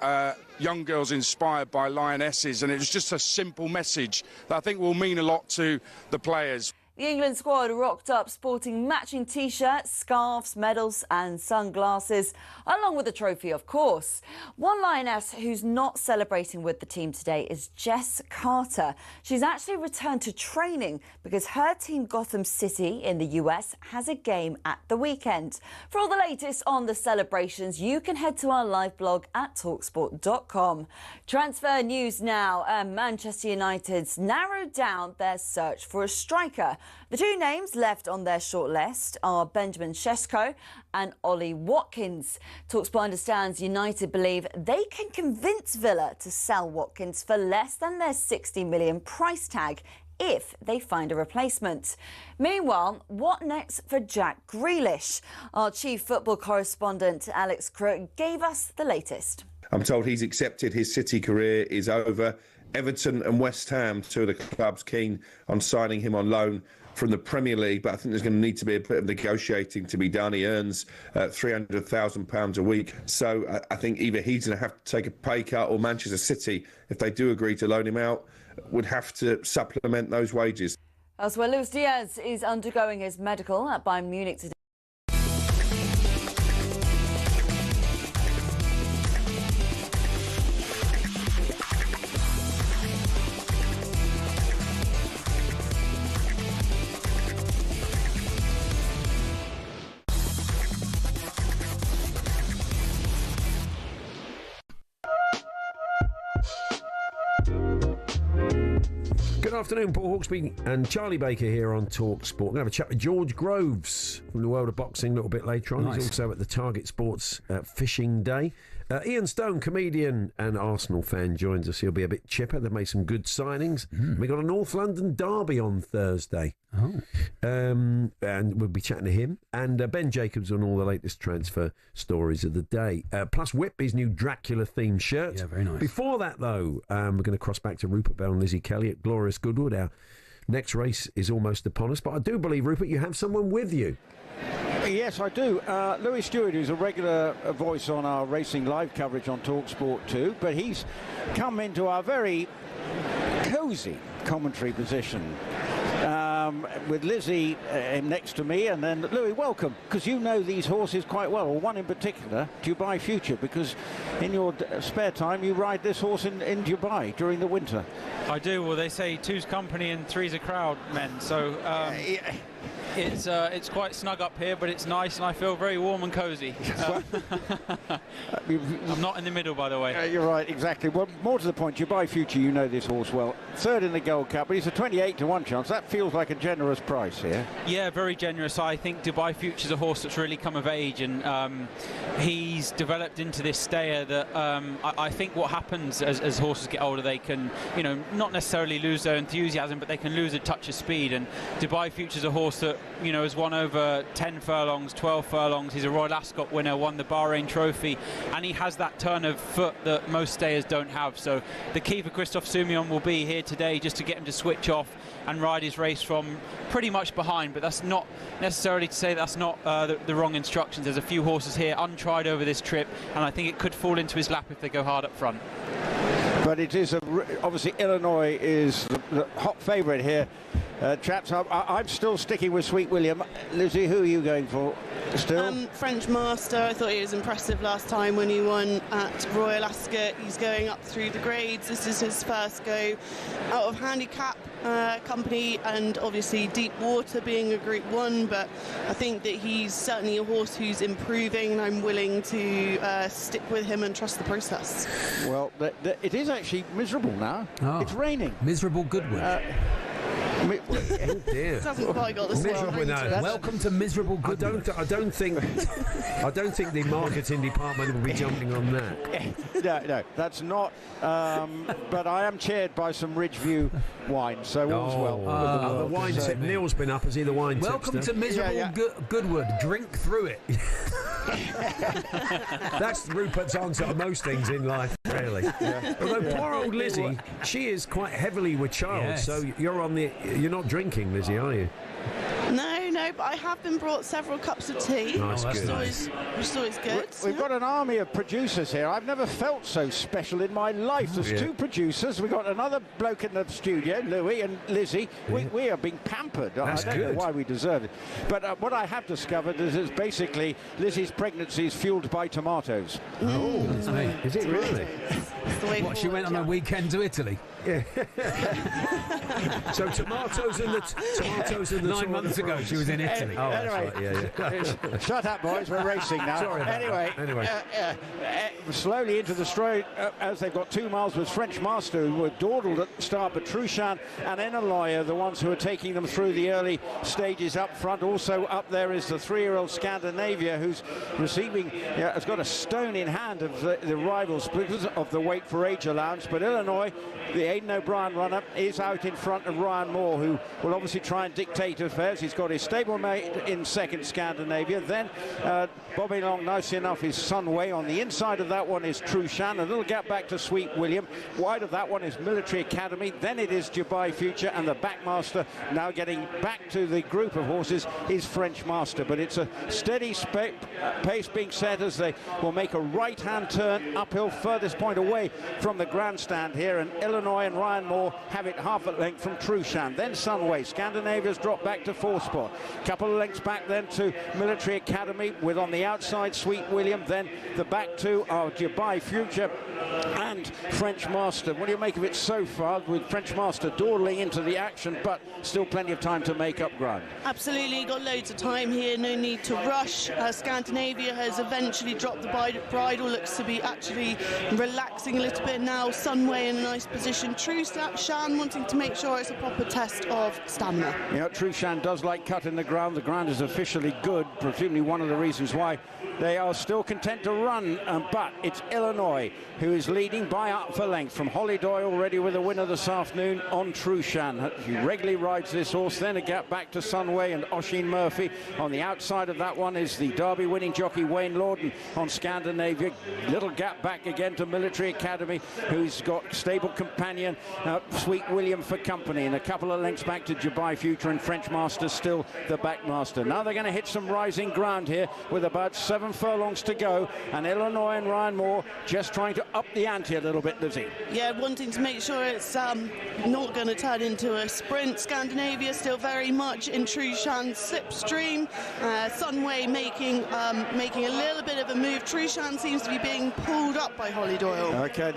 young girls inspired by Lionesses. And it was just a simple message that I think will mean a lot to the players. The England squad rocked up sporting matching T-shirts, scarves, medals and sunglasses, along with a trophy, of course. One Lioness who's not celebrating with the team today is Jess Carter. She's actually returned to training because her team Gotham City in the US has a game at the weekend. For all the latest on the celebrations, you can head to our live blog at talksport.com. Transfer news now. Manchester United's narrowed down their search for a striker. The two names left on their shortlist are Benjamin Sesko and Ollie Watkins. talkSPORT understands United believe they can convince Villa to sell Watkins for less than their £60 million price tag if they find a replacement. Meanwhile, what next for Jack Grealish? Our chief football correspondent Alex Crook gave us the latest. I'm told he's accepted his City career is over. Everton and West Ham, two of the clubs keen on signing him on loan from the Premier League, but I think there's going to need to be a bit of negotiating to be done. He earns £300,000 a week, so I think either he's going to have to take a pay cut, or Manchester City, if they do agree to loan him out, would have to supplement those wages. Elsewhere, Luis Diaz is undergoing his medical at Bayern Munich today. Good afternoon, Paul Hawksbee and Charlie Baker here on talkSPORT. We're going to have a chat with George Groves from the world of boxing a little bit later on. Nice. He's also at the Target Sports Fishing Day. Ian Stone, comedian and Arsenal fan, joins us. He'll be a bit chipper. They've made some good signings. We got a North London derby on Thursday. And we'll be chatting to him. And Ben Jacobs on all the latest transfer stories of the day. Plus Whitby's new Dracula-themed shirt. Yeah, very nice. Before that, though, we're going to cross back to Rupert Bell and Lizzie Kelly at Glorious Goodwood. Our next race is almost upon us. But I do believe, Rupert, you have someone with you. Yes, I do. Louis Stewart, who's a regular voice on our racing live coverage on talkSPORT too, but he's come into our very cosy commentary position with Lizzie next to me, and then Louis, welcome, because you know these horses quite well, or one in particular, Dubai Future, because in your spare time you ride this horse in Dubai during the winter. I do. Well, they say two's company and three's a crowd, men, so it's quite snug up here, but it's nice and I feel very warm and cosy. I'm not in the middle, by the way. You're right, exactly. Well, more to the point, Dubai Future, you know this horse well. Third in the Gold Cup, but he's a 28-1 chance. That feels like a generous price here. Yeah, very generous. I think Dubai Future's a horse that's really come of age, and he's developed into this stayer that I think what happens as horses get older, they can, not necessarily lose their enthusiasm, but they can lose a touch of speed. And Dubai Future's a horse that, has won over 10 furlongs, 12 furlongs. He's a Royal Ascot winner, won the Bahrain Trophy, and he has that turn of foot that most stayers don't have. So the key for Christophe Soumillon will be here today just to get him to switch off and ride his race from pretty much behind, but that's not necessarily to say that's not the wrong instructions. There's a few horses here untried over this trip, and I think it could fall into his lap if they go hard up front. But it is obviously Illinois is the hot favourite here. Chaps, I'm still sticking with Sweet William. Lizzie, who are you going for still? French Master. I thought he was impressive last time when he won at Royal Ascot. He's going up through the grades. This is his first go out of handicap company, and obviously Deep Water being a Group 1, but I think that he's certainly a horse who's improving, and I'm willing to stick with him and trust the process. Well, it is actually miserable now. It's raining. Miserable Goodwood. Oh dear. Hasn't quite got the Miserable, no. Welcome to miserable Goodwood. I don't think the marketing department will be jumping on that. No, that's not. But I am chaired by some Ridgeview wine, so all's well. The wine tip. Neil's been up. Is he the wine tipster? Welcome to miserable Goodwood. Drink through it. That's Rupert's answer to most things in life, really. Although poor old Lizzie, she is quite heavily with child, so you're not drinking, Lizzie, are you? No, but I have been brought several cups of tea. Nice, which is always good. We've got an army of producers here. I've never felt so special in my life. There's two producers. We've got another bloke in the studio, Louis and Lizzie. We are being pampered. That's I don't know why we deserve it. But what I have discovered is basically Lizzie's pregnancy is fueled by tomatoes. Oh, is it really? What, she went on a weekend to Italy? Yeah. So tomatoes and the 9 months ago she was in Italy. Anyway, that's right, yeah. Shut up, boys. We're racing now. Sorry about anyway. Slowly into the straight as they've got 2 miles with French Master, who were dawdled at the start, but Truchan and Enaloy are the ones who are taking them through the early stages up front. Also up there is the 3-year-old Scandinavia, who's receiving, has got a stone in hand of the rivals because of the weight for age allowance. But Illinois, the Aidan O'Brien runner, is out in front of Ryan Moore, who will obviously try and dictate affairs. He's got his stablemate in second, Scandinavia. Then Bobby Long, nicely enough, is Sunway. On the inside of that one is Truchan. A little gap back to Sweet William. Wide of that one is Military Academy. Then it is Dubai Future, and the backmaster, now getting back to the group of horses, is French Master. But it's a steady pace being set as they will make a right-hand turn uphill, furthest point away from the grandstand here, and Illinois and Ryan Moore have it half a length from Truchan. Then Sunway. Scandinavia's dropped back to 4th spot. Couple of lengths back then to Military Academy, with on the outside Sweet William. Then the back two are Dubai Future and French Master. What do you make of it so far, with French Master dawdling into the action, but still plenty of time to make up ground? Absolutely, got loads of time here, no need to rush. Scandinavia has eventually dropped the bridle, looks to be actually relaxing a little bit now. Sunway in a nice position. Truchan wanting to make sure it's a proper test of stamina. Yeah, Truchan does like cutting the ground. The ground is officially good, presumably one of the reasons why they are still content to run, but it's Illinois who is leading by up for length from Holiday, already with a winner this afternoon on Truchan. He regularly rides this horse. Then a gap back to Sunway and Oisin Murphy. On the outside of that one is the Derby winning jockey Wayne Lorden on Scandinavia. Little gap back again to Military Academy, who's got stable companion Sweet William for company, and a couple of lengths back to Dubai Future, and French Master still the backmaster. Now they're going to hit some rising ground here with about 7 furlongs to go, and Illinois and Ryan Moore just trying to up the ante a little bit, Lizzie. Yeah, wanting to make sure it's not going to turn into a sprint. Scandinavia still very much in Truchan's slipstream. Sunway making a little bit of a move. Truchan seems to be being pulled up by Holly Doyle. Okay,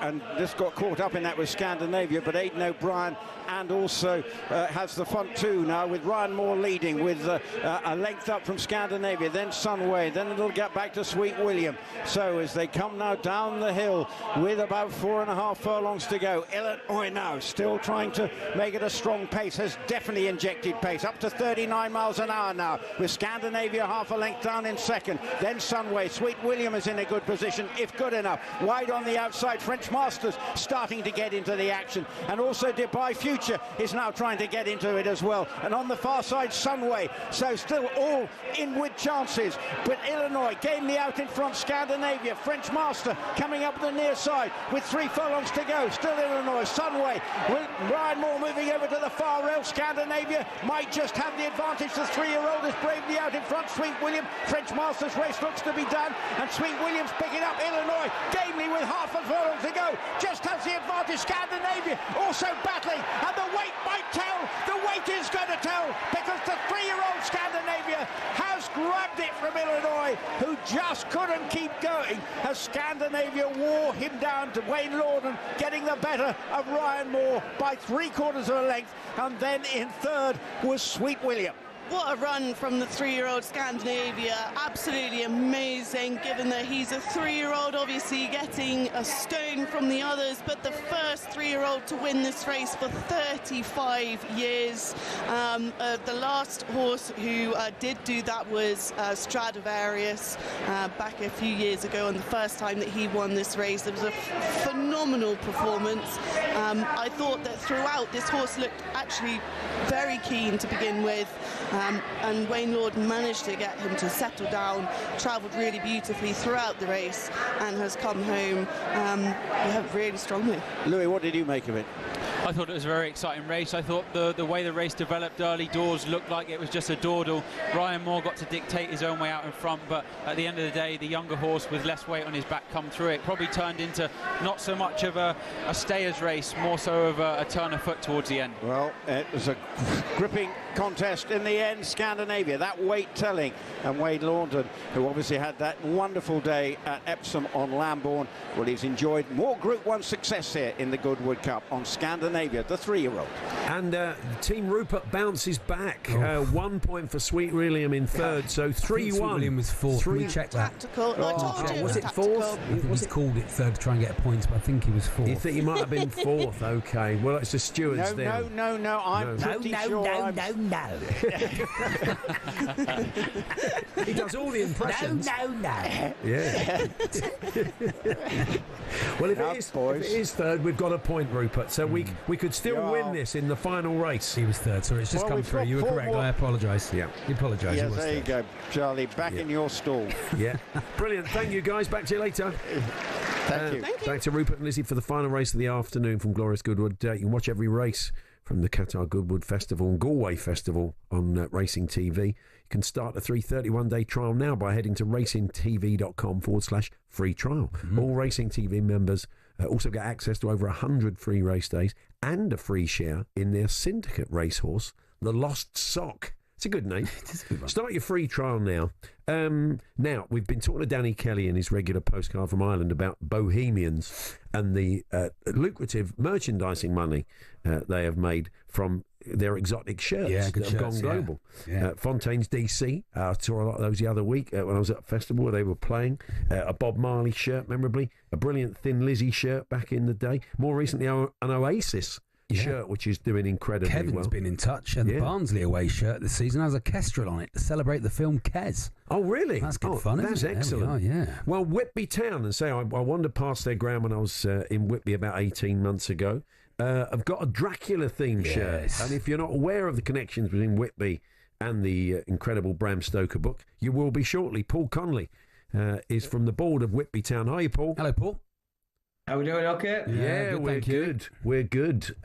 and this got caught up in that with Scandinavia, but Aidan O'Brien and also has the front two now, with Ryan Moore leading with a length up from Scandinavia, then Sunway, then a little gap back to Sweet William. So as they come now down the hill with about 4.5 furlongs to go, Illinois now still trying to make it a strong pace, has definitely injected pace up to 39 miles an hour now, with Scandinavia half a length down in second, then Sunway. Sweet William is in a good position, if good enough. Wide on the outside, French Masters starting to get into the action, and also Dubai Future is now trying to get into it as well, and on the far side Sunway. So still all in with chances, but Illinois gamely out in front. Scandinavia, French Master coming up the near side with 3 furlongs to go. Still Illinois, Sunway with Ryan Moore moving over to the far rail. Scandinavia might just have the advantage. The 3-year-old is bravely out in front. Sweet William, French Master's race looks to be done, and Sweet William's picking up Illinois gamely with half a furlong to go. Just has the advantage. Scandinavia also battling, and the weight might tell. The weight is going to tell, because the 3-year-old Scandinavia has grabbed it from Illinois, who just couldn't keep going as Scandinavia wore him down to Wayne Lorden, getting the better of Ryan Moore by 3/4 of a length, and then in third was Sweet William. what a run from the 3-year-old Scandinavia. Absolutely amazing, given that he's a 3-year-old, obviously getting a stone from the others, but the first 3-year-old to win this race for 35 years. The last horse who did do that was Stradivarius back a few years ago, and the first time that he won this race. It was a phenomenal performance. I thought that throughout, this horse looked actually very keen to begin with, and Wayne Lord managed to get him to settle down, travelled really beautifully throughout the race, and has come home really strongly. Louis, what did you make of it? I thought it was a very exciting race. I thought the way the race developed early doors looked like it was just a dawdle. Ryan Moore got to dictate his own way out in front, but at the end of the day, the younger horse with less weight on his back come through it. Probably turned into not so much of a stayers race, more so of a turn of foot towards the end. Well, it was a gripping contest in the end. Scandinavia, that weight telling, and Wayne Laundon, who obviously had that wonderful day at Epsom on Lambourne, well, he's enjoyed more Group 1 success here in the Goodwood Cup on Scandinavia, the 3-year-old. And Team Rupert bounces back. 1 point for Sweet William in third, so 3-1. Sweet William was fourth. Can we check that? Tactical. I told you was it fourth? I think he's called it third to try and get points, but I think he was fourth. You think he might have been fourth? Okay. Well, it's the stewards then. No. I'm pretty sure. No. He does all the impressions. No. Yeah. Well, if it is third, we've got a point, Rupert. So we could still win this in the final race. He was third, so it's just come through. You were correct. I apologise. Yeah. You apologise. Yes, there you go, Charlie. Back in your stall. Yeah. Brilliant. Thank you, guys. Back to you later. Thank you. Back to Rupert and Lizzie for the final race of the afternoon from Glorious Goodwood. You can watch every race from the Qatar Goodwood Festival and Galway Festival on Racing TV. You can start a 331-day trial now by heading to racingtv.com/free trial. All Racing TV members also get access to over 100 free race days and a free share in their syndicate racehorse, the Lost Sock. It's a good name. Start your free trial now. Now, we've been talking to Danny Kelly in his regular postcard from Ireland about Bohemians and the lucrative merchandising money they have made from their exotic shirts that have gone global. Yeah. Fontaine's DC, I saw a lot of those the other week when I was at a festival where they were playing. A Bob Marley shirt, memorably. A brilliant Thin Lizzy shirt back in the day. More recently, an Oasis shirt, which is doing incredibly well. Kevin's been in touch, and the Barnsley away shirt this season has a kestrel on it to celebrate the film Kes. Oh, really? That's good fun, That's isn't it? excellent. Yeah. Well, Whitby Town, and say I wandered past their ground when I was in Whitby about 18 months ago. I've got a Dracula-themed shirt, and if you're not aware of the connections between Whitby and the incredible Bram Stoker book, you will be shortly. Paul Conley is from the board of Whitby Town. Hi, Paul. Hello, Paul. How we doing? Okay. Yeah, we're good. We're good.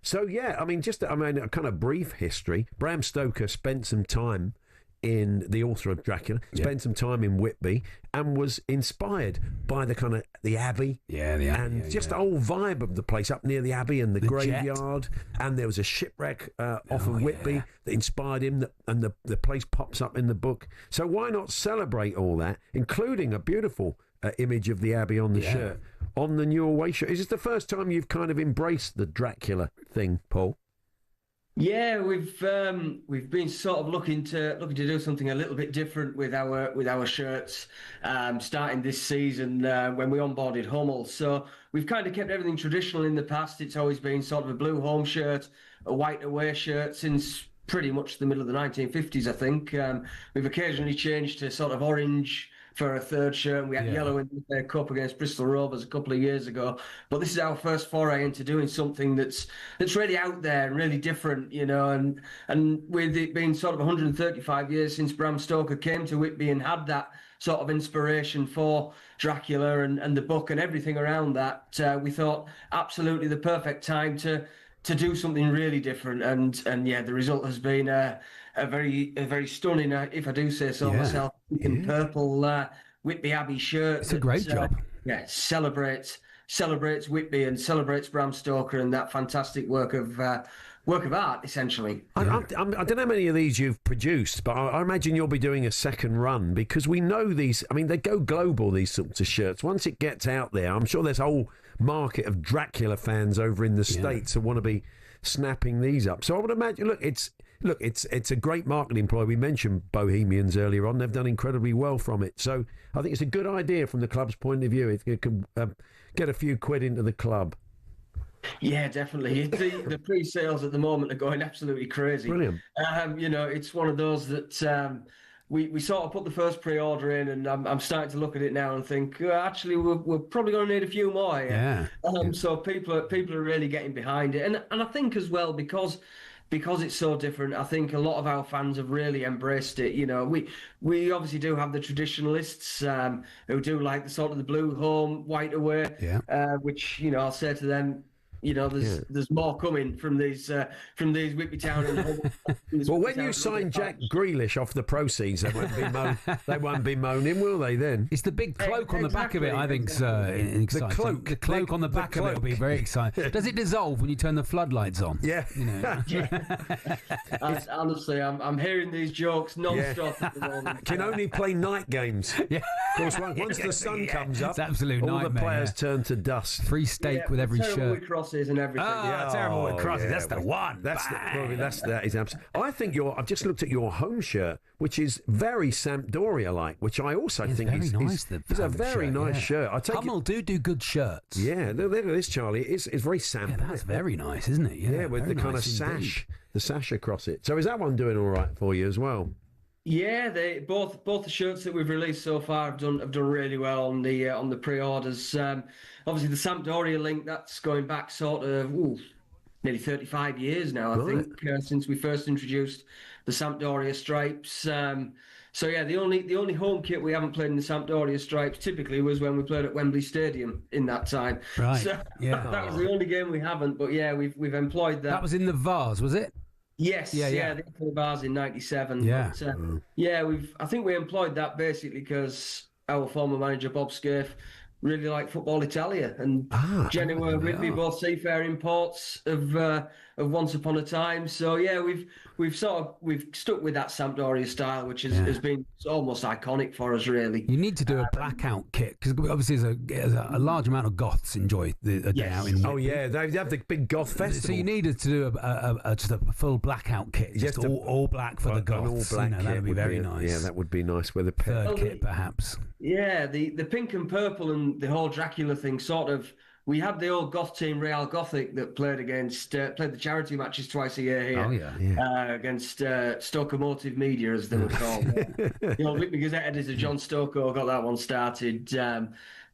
So yeah, I mean, a kind of brief history. Bram Stoker spent some time the author of Dracula, spent some time in Whitby and was inspired by the kind of the Abbey, the whole vibe of the place up near the Abbey and the graveyard. Jet. And there was a shipwreck off of Whitby that inspired him, and the place pops up in the book. So why not celebrate all that, including a beautiful image of the Abbey on the shirt, on the new away shirt? Is this the first time you've kind of embraced the Dracula thing, Paul? Yeah, we've been sort of looking to do something a little bit different with our shirts, starting this season when we onboarded Hummel. So we've kind of kept everything traditional in the past. It's always been sort of a blue home shirt, a white away shirt since pretty much the middle of the 1950s, I think. We've occasionally changed to sort of orange for a third shirt, and we had yellow in the Cup against Bristol Rovers a couple of years ago. But this is our first foray into doing something that's really out there and really different, you know. And with it being sort of 135 years since Bram Stoker came to Whitby and had that sort of inspiration for Dracula and the book and everything around that, we thought absolutely the perfect time to do something really different. And the result has been a very stunning, if I do say so myself, in purple Whitby Abbey shirt. It's a great job. Yeah, celebrates Whitby and celebrates Bram Stoker and that fantastic work of art, essentially. I don't know how many of these you've produced, but I imagine you'll be doing a second run, because we know these, I mean, they go global, these sorts of shirts. Once it gets out there, I'm sure there's a whole market of Dracula fans over in the States who want to be snapping these up. So I would imagine, look, look, it's a great marketing ploy. We mentioned Bohemians earlier on. They've done incredibly well from it. So I think it's a good idea from the club's point of view. It can get a few quid into the club. Yeah, definitely. The pre-sales at the moment are going absolutely crazy. Brilliant. It's one of those that we sort of put the first pre-order in, and I'm starting to look at it now and think, actually, we're probably going to need a few more. Yeah. So people are really getting behind it, and I think as well because it's so different. I think a lot of our fans have really embraced it. We obviously do have the traditionalists who do like the sort of the blue home, white away, which I'll say to them, there's more coming from these Whitby Town and well, when you sign Jack Grealish off the proceeds, they won't be moaning, will they? Then it's the big cloak on the back of it. I think exciting. The cloak on the back of it will be very exciting. Does it dissolve when you turn the floodlights on? Yeah. Honestly, I'm hearing these jokes non-stop at the moment. Can only play night games. Yeah. Of course, once the sun comes up, it's absolute all nightmare, the players turn to dust. Free steak with every shirt. And everything. Terrible with crosses. Yeah, that's the one. That is absolutely. I think I've just looked at your home shirt, which is very Sampdoria-like, which I also think is a very nice shirt. I take Hummel do good shirts. Yeah, look at this, Charlie. It's very Samp. Yeah, that's very nice, isn't it? Yeah, with the kind of sash, the sash across it. So is that one doing all right for you as well? Yeah, both the shirts that we've released so far have done really well on the pre-orders. Obviously, the Sampdoria link, that's going back sort of nearly 35 years now, I think, since we first introduced the Sampdoria stripes. So yeah, the only home kit we haven't played in the Sampdoria stripes typically was when we played at Wembley Stadium in that time. Right. So that was the only game we haven't. But yeah, we've employed that. That was in the Vase, was it? Yes, the Vase in '97. Yeah, but, I think we employed that basically because our former manager Bob Scaife really liked Football Italia, and Genoa, Whitby, both seafaring ports of once upon a time. So yeah, we've stuck with that Sampdoria style, which has been almost iconic for us, really. You need to do a blackout kit because obviously there's a large amount of goths enjoy a day out in Whitby. Oh yeah, they have the big goth festival. So you needed to do just a full blackout kit, just all black for the goths. All black kit that would be very nice. Yeah, that would be nice with a third kit perhaps. Yeah, the pink and purple and the whole Dracula thing sort of. We had the old goth team, Real Gothic, that played the charity matches twice a year here. Oh, yeah. Against Stoke Motive Media, as they were called. The old Whitby Gazette editor, John Stokoe, got that one started to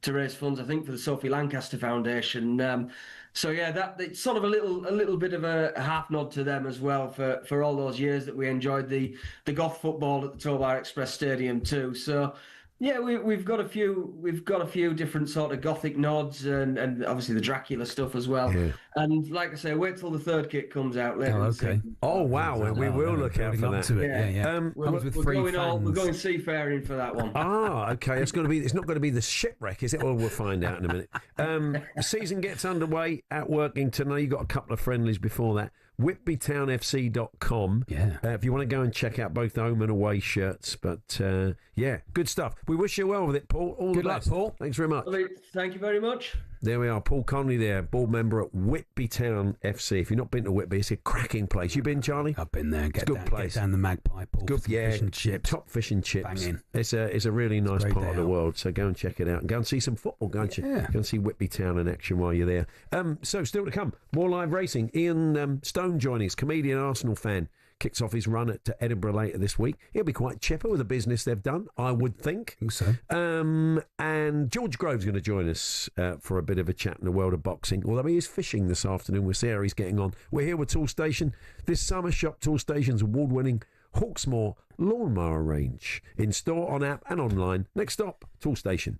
raise funds, I think, for the Sophie Lancaster Foundation. So yeah, it's sort of a little bit of a half nod to them as well for all those years that we enjoyed the goth football at the Tobar Express Stadium too. So. Yeah, we've got a few different sort of gothic nods and obviously the Dracula stuff as well. Yeah. And like I say, wait till the third kit comes out later. Oh, okay. Oh wow, we will look out for that. We're going seafaring for that one. Okay. It's not going to be the shipwreck, is it? Well, we'll find out in a minute. The season gets underway at Workington. Now you've got a couple of friendlies before that. WhitbyTownFC.com. Yeah. If you want to go and check out both the home and away shirts. But yeah, good stuff. We wish you well with it, Paul. All the best. Good luck, Paul. Thanks very much. Thank you very much. There we are, Paul Connolly there, board member at Whitby Town FC. If you've not been to Whitby, it's a cracking place. You been, Charlie? I've been there. It's a good place. Get down the Magpie Pool. Good, fish and chips. Top fish and chips. Banging. It's a really nice part of the world. So go and check it out and go and see some football, go and see Whitby Town in action while you're there. So still to come, more live racing. Ian Stone joining us, comedian, Arsenal fan. Kicks off his run to Edinburgh later this week. He'll be quite chipper with the business they've done, I would think. I think so. And George Grove's going to join us for a bit of a chat in the world of boxing, although he is fishing this afternoon. We'll see how he's getting on. We're here with Toolstation. This summer, shop Toolstation's award-winning Hawksbee lawnmower range. In store, on app and online. Next stop, Toolstation.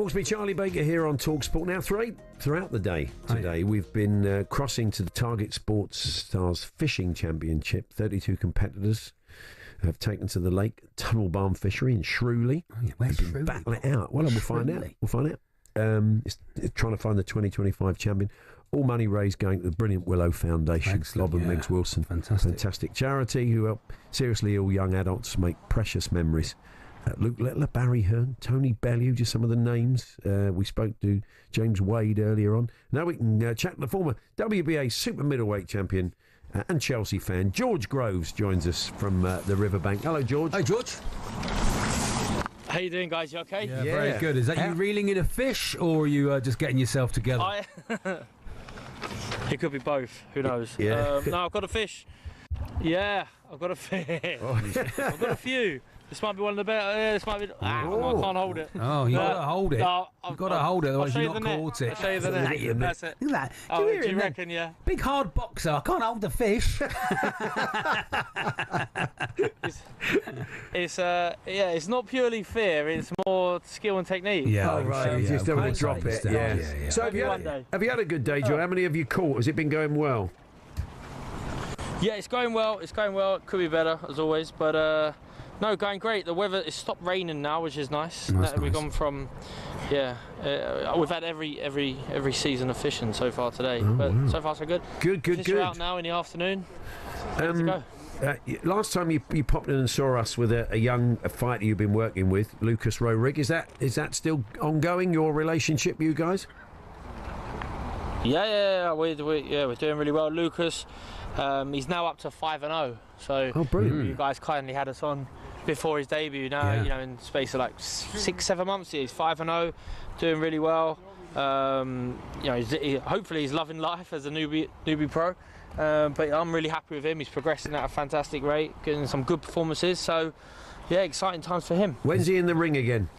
Hawksbee, Charlie Baker here on talkSPORT. Now, throughout the day today, we've been crossing to the talkSPORT Stars Fishing Championship. 32 competitors have taken to the lake Tunnel Barn Fishery in Shrewley. Oh, yeah, where's Shrewley? Battle it out. Well, we'll find out. It's trying to find the 2025 champion. All money raised going to the brilliant Willow Foundation. Bob and Megs Wilson. Fantastic charity who help seriously ill young adults make precious memories. Luke Littler, Barry Hearn, Tony Bellew, just some of the names. We spoke to James Wade earlier on. Now we can chat the former WBA super middleweight champion and Chelsea fan. George Groves joins us from the Riverbank. Hello, George. Hey, George. How you doing, guys? You okay? Yeah, very good. Is that you reeling in a fish, or are you just getting yourself together? It could be both. Who knows? Yeah. No, I've got a fish. Yeah, I've got a fish. I've got a few. This might be one of the better. This might be. No, I can't hold it. Oh, you got to hold it. No, You've got to hold it, otherwise I'll you're not caught it. I'll show you the net. That's it. Look at that. Oh, do you reckon? Yeah. Big hard boxer. I can't hold the fish. It's not purely fear. It's more skill and technique. Yeah, oh, right. You just don't want to drop it. Yeah. So have you had a good day, Joe? How many have you caught? Has it been going well? Yeah, it's going well. It's going well. It could be better as always, but. No, going great. The weather has stopped raining now, which is nice. We've gone from, we've had every season of fishing so far today, so far so good. Good. Fish are out now in the afternoon. Ready to go. Last time you popped in and saw us with a young fighter you've been working with, Lucas Rowerig. Is that still ongoing? Your relationship, you guys? Yeah. We're doing really well. Lucas, he's now up to 5-0. So brilliant. You guys kindly had us on before his debut. Now, in the space of like 6-7 months, he's 5-0, doing really well. Hopefully he's loving life as a newbie pro. But I'm really happy with him. He's progressing at a fantastic rate, getting some good performances. So, yeah, exciting times for him. When's he in the ring again?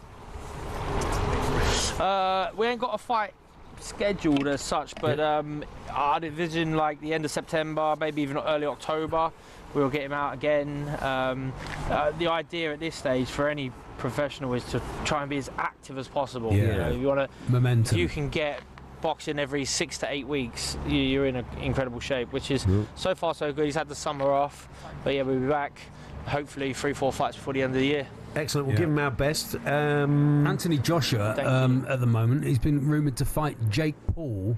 We ain't got a fight scheduled as such, but I'd envision like the end of September, maybe even early October. We'll get him out again. The idea at this stage for any professional is to try and be as active as possible. Yeah. You want to momentum. If you can get boxing every 6 to 8 weeks, you're in incredible shape, which is so far so good. He's had the summer off, but yeah, we'll be back. Hopefully 3-4 fights before the end of the year. Excellent. We'll give him our best. Anthony Joshua at the moment, he's been rumoured to fight Jake Paul.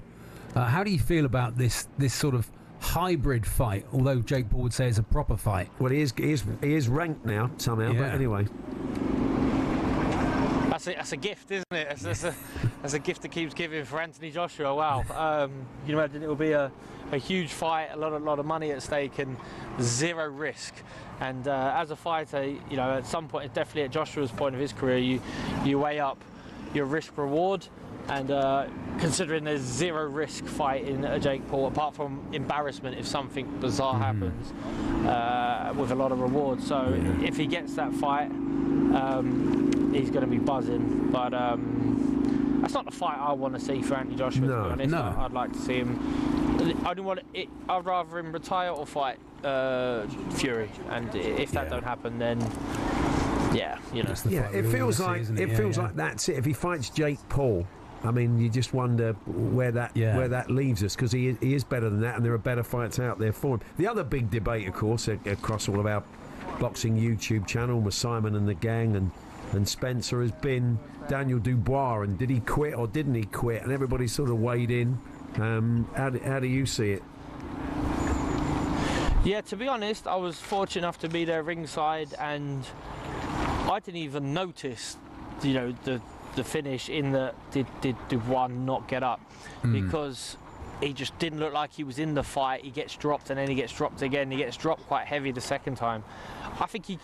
How do you feel about this sort of hybrid fight? Although Jake Paul would say it's a proper fight. Well, he is ranked now somehow. But anyway, that's a gift, isn't it? That's a gift that keeps giving for Anthony Joshua. Wow. You imagine it will be a huge fight, a lot of money at stake, and zero risk. And as a fighter, at some point, definitely at Joshua's point of his career, you weigh up your risk reward. And considering there's zero risk fighting a Jake Paul, apart from embarrassment if something bizarre happens, with a lot of reward. So if he gets that fight, he's going to be buzzing. But that's not the fight I want to see for Anthony Joshua. To be honest. I'd like to see him. I'd rather him retire or fight Fury. And if that don't happen, then it feels like that's it. If he fights Jake Paul, I mean, you just wonder where that leaves us, because he is better than that, and there are better fights out there for him. The other big debate, of course, across all of our boxing YouTube channel with Simon and the gang and Spencer, has been Daniel Dubois, and did he quit or didn't he quit? And everybody sort of weighed in. How do you see it? Yeah, to be honest, I was fortunate enough to be there ringside, and I didn't even notice, the finish in the did Dubois not get up, because he just didn't look like he was in the fight. He gets dropped and then he gets dropped again. He gets dropped quite heavy the second time. I think he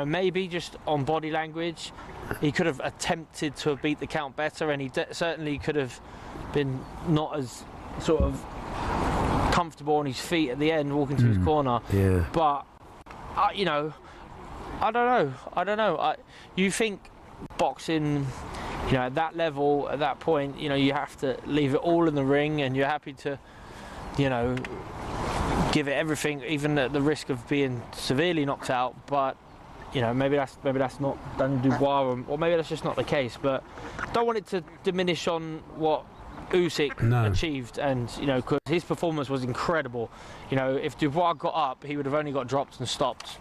maybe just on body language, he could have attempted to have beat the count better, and he certainly could have been not as sort of comfortable on his feet at the end, walking to his corner. Yeah. But I don't know. You think boxing, at that level, at that point, you have to leave it all in the ring, and you're happy to, give it everything, even at the risk of being severely knocked out. But maybe that's not done Dubois, or maybe that's just not the case. But I don't want it to diminish on what Usyk achieved, and because his performance was incredible. If Dubois got up, he would have only got dropped and stopped,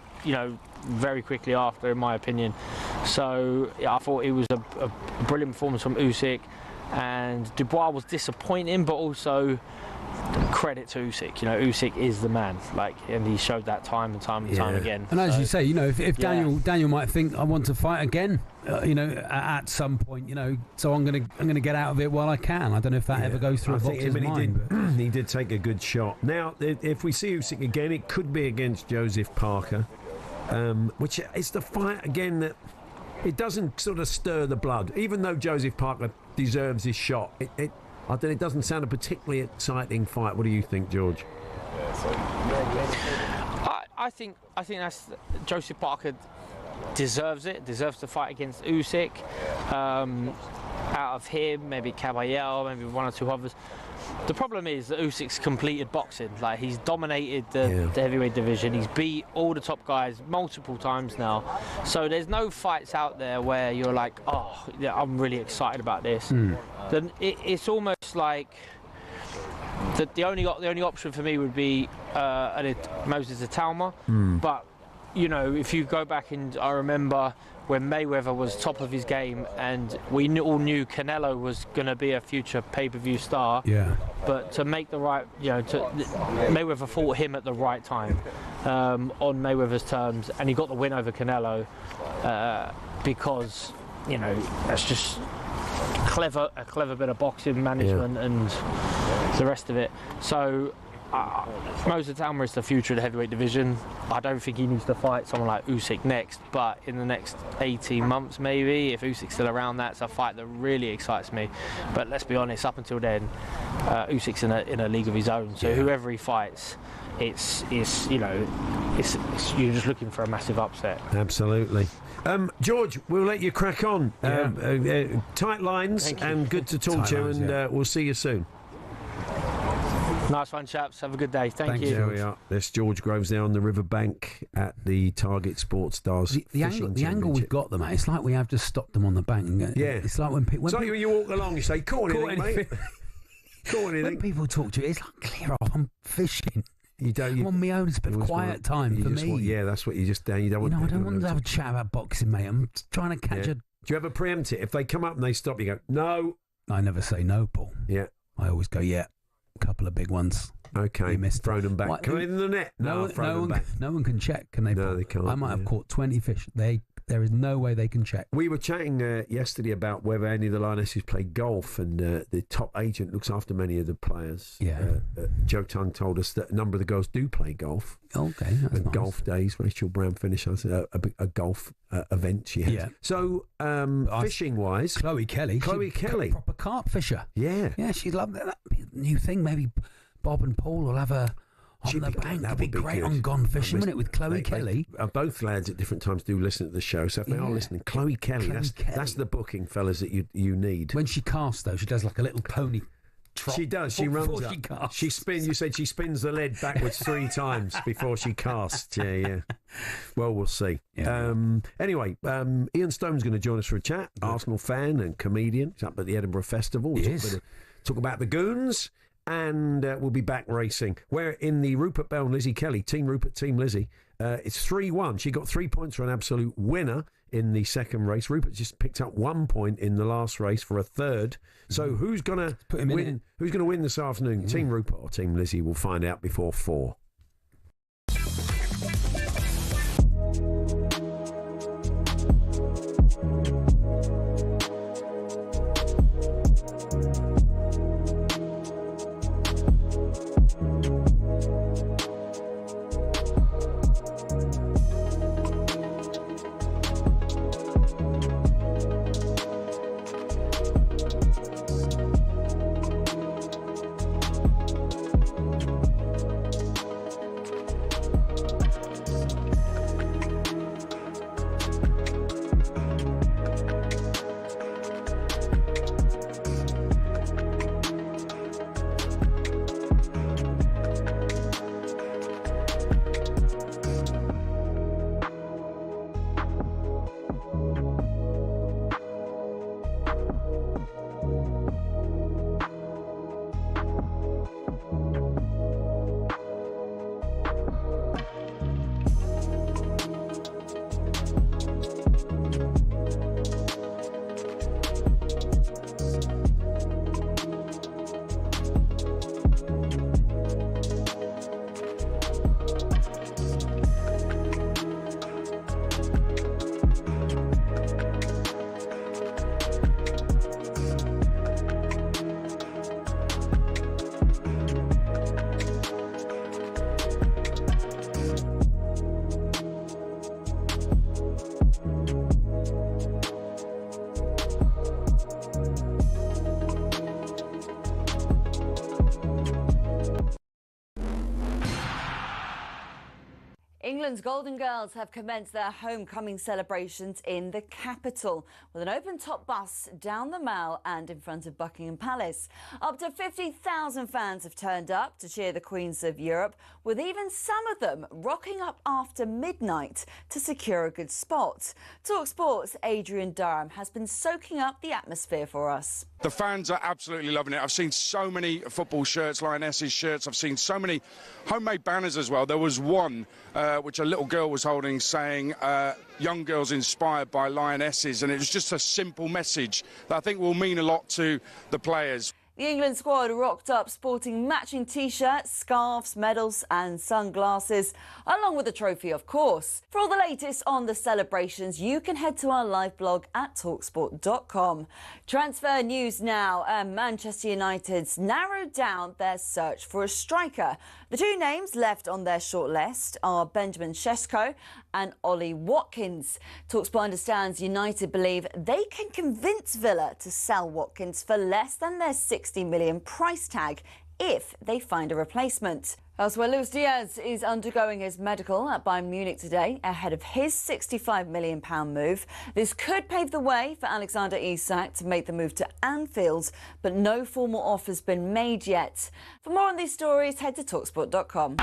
very quickly after, in my opinion. So I thought it was a brilliant performance from Usyk, and Dubois was disappointing, but also credit to Usyk. Usyk is the man, and he showed that time and time again. And as you say, if Daniel might think, I want to fight again, at some point, so I'm gonna get out of it while I can. I don't know if that ever goes through a boxer's mind. He did take a good shot. Now, if we see Usyk again, it could be against Joseph Parker, which is the fight again that it doesn't sort of stir the blood, even though Joseph Parker deserves his shot. It doesn't sound a particularly exciting fight. What do you think, George? I think that's Joseph Parker deserves it. Deserves to fight against Usyk. Out of him, maybe Caballero, maybe one or two others. The problem is that Usyk's completed boxing. He's dominated the heavyweight division. He's beat all the top guys multiple times now. So there's no fights out there where you're like, oh, yeah, I'm really excited about this. Then it's almost like the only option for me would be Moses Atalma. But if you go back, and I remember when Mayweather was top of his game, and we all knew Canelo was going to be a future pay-per-view star. Yeah. But to make the right, Mayweather fought him at the right time, on Mayweather's terms, and he got the win over Canelo, because that's just a clever bit of boxing management and the rest of it. So Moses Atalma is the future of the heavyweight division. I don't think he needs to fight someone like Usyk next, but in the next 18 months maybe, if Usyk's still around, that's a fight that really excites me. But let's be honest, up until then, Usyk's in a league of his own. So whoever he fights, it's you're just looking for a massive upset. Absolutely. George, we'll let you crack on. Tight lines, and good to talk to you, and we'll see you soon. Nice one, chaps. Have a good day. Thank you. There we are. There's George Groves there on the riverbank at the Target Sports Stars. The angle we've got them at, it's like we have just stopped them on the bank. It's like when people... So when you walk along, you say, caught anything, mate? Caught anything? When people talk to you, it's like, clear off, I'm fishing. You don't. I'm on my own. It's a bit of quiet time for me. That's what you just do. You don't want. I don't want to have a chat about boxing, mate. I'm trying to catch a... Do you ever preempt it? If they come up and they stop, you go, no. I never say no, Paul. Yeah. I always go, yeah. A couple of big ones. Okay, thrown them back. Come in the net. No one can check, can they? No, they can't. I might have caught 20 fish. There is no way they can check. We were chatting yesterday about whether any of the Lionesses play golf, and the top agent looks after many of the players. Yeah. Joe Tung told us that a number of the girls do play golf. Okay, that's nice. Golf days. Rachel Brown finished a golf event she had. Yeah. So, fishing-wise... Chloe Kelly. Proper carp fisher. Yeah. Yeah, she'd love that new thing. Maybe Bob and Paul will have a... On the bank, that'd be great on Gone Fishing, wouldn't it, with Chloe Kelly? Both lads at different times do listen to the show, so if they are listening, Chloe Kelly, that's the booking, fellas, that you need. When she casts, though, she does like a little pony trot. She does, she runs up. She spins, you said she spins the lead backwards 3 times before she casts. Yeah. Well, we'll see. Yeah. Anyway, Ian Stone's going to join us for a chat, Arsenal fan and comedian. He's up at the Edinburgh Festival. We'll talk about the Goons. And we'll be back racing. We're in the Rupert Bell and Lizzie Kelly, Team Rupert, Team Lizzie. It's 3-1. She got 3 points for an absolute winner in the second race. Rupert just picked up 1 point in the last race for a third. So who's going to win? Who's going to win this afternoon? Team Rupert or Team Lizzie? We'll find out before 4. England's Golden Girls have commenced their homecoming celebrations in the capital with an open-top bus down the Mall and in front of Buckingham Palace. Up to 50,000 fans have turned up to cheer the Queens of Europe, with even some of them rocking up after midnight to secure a good spot. talkSPORT's Adrian Durham has been soaking up the atmosphere for us. The fans are absolutely loving it. I've seen so many football shirts, Lionesses shirts. I've seen so many homemade banners as well. There was one which a little girl was holding saying, young girls inspired by Lionesses. And it was just a simple message that I think will mean a lot to the players. The England squad rocked up sporting matching T-shirts, scarves, medals and sunglasses, along with the trophy, of course. For all the latest on the celebrations, you can head to our live blog at talksport.com. Transfer news now. Manchester United's narrowed down their search for a striker. The two names left on their shortlist are Benjamin Sesko and Ollie Watkins. talkSPORT understands United believe they can convince Villa to sell Watkins for less than their £60 million price tag if they find a replacement. Elsewhere, Luis Diaz is undergoing his medical at Bayern Munich today ahead of his £65 million move. This could pave the way for Alexander Isak to make the move to Anfield, but no formal offer's been made yet. For more on these stories, head to talksport.com.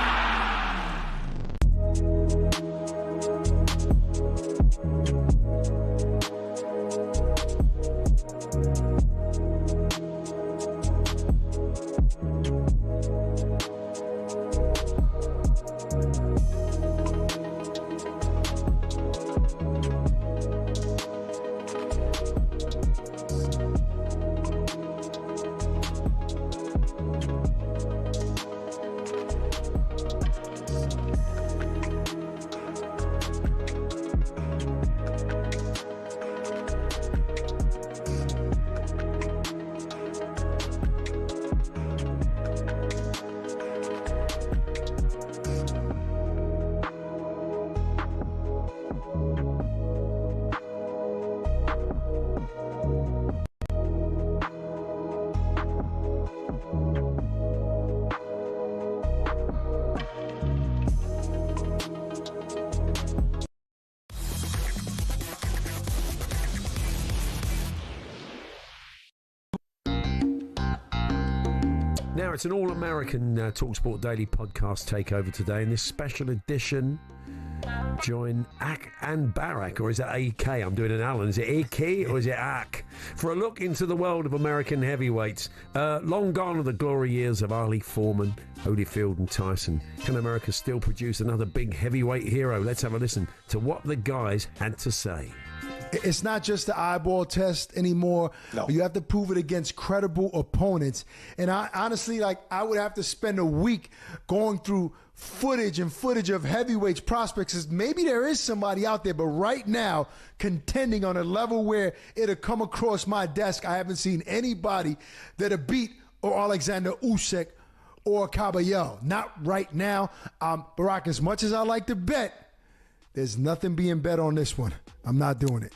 Now, it's an all-American talkSPORT Daily podcast takeover today. In this special edition, join Ak and Barak, or is that AK? I'm doing an Alan. Is it AK or is it Ak? For a look into the world of American heavyweights. Long gone are the glory years of Ali Foreman, Holyfield and Tyson. Can America still produce another big heavyweight hero? Let's have a listen to what the guys had to say. It's not just the eyeball test anymore. No. You have to prove it against credible opponents. And I honestly, I would have to spend a week going through footage of heavyweights prospects. Maybe there is somebody out there, but right now, contending on a level where it'll come across my desk, I haven't seen anybody that'll beat or Alexander Usyk or Caballero. Not right now. Barack, as much as I like to bet, there's nothing being bet on this one. I'm not doing it.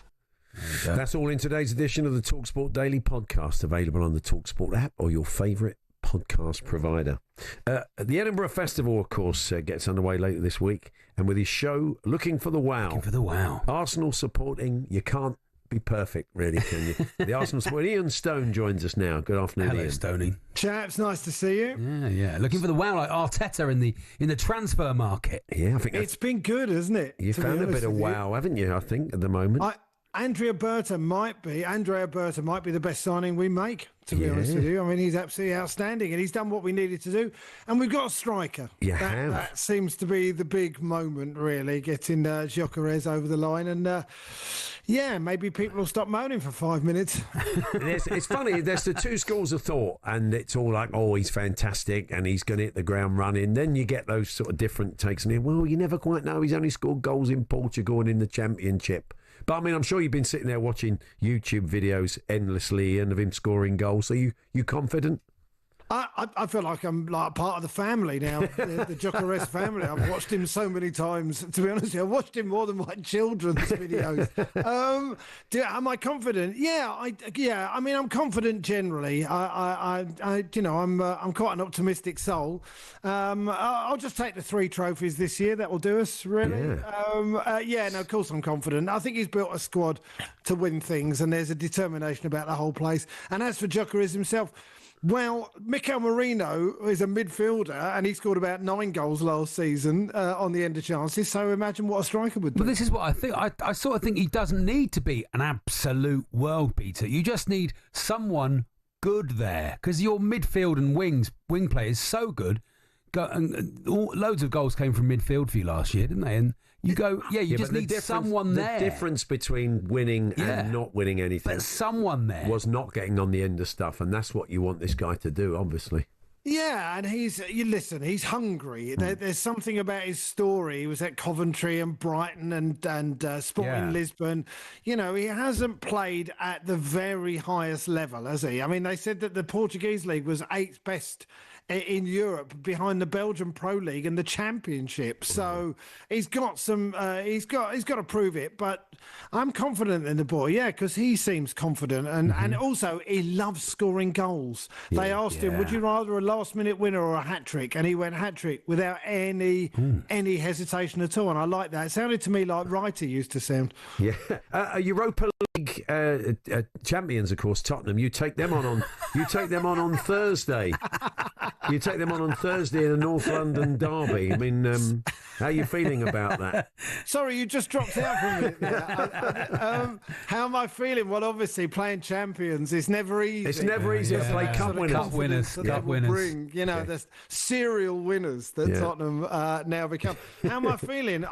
That's all in today's edition of the talkSPORT Daily Podcast, available on the talkSPORT app or your favourite podcast provider. The Edinburgh Festival, of course, gets underway later this week, and with his show Looking for the Wow. Arsenal supporting, you can't be perfect, really, can you? The Arsenal supporter Ian Stone joins us now. Good afternoon, Hello, Ian. Stoney. Chaps, nice to see you. Yeah. Looking for the wow, like Arteta in the transfer market. Yeah, I think it's been good, hasn't it? You found a bit of wow, haven't you? I think at the moment. Andrea Berta might be the best signing we make, to be honest with you. I mean, he's absolutely outstanding, and he's done what we needed to do. And we've got a striker. That seems to be the big moment, really, getting Gyökeres over the line. And, maybe people will stop moaning for 5 minutes. It's funny, there's the two schools of thought, and it's all like, oh, he's fantastic, and he's going to hit the ground running. Then you get those sort of different takes, and well, you never quite know. He's only scored goals in Portugal and in the Championship. But, I mean, I'm sure you've been sitting there watching YouTube videos endlessly and of him scoring goals. So you confident? I feel like I'm like part of the family now, the Gyökeres family. I've watched him so many times. To be honest, I've watched him more than my children's videos. Am I confident? Yeah. I mean, I'm confident generally. I'm quite an optimistic soul. I'll just take the 3 trophies this year. That will do us, really. No, of course I'm confident. I think he's built a squad to win things, and there's a determination about the whole place. And as for Gyökeres himself, well, Mikel Merino is a midfielder, and he scored about 9 goals last season on the end of chances. So imagine what a striker would do. But this is what I think. I sort of think he doesn't need to be an absolute world beater. You just need someone good there, because your midfield and wing play is so good. Loads of goals came from midfield for you last year, didn't they? And you go, you just need someone there. The difference between winning and not winning anything, but someone there, was not getting on the end of stuff, and that's what you want this guy to do, obviously. Yeah, and he's hungry. There's something about his story. He was at Coventry and Brighton and Sporting Lisbon. You know, he hasn't played at the very highest level, has he? I mean, they said that the Portuguese league was 8th best in Europe, behind the Belgian Pro League and the Championship. So he's got some. He's got to prove it. But I'm confident in the boy, because he seems confident, and also he loves scoring goals. They asked him, "Would you rather a last-minute winner or a hat trick?" And he went hat trick without any hesitation at all. And I like that. It sounded to me like Wrighty used to sound. Yeah, Europa League champions, of course, Tottenham. You take them on Thursday. You take them on Thursday in a North London derby. I mean, how are you feeling about that? Sorry, you just dropped out for a minute. How am I feeling? Well, obviously, playing champions is never easy. It's never easy to play cup winners. Cup winners. Bring, the serial winners that Tottenham now become. How am I feeling?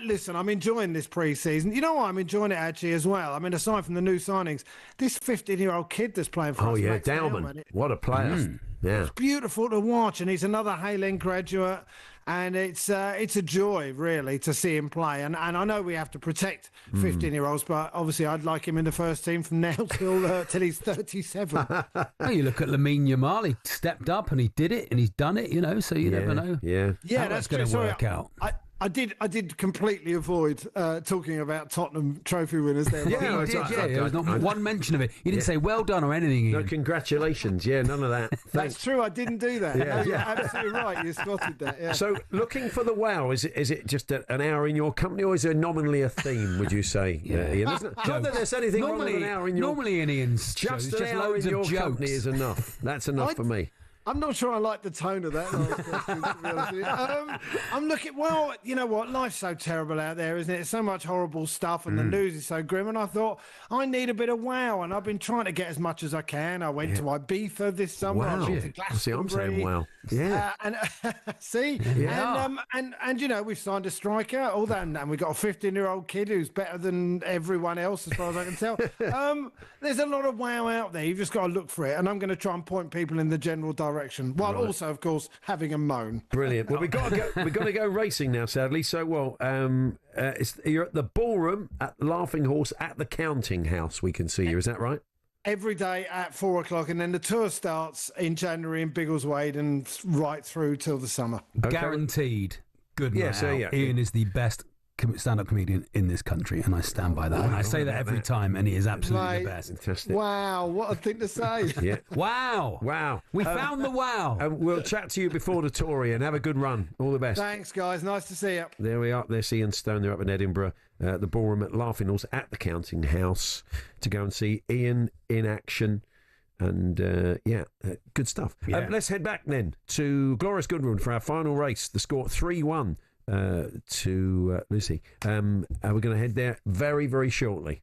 Listen, I'm enjoying this pre-season. You know what? I'm enjoying it actually as well. I mean, aside from the new signings, this 15-year-old kid that's playing for us. Max Dowman. What a player. Yeah. It's beautiful to watch, and he's another Hale graduate, and it's a joy, really, to see him play. And I know we have to protect 15-year-olds, but obviously I'd like him in the first team from now till he's 37. You look at Lamine Yamal, he stepped up and he did it, and he's done it, so you never know. Yeah, that's going to work out. I did completely avoid talking about Tottenham trophy winners there. Yeah, there was not one mention of it. You didn't say well done or anything. No, congratulations. Yeah, none of that. That's true. I didn't do that. No, you're absolutely right. You spotted that. Yeah. So, looking for the wow, is it just an hour in your company, or is there nominally a theme? Would you say? Ian? Not that there's anything wrong with an hour in your. Normally, in Ian's just an hour in your company is enough. That's enough for me. I'm not sure I like the tone of that last question, to be honest with you. I'm looking, well, you know what? Life's so terrible out there, isn't it? There's so much horrible stuff and the news is so grim. And I thought, I need a bit of wow. And I've been trying to get as much as I can. I went to Ibiza this summer. Wow. I went to Glastonbury. See, I'm saying wow. Yeah. See? Yeah. And we've signed a striker, all that. And we've got a 15-year-old kid who's better than everyone else, as far as I can tell. There's a lot of wow out there. You've just got to look for it. And I'm going to try and point people in the general direction, while also, of course, having a moan. Brilliant. Well, we've got to go racing now, sadly. So, you're at the ballroom at Laughing Horse at the Counting House. We can see you. Is that right? Every day at 4:00, and then the tour starts in January in Biggleswade and right through till the summer. Okay. Guaranteed. Good man. Ian is the best stand-up comedian in this country, and I stand by that. And I say that every time, and he is absolutely the best. Fantastic. Wow, what a thing to say. Yeah. Wow. We found the wow. And we'll chat to you before the tour, Ian. Have a good run. All the best. Thanks, guys. Nice to see you. There we are. There's Ian Stone. They're up in Edinburgh. The ballroom at Laughing Horse at the Counting House to go and see Ian in action. And, good stuff. Yeah. Let's head back then to Glorious Goodwood for our final race. The score 3-1 to Lucy. We're going to head there very, very shortly.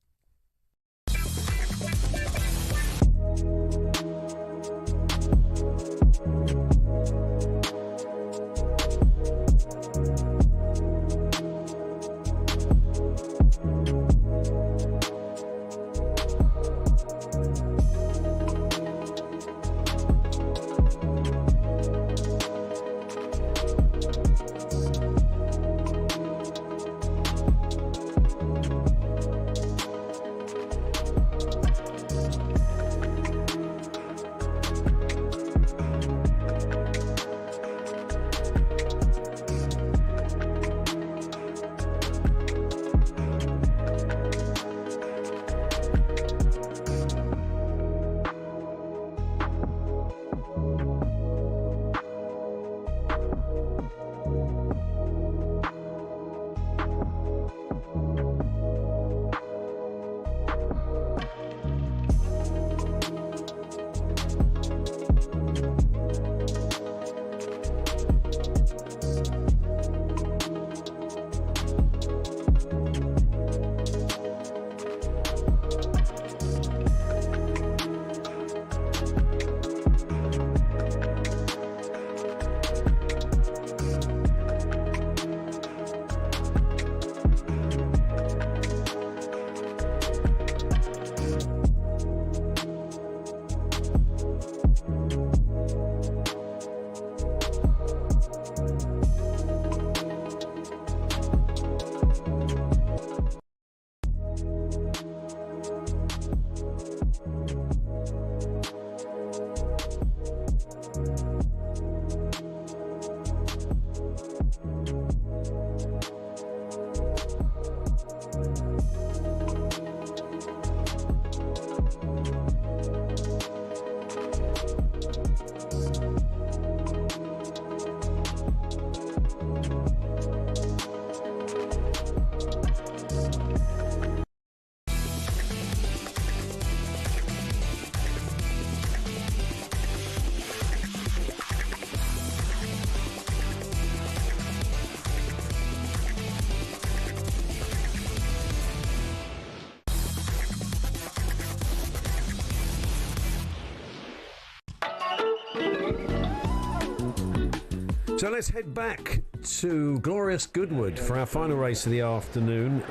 So let's head back to glorious Goodwood for our final race of the afternoon.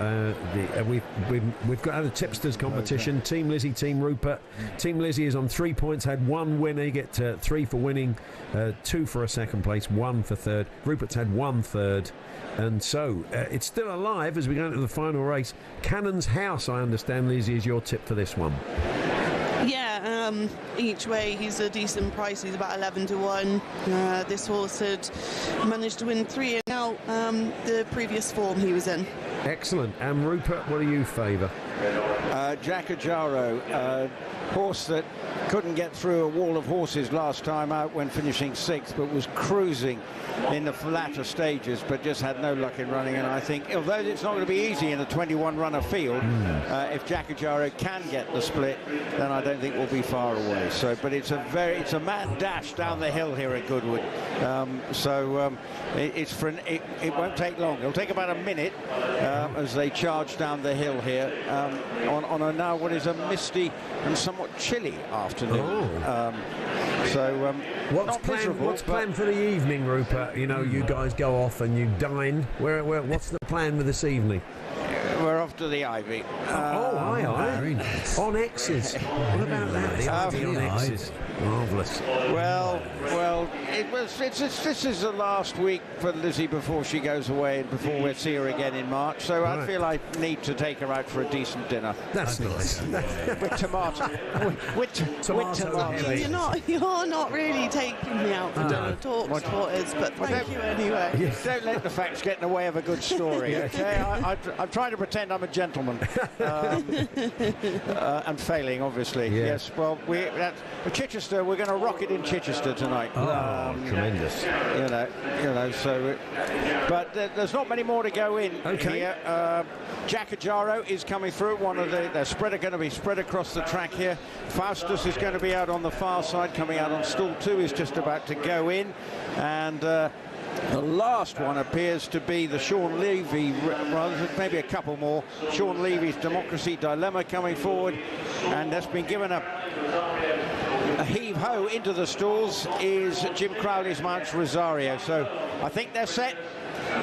We've got the tipsters competition. Team Lizzie, Team Rupert. Team Lizzie is on 3 points, had one winner. You get 3 for winning, 2 for a second place, 1 for third. Rupert's had 1 third. And so it's still alive as we go into the final race. Cannon's House, I understand, Lizzie, is your tip for this one. Yeah, each way he's a decent price. He's about 11 to 1. This horse had managed to win 3 and out the previous form he was in. Excellent. And Rupert, what do you favour? Jackajaro, horse that couldn't get through a wall of horses last time out when finishing 6th, but was cruising in the latter stages, but just had no luck in running. And I think, although it's not going to be easy in a 21-runner field, if Jackajaro can get the split, then I don't think we'll be far away. So, but it's a mad dash down the hill here at Goodwood. It won't take long. It'll take about a minute as they charge down the hill here on a now what is a misty and somewhat chilly afternoon. What's planned for the evening, Rupert? You know, you guys go off and you dine. What's the plan for this evening? We're off to the Ivy. Very nice. On X's. What about that? The Ivy on X's. Marvellous. Well, this is the last week for Lizzie before she goes away and before we'll see her again in March. So I feel I need to take her out for a decent dinner. That's nice. With tomato. With tomato. You're not really taking me out for dinner. talkSPORT is, but thank you anyway. Don't let the facts get in the way of a good story, okay? I'm trying to pretend I'm a gentleman. And failing, obviously. Yeah. Yes, well, Chichester, we're going to rock it in Chichester tonight. Tremendous. But there's not many more to go in here. Jackajaro is coming through. They're going to be spread across the track here. Faustus is going to be out on the far side, coming out on stall 2, is just about to go in. And the last one appears to be the Sean Levy, maybe a couple more. Sean Levy's Democracy Dilemma coming forward, and that's been given a heave-ho into the stalls is Jim Crowley's Mount Rosario. So I think they're set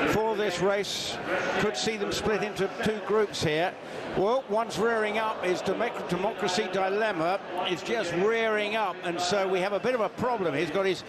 for this race. Could see them split into 2 groups here. Well, one's rearing up, is Democracy Dilemma is just rearing up, and so we have a bit of a problem. He's got his...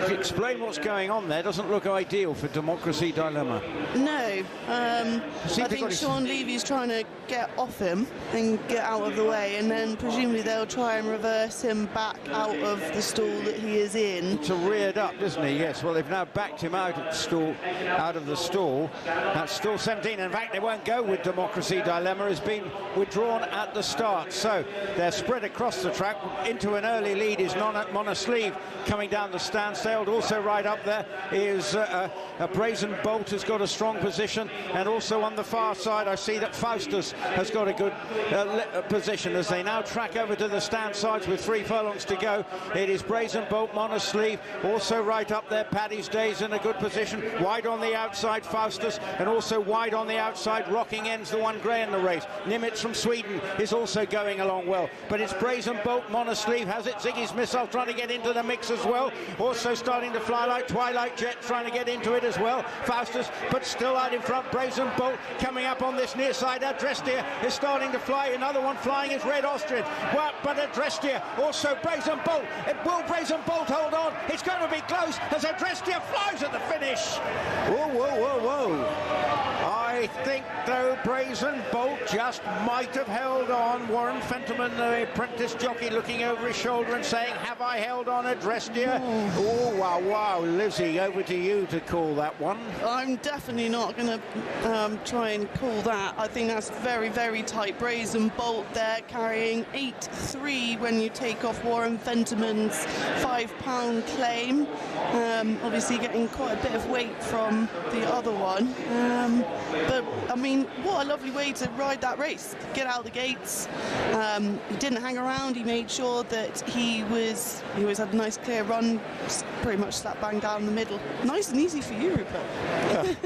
Explain what's going on there. Doesn't look ideal for Democracy Dilemma. No. I think Sean Levy's trying to get off him and get out of the way, and then presumably they'll try and reverse him back out of the stall that he is in. It's reared up, doesn't he? Yes, well, they've now backed him out of the stall. That's stall 17. In fact, they won't go with Democracy Dilemma. Has been withdrawn at the start, so they're spread across the track. Into an early lead is Monosleeve coming down the stand. Sailed also right up there is a Brazen Bolt has got a strong position, and also on the far side I see that Faustus has got a good position as they now track over to the stand sides with 3 furlongs to go. It is Brazen Bolt, Monosleeve, also right up there. Paddy's Days in a good position, wide on the outside Faustus, and also wide on the outside Rocking Ends, the one grey in the race. Nimitz from Sweden is also going along well, but it's Brazen Bolt. Monosleeve has it. Ziggy's Missile trying to get into the mix as well, also starting to fly like Twilight Jet, trying to get into it as well. Faustus, but still out in front. Brazen Bolt coming up on this near side. Adrestia is starting to fly. Another one flying is Red Ostrich. Well, but Adrestia, also Brazen Bolt. Will Brazen Bolt hold on? It's going to be close as Adrestia flies at the finish. Whoa, whoa, whoa, whoa. I think, though, Brazen Bolt just might have held on. Warren Fenterman, the apprentice jockey, looking over his shoulder and saying, have I held on Adrestia? Oh, wow. Lizzie, over to you to call that one. I'm definitely not going to try and call that. I think that's very, very tight. Brazen Bolt there, carrying 8-3 when you take off Warren Fenterman's £5 claim. Obviously getting quite a bit of weight from the other one. But, I mean, what a lovely way to ride ride that race, get out of the gates. He didn't hang around. He made sure that he always had a nice clear run, pretty much slap bang down the middle. Nice and easy for you, Rupert.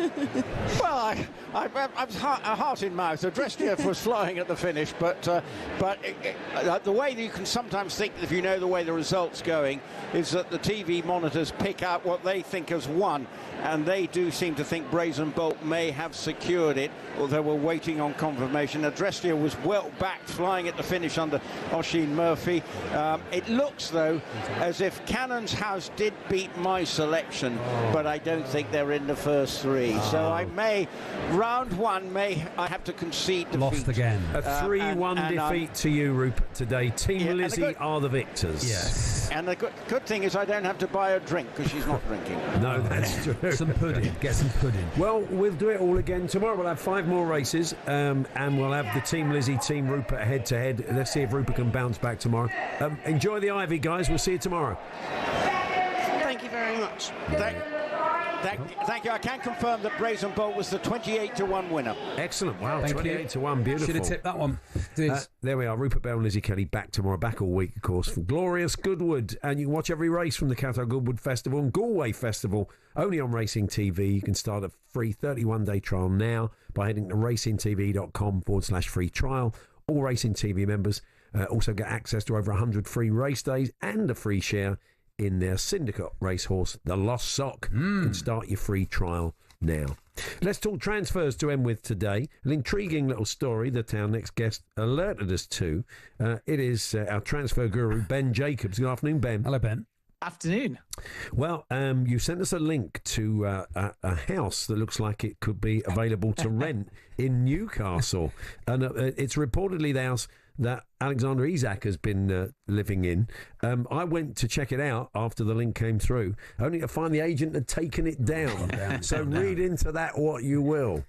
Well, I was heart in mouth. Adrestiev was flying at the finish, but the way that you can sometimes think, if you know the way the result's going, is that the TV monitors pick out what they think has won, and they do seem to think Brazen Bolt may have secured it, although we're waiting on confirmation. Adrestiev was well backed, flying at the finish under Oisin Murphy. It looks, though, as if Cannon's House did beat my selection, but I don't think they're in the first three. So round one, I have to concede defeat. Lost again. A 3-1 defeat to you, Rupert, today. Team Lizzie are the victors. Yes. And the good thing is I don't have to buy a drink because she's not drinking. No, that's true. Some pudding. Get some pudding. Well, we'll do it all again tomorrow. We'll have 5 more races, and we'll have the Team Lizzie, Team Rupert head-to-head. Let's see if Rupert can bounce back tomorrow. Enjoy the Ivy, guys. We'll see you tomorrow. Thank you very much. Thank you. I can confirm that Brazen Bolt was the 28-1 winner. Excellent. Wow, Thank 28-1. Beautiful. Should have tipped that one. There we are. Rupert Bell and Lizzie Kelly back tomorrow. Back all week, of course, for glorious Goodwood. And you can watch every race from the Cato Goodwood Festival and Galway Festival only on Racing TV. You can start a free 31-day trial now by heading to racingtv.com/free trial. All Racing TV members also get access to over 100 free race days and a free share in their syndicate racehorse, the Lost Sock. You can start your free trial now. Let's talk transfers to end with today. An intriguing little story that our next guest alerted us to. It is our transfer guru, Ben Jacobs. Good afternoon, Ben. Hello, Ben. Afternoon. Well, you sent us a link to a house that looks like it could be available to rent in Newcastle. And it's reportedly the house that Alexander Isak has been living in. I went to check it out after the link came through, only to find the agent had taken it down. So read into that what you will.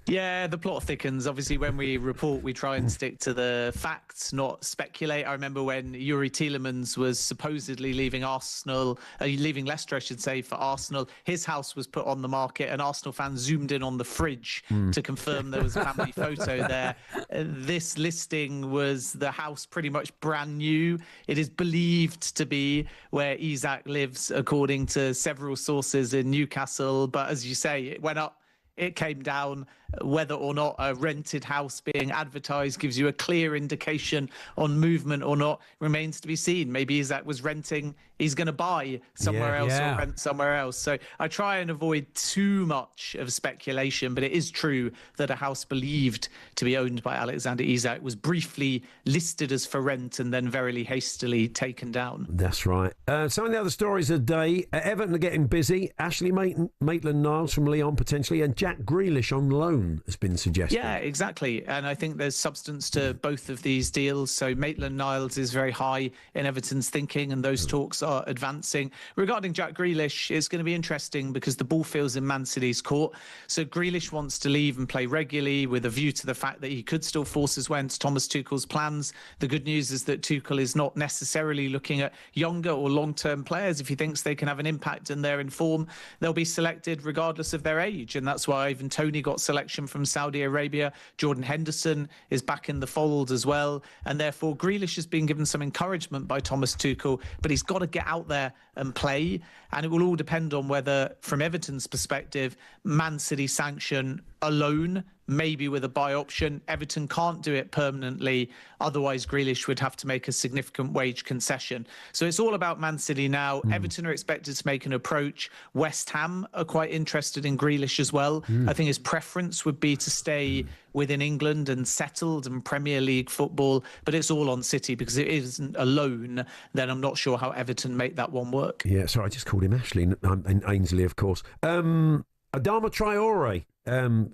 Yeah, the plot thickens. Obviously, when we report, we try and stick to the facts, not speculate. I remember when Yuri Tielemans was supposedly leaving Leicester, I should say, for Arsenal. His house was put on the market, and Arsenal fans zoomed in on the fridge to confirm there was a family photo there. This listing was the house pretty much brand new. It is believed to be where Isak lives, according to several sources in Newcastle. But as you say, it went up, it came down. Whether or not a rented house being advertised gives you a clear indication on movement or not remains to be seen. Maybe Isak was renting, he's going to buy somewhere else or rent somewhere else. So I try and avoid too much of speculation, but it is true that a house believed to be owned by Alexander Isak was briefly listed as for rent and then very hastily taken down. That's right. Some of the other stories of the day. Everton are getting busy. Ashley Maitland-Niles from Lyon potentially, and Jack Grealish on loan has been suggested. Yeah, exactly. And I think there's substance to both of these deals. So Maitland-Niles is very high in Everton's thinking, and those talks are advancing. Regarding Jack Grealish, it's going to be interesting because the ball feels in Man City's court. So Grealish wants to leave and play regularly with a view to the fact that he could still force his way into Thomas Tuchel's plans. The good news is that Tuchel is not necessarily looking at younger or long-term players. If he thinks they can have an impact and they're in form, they'll be selected regardless of their age. And that's why Ivan Toney got selection from Saudi Arabia. Jordan Henderson is back in the fold as well. And therefore, Grealish has been given some encouragement by Thomas Tuchel, but he's got to get out there and play. And it will all depend on whether, from Everton's perspective, Man City sanction alone, maybe with a buy option. Everton can't do it permanently. Otherwise, Grealish would have to make a significant wage concession. So it's all about Man City now. Everton are expected to make an approach. West Ham are quite interested in Grealish as well. I think his preference would be to stay within England and settled in Premier League football. But it's all on City because it isn't a loan. Then I'm not sure how Everton make that one work. Yeah, sorry, I just called him Ashley and Ainsley, of course. Adama Traore.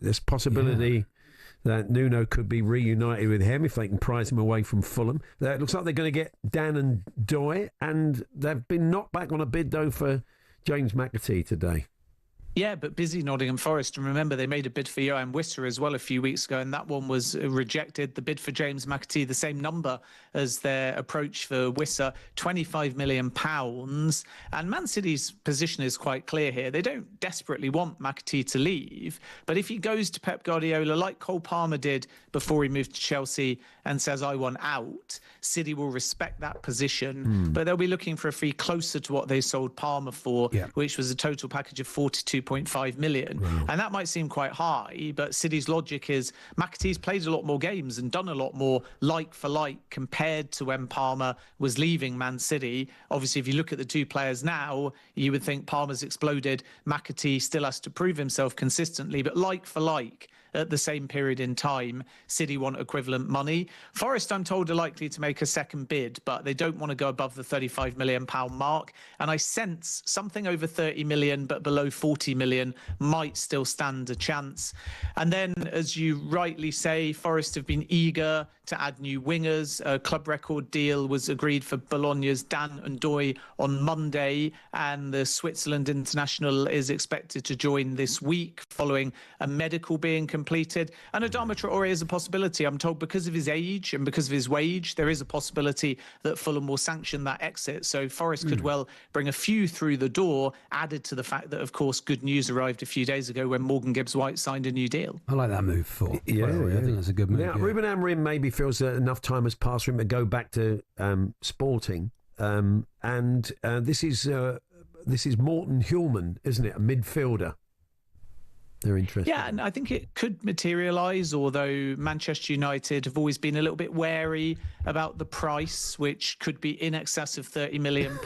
There's possibility that Nuno could be reunited with him if they can prize him away from Fulham. It looks like they're going to get Dan and Doy, and they've been knocked back on a bid, though, for James McAtee today. Yeah, but busy Nottingham Forest. And remember, they made a bid for Johan Wisser as well a few weeks ago, and that one was rejected. The bid for James McAtee, the same number as their approach for Wisser, £25 million. And Man City's position is quite clear here. They don't desperately want McAtee to leave, but if he goes to Pep Guardiola, like Cole Palmer did before he moved to Chelsea, and says, I want out, City will respect that position, but they'll be looking for a fee closer to what they sold Palmer for, which was a total package of £42.5 million. And that might seem quite high, but City's logic is McAtee's played a lot more games and done a lot more like for like compared to when Palmer was leaving Man City. Obviously, if you look at the two players now, you would think Palmer's exploded. McAtee still has to prove himself consistently, but like for like, at the same period in time, City want equivalent money. Forest, I'm told, are likely to make a second bid, but they don't want to go above the £35 million mark. And I sense something over 30 million, but below 40 million might still stand a chance. And then, as you rightly say, Forest have been eager to add new wingers. A club record deal was agreed for Bologna's Dan Ndoye on Monday, and the Switzerland international is expected to join this week following a medical being completed. And Adama Traore is a possibility. I'm told because of his age and because of his wage, there is a possibility that Fulham will sanction that exit. So Forest could well bring a few through the door, added to the fact that, of course, good news arrived a few days ago when Morgan Gibbs-White signed a new deal. I like that move for. I think that's a good move. Now, Ruben Amorim maybe feels that enough time has passed for him to go back to Sporting, and this is Morten Hjulman, isn't it? A midfielder. They're interested. Yeah, and I think it could materialise, although Manchester United have always been a little bit wary about the price, which could be in excess of £30 million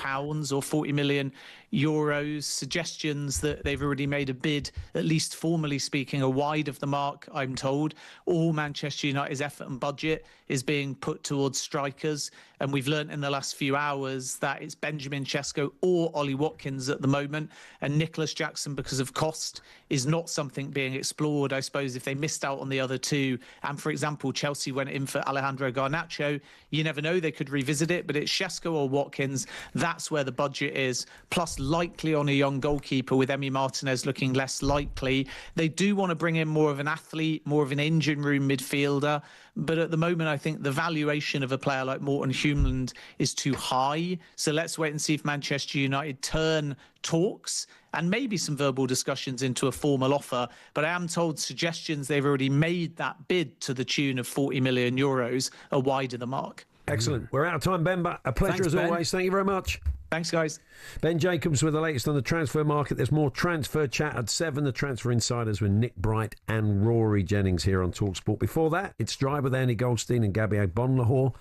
or 40 million euros. Suggestions that they've already made a bid, at least formally speaking, are wide of the mark, I'm told. All Manchester United's effort and budget is being put towards strikers, and we've learnt in the last few hours that it's Benjamin Sesko or Ollie Watkins at the moment, and Nicholas Jackson, because of cost, is not something being explored. I suppose if they missed out on the other two, and for example Chelsea went in for Alejandro Garnacho, you never know, they could revisit it, but it's Sesko or Watkins. That's where the budget is, plus likely on a young goalkeeper, with Emi Martinez looking less likely. They do want to bring in more of an athlete, more of an engine room midfielder, but at the moment I think the valuation of a player like Morten Hjulman is too high. So let's wait and see if Manchester United turn talks and maybe some verbal discussions into a formal offer. But I am told suggestions they've already made that bid to the tune of 40 million euros are wide of the mark. Excellent. We're out of time, Ben, but a pleasure as always. Thank you very much. Thanks, guys. Ben Jacobs with the latest on the transfer market. There's more transfer chat at 7. The Transfer Insiders with Nick Bright and Rory Jennings here on talkSPORT. Before that, it's Drive with Andy Goldstein and Gabby Bonlahor.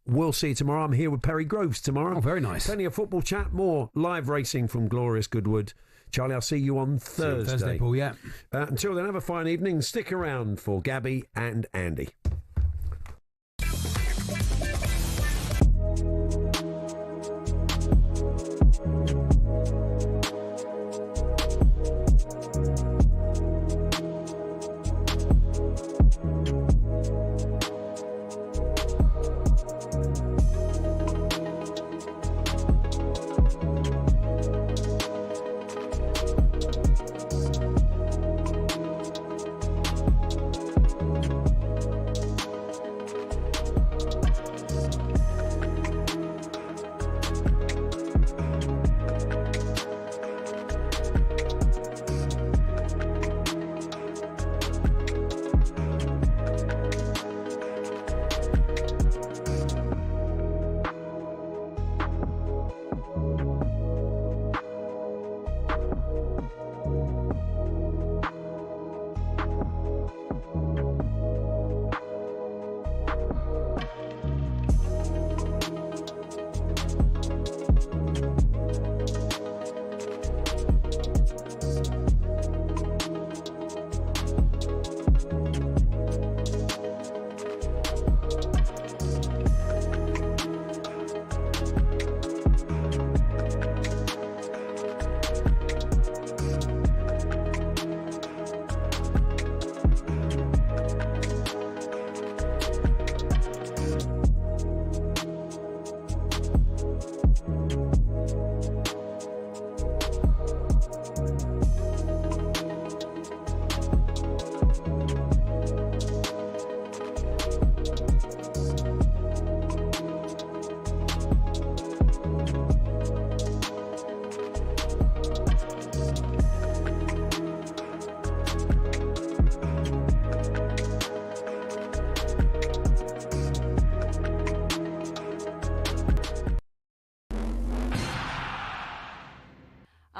We'll see you tomorrow. I'm here with Perry Groves tomorrow. Oh, very nice. Plenty of football chat, more live racing from glorious Goodwood. Charlie, I'll see you on Thursday. Thursday, Paul, yeah. Until then, have a fine evening. Stick around for Gabby and Andy.